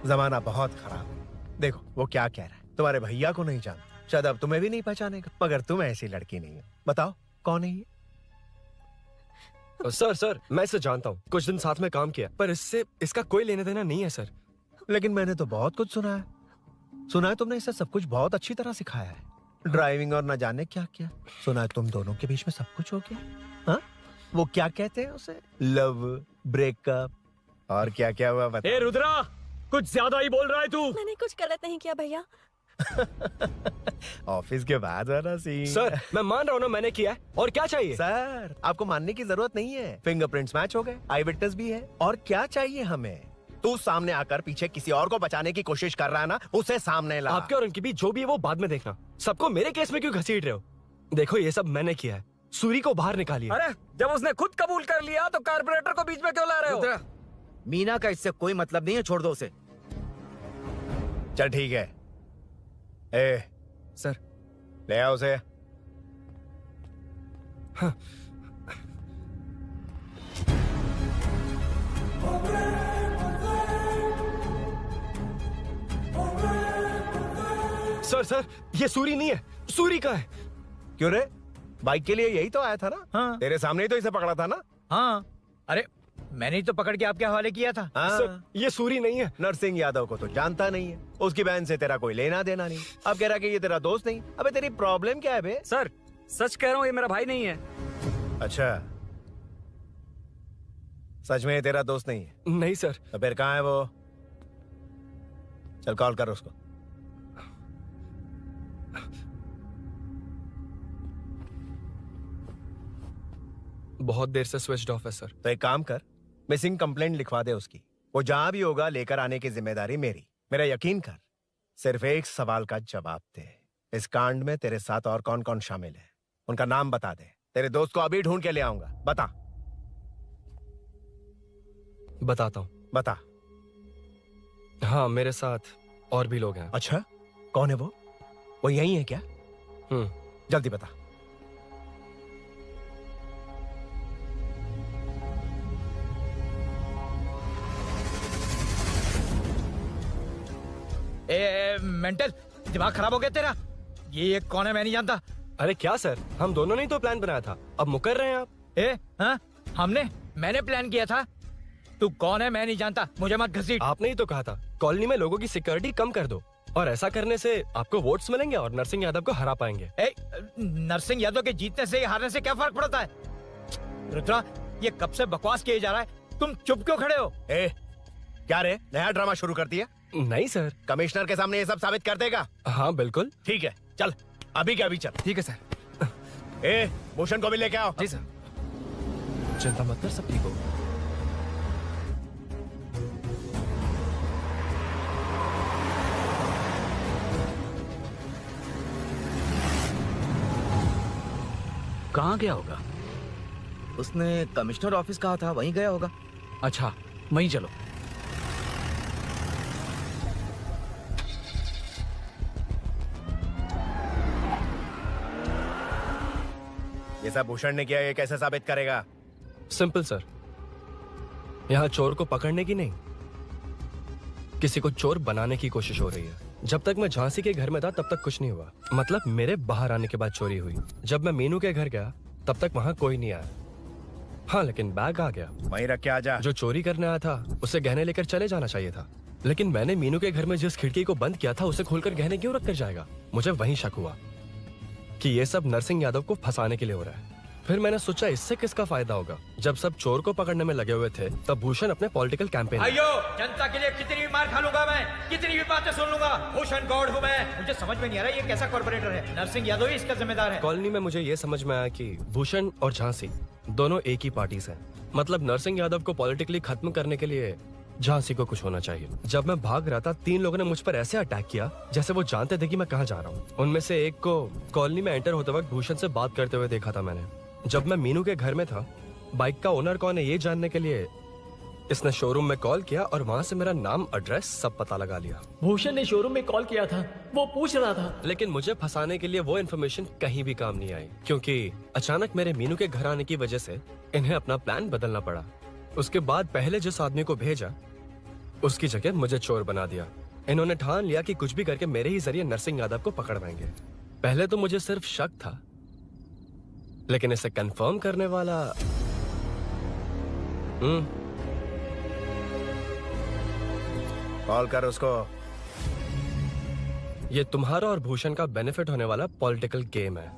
जमाना बहुत खराब है। देखो वो क्या कह रहा है, तुम्हारे भैया को नहीं जानता, शायद अब तुम्हें भी नहीं पहचानेगा, मगर तुम ऐसी लड़की नहीं हो। बताओ कौन है ये? सर, मैं इसे जानता हूँ, कुछ दिन साथ में काम किया, पर इससे इसका कोई लेना देना नहीं है सर। लेकिन मैंने तो बहुत कुछ सुना है। सुना है तुमने इसे सब कुछ बहुत अच्छी तरह सिखाया है, ड्राइविंग और न जाने क्या क्या। सुना है तुम दोनों के बीच में सब कुछ हो गया। हाँ, वो क्या कहते हैं उसे, लव, ब्रेकअप और क्या क्या हुआ बता। ए रुद्रा, कुछ ज्यादा ही बोल रहा है तू। मैंने कुछ गलत नहीं किया भैया। ऑफिस के बाद वाला सीन। सर, मैं मान रहा हूँ ना मैंने किया है, और क्या चाहिए? सर, आपको मानने की जरूरत नहीं है, फिंगरप्रिंट्स मैच हो गए, आई विटनेस भी है, और क्या चाहिए हमें? तू सामने आकर पीछे किसी और को बचाने की कोशिश कर रहा है ना, उसे सामने ला। आपके और उनके बीच जो भी है वो बाद में देखना, सबको मेरे केस में क्यों घसीट रहे हो? देखो ये सब मैंने किया है, सूरी को बाहर निकालिए। अरे जब उसने खुद कबूल कर लिया तो कारपोरेटर को बीच में क्यों ला रहे हो? मीना का इससे कोई मतलब नहीं है, छोड़ दो उसे। चल ठीक है। ए सर, ले आओ उसे। हाँ। सर, ये सूरी नहीं है, सूरी का है। क्यों रे? बाइक के लिए यही तो आया था ना? हाँ। तेरे सामने ही तो इसे पकड़ा था ना? हाँ, अरे मैंने ही तो पकड़ के आपके हवाले किया था। हाँ। सर, ये सूरी नहीं है। नरसिंह यादव को तो जानता नहीं है, उसकी बहन से तेरा कोई लेना देना नहीं, अब कह रहा कि ये तेरा दोस्त नहीं। अबे तेरी प्रॉब्लम क्या है बे? सर, सच कह रहा हूँ, ये मेरा भाई नहीं है। अच्छा, सच में ये तेरा दोस्त नहीं है? नहीं सर। तो फिर कहाँ है वो? चल कॉल कर उसको। बहुत देर से स्विच्ड ऑफ है सर। तो एक काम कर, मिसिंग कंप्लेंट लिखवा दे उसकी, वो जहां भी होगा लेकर आने की जिम्मेदारी मेरी। मेरा यकीन कर, सिर्फ एक सवाल का जवाब दे, इस कांड में तेरे साथ और कौन कौन शामिल है, उनका नाम बता दे। तेरे दोस्त को अभी ढूंढ के ले आऊंगा। बता। बताता हूँ। बता। हाँ, मेरे साथ और भी लोग हैं। अच्छा, कौन है वो? वो यही है क्या? जल्दी बता। मेंटल दिमाग खराब हो गया तेरा? ये कौन है मैं नहीं जानता। अरे क्या सर, हम दोनों ने ही तो प्लान बनाया था, अब मुकर रहे हैं आप? हाँ मैंने प्लान किया था। तू कौन है मैं नहीं जानता, मुझे मत घसीट। आपने ही तो कहा था कॉलोनी में लोगों की सिक्योरिटी कम कर दो, और ऐसा करने से आपको वोट्स मिलेंगे और नरसिंह यादव को हरा पाएंगे। नरसिंह यादव के जीतने से हारने से क्या फर्क पड़ता है? रुद्रा, ये कब से बकवास किए जा रहा है, तुम चुप क्यों खड़े हो? क्या रे, नया ड्रामा शुरू कर दिया? नहीं सर। कमिश्नर के सामने ये सब साबित कर देगा? हाँ बिल्कुल। ठीक है, चल अभी क्या अभी चल। ठीक है सर। भूषण को भी लेके आओ। जी सर। चिंता मत कर, सब ठीक होगा। कहाँ गया होगा? उसने कमिश्नर ऑफिस कहा था, वहीं गया होगा। अच्छा, वहीं चलो। ये सब भूषण ने किया, ये कैसे साबित करेगा? सिंपल सर, यहाँ चोर को पकड़ने की नहीं, किसी को चोर बनाने की कोशिश हो रही है। जब तक मैं झांसी के घर में था तब तक कुछ नहीं हुआ, मतलब मेरे बाहर आने के बाद चोरी हुई। जब मैं मीनू के घर गया तब तक वहाँ कोई नहीं आया। हाँ, लेकिन बैग आ गया। वहीं रख के आ जा। जो चोरी करने आया था उसे गहने लेकर चले जाना चाहिए था, लेकिन मैंने मीनू के घर में जिस खिड़की को बंद किया था उसे खोलकर गहने क्यों रख कर जाएगा? मुझे वहीं शक हुआ कि ये सब नरसिंह यादव को फंसाने के लिए हो रहा है। फिर मैंने सोचा इससे किसका फायदा होगा। जब सब चोर को पकड़ने में लगे हुए थे तब भूषण अपने पॉलिटिकल कैंपेन। अयो, जनता के लिए कितनी भी मार खा लूंगा मैं, कितनी भी बातें सुन लूंगा, भूषण गॉड हूँ मैं। मुझे समझ में नहीं आ रहा ये कैसा कॉर्पोरेटर है। नरसिंह यादव ही इसका जिम्मेदार है। कॉलोनी में मुझे ये समझ में आया कि भूषण और झांसी दोनों एक ही पार्टी से, मतलब नरसिंह यादव को पॉलिटिकली खत्म करने के लिए झांसी को कुछ होना चाहिए। जब मैं भाग रहा था 3 लोगों ने मुझ पर ऐसे अटैक किया जैसे वो जानते थे कि मैं कहाँ जा रहा हूँ। उनमें से एक को कॉलोनी में एंटर होते वक्त भूषण से बात करते हुए देखा था मैंने। जब मैं मीनू के घर में था, बाइक का ओनर कौन है ये जानने के लिए इसने शोरूम में कॉल किया और वहाँ से मेरा नाम, एड्रेस सब पता लगा लिया। भूषण ने शोरूम में कॉल किया था, वो पूछ रहा था। लेकिन मुझे फंसाने के लिए वो इन्फॉर्मेशन कहीं भी काम नहीं आई, क्योंकि अचानक मेरे मीनू के घर आने की वजह से इन्हें अपना प्लान बदलना पड़ा। उसके बाद पहले जिस आदमी को भेजा उसकी जगह मुझे चोर बना दिया। इन्होंने ठान लिया कि कुछ भी करके मेरे ही जरिए नरसिंह यादव को पकड़वाएंगे। पहले तो मुझे सिर्फ शक था, लेकिन इसे कंफर्म करने वाला कॉल कर उसको। ये तुम्हारा और भूषण का बेनिफिट होने वाला पॉलिटिकल गेम है।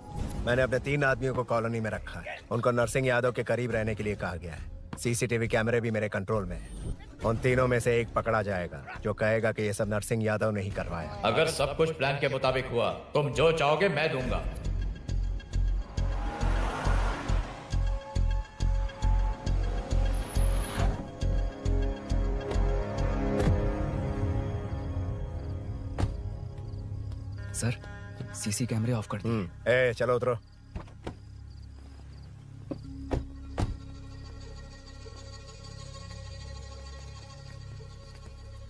मैंने अपने 3 आदमियों को कॉलोनी में रखा है। उनको नरसिंह यादव के करीब रहने के लिए कहा गया है। सीसीटीवी कैमरे भी मेरे कंट्रोल में है। उन तीनों में से एक पकड़ा जाएगा जो कहेगा कि ये सब नरसिंह यादव ने ही करवाया। अगर सब कुछ प्लान के मुताबिक हुआ, तुम जो चाहोगे मैं दूंगा। सर, सीसी कैमरे ऑफ कर दिए। चलो उतरो।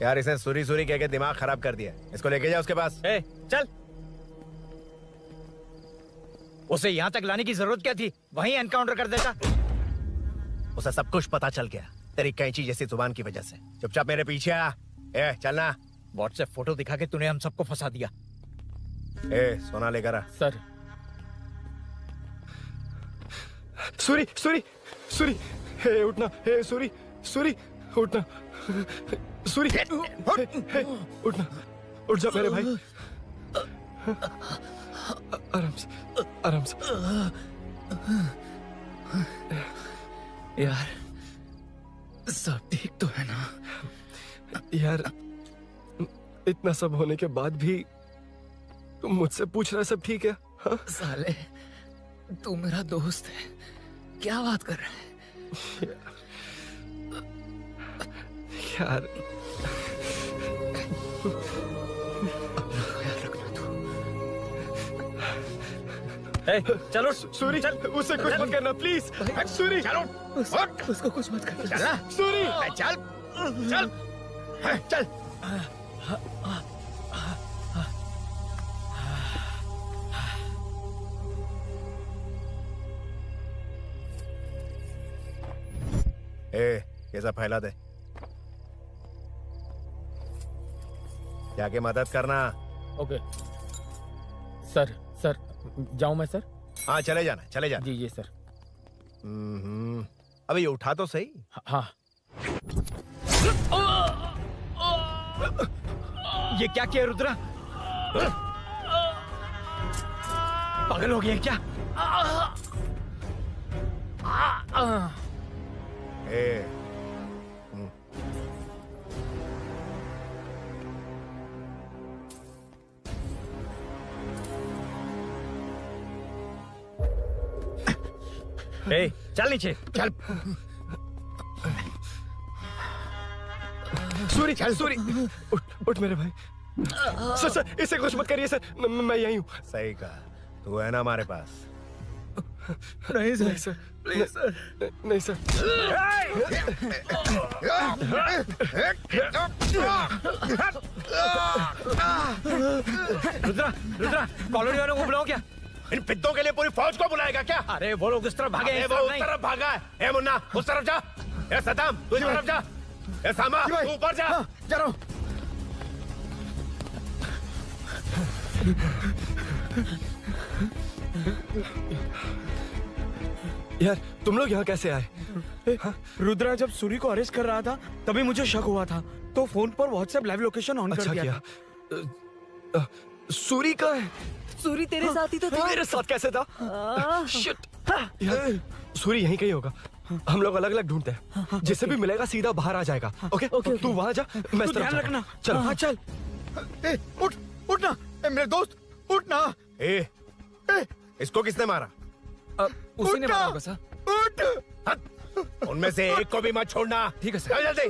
यार इसने सूरी सूरी कह के दिमाग खराब कर दिया। इसको लेके जा उसके पास। चल। उसे यहाँ तक लाने की जरूरत क्या थी? वहीं एनकाउंटर कर देता। उसे सब कुछ पता चल गया तेरी कैंची जैसी जुबान की वजह से। चुपचाप मेरे पीछे आ। चलना। व्हाट्सएप फोटो दिखा के तूने हम सबको फंसा दिया। सोना लेकर आ। सर। सूरी सूरी सूरी, उठना। सूरी सूरी, उठना। सूरी उठना, उठ जा मेरे भाई। आराम से, आराम से। यार सब ठीक तो है ना? यार इतना सब होने के बाद भी तुम मुझसे पूछ रहा है सब ठीक है? हाँ? साले, तू मेरा दोस्त है, क्या बात कर रहा है? यार चलो सूरी, चल उसे कुछ मत करना प्लीज। सूरी चलो, उसको कुछ मत करना। सूरी चल चल चल। ये सब फैला दे। जाके मदद करना। Okay sir. सर जाऊं मैं सर? हाँ चले जाना, चले जाना। जी सर। अबे ये उठा तो सही। हाँ। ये क्या किया रुद्रा? पागल हो गया क्या? चल नीचे चल। सूरी सूरी उठ मेरे भाई। सर सर इसे कुछ मत करिए सर, मैं यहीं हूँ। सही कहा, तू है ना हमारे पास? नहीं सर प्लीज सर। नहीं सर। रुद्रा रुद्रा कॉलोनी वालों को बुलाओ क्या? इन पिद्दों के लिए पूरी फौज को बुलाएगा क्या? अरे वो लोग उस तरफ भागे। वो उस तरफ भागा है। ए मुन्ना उस तरफ जा। ए सदाम तू इस तरफ जा। ए सामा तू ऊपर जा। जा रहा हूं। यार तुम लोग यहाँ कैसे आए? रुद्रा जब सूरी को अरेस्ट कर रहा था तभी मुझे शक हुआ था, तो फोन पर व्हाट्सएप लाइव लोकेशन ऑन कर दिया। सूरी का है? सूरी तेरे साथ ही तो था। मेरे साथ कैसे था? शिट। यार सूरी यहीं कहीं होगा, हम लोग अलग अलग ढूंढते हैं। जिसे भी मिलेगा सीधा बाहर आ जाएगा। ओके तू वहां जा, मैं ध्यान रखना। चल। हाँ चल। उठ ना मेरे दोस्त, उठ ना। इसको किसने मारा? उसी ने मारा होगा सर। उठ। उनमें से एक को भी मत छोड़ना। ठीक है सर। जल्दी।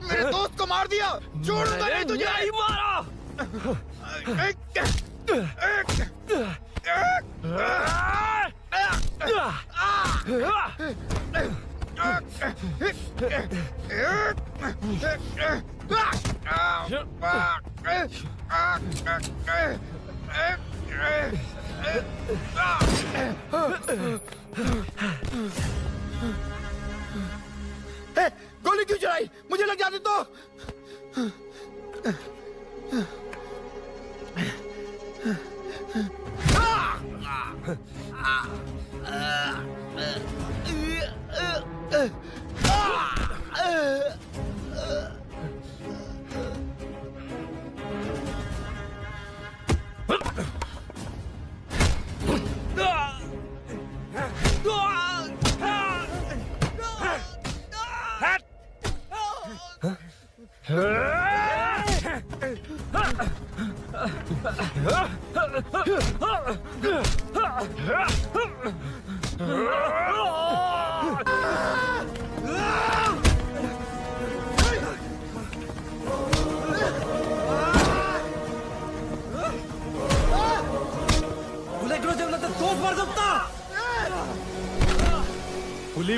मेरे दोस्त को मार दिया, छोड़ूंगा नहीं तुझे। नहीं मारा। गोली क्यों चलाई? मुझे लग जाती तो।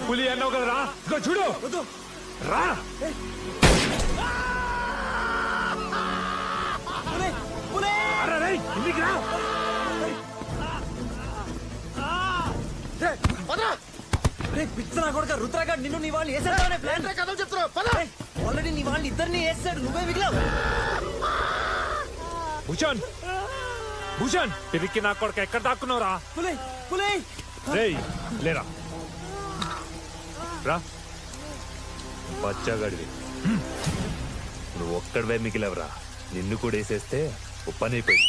పులి అన్నావు కదా రా, ఇదిగో చూడు రా. పిచ్చనా కొడుక రుద్రగాడు నిన్ను నీ వాళ్ళు వేసేద్దామనే ప్లాన్ కథలు చెప్తున్నావు. పదా ఆల్రెడీ నీ వాళ్ళు ఇద్దరిని వేసాడు, నువ్వే మిగిలావు. భూషణ్ భూషణ్ పిరికి నా కొడుకు ఎక్కడ దాక్కున్నావురా? పులి పులి రేయ్ లేరా రా. బచ్చగాడివి నువ్వు ఒక్కడివే మిగిలేవరా. నిన్ను కూడా వేసేస్తే ఓ పని అయిపోయింది.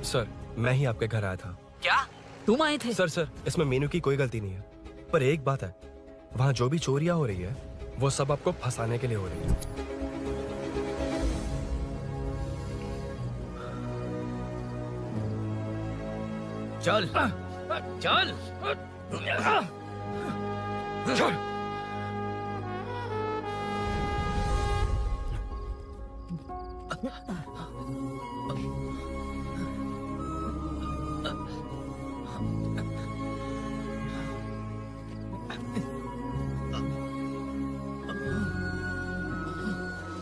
सर, मैं ही आपके घर आया था। क्या तुम आए थे? सर, इसमें मीनू की कोई गलती नहीं है, पर एक बात है, वहाँ जो भी चोरियां हो रही है वो सब आपको फंसाने के लिए हो रही है। चल चल चल।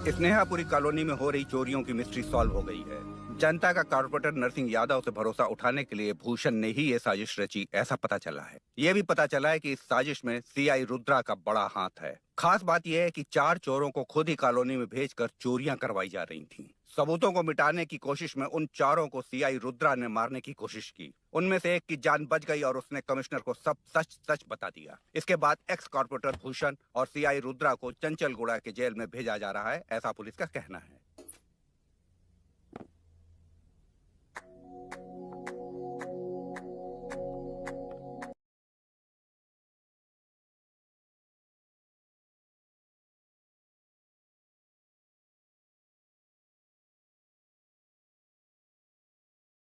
स्नेहापुरी कॉलोनी में हो रही चोरियों की मिस्ट्री सॉल्व हो गई है। जनता का कारपोरेटर नरसिंह यादव से भरोसा उठाने के लिए भूषण ने ही ये साजिश रची, ऐसा पता चला है। ये भी पता चला है कि इस साजिश में सीआई रुद्रा का बड़ा हाथ है। खास बात यह है कि 4 चोरों को खुद ही कॉलोनी में भेजकर चोरियां करवाई जा रही थीं। सबूतों को मिटाने की कोशिश में उन 4 को सीआई रुद्रा ने मारने की कोशिश की। उनमें से एक की जान बच गई और उसने कमिश्नर को सब सच सच बता दिया। इसके बाद एक्स कॉर्पोरेटर भूषण और सीआई रुद्रा को चंचलगुड़ा के जेल में भेजा जा रहा है, ऐसा पुलिस का कहना है।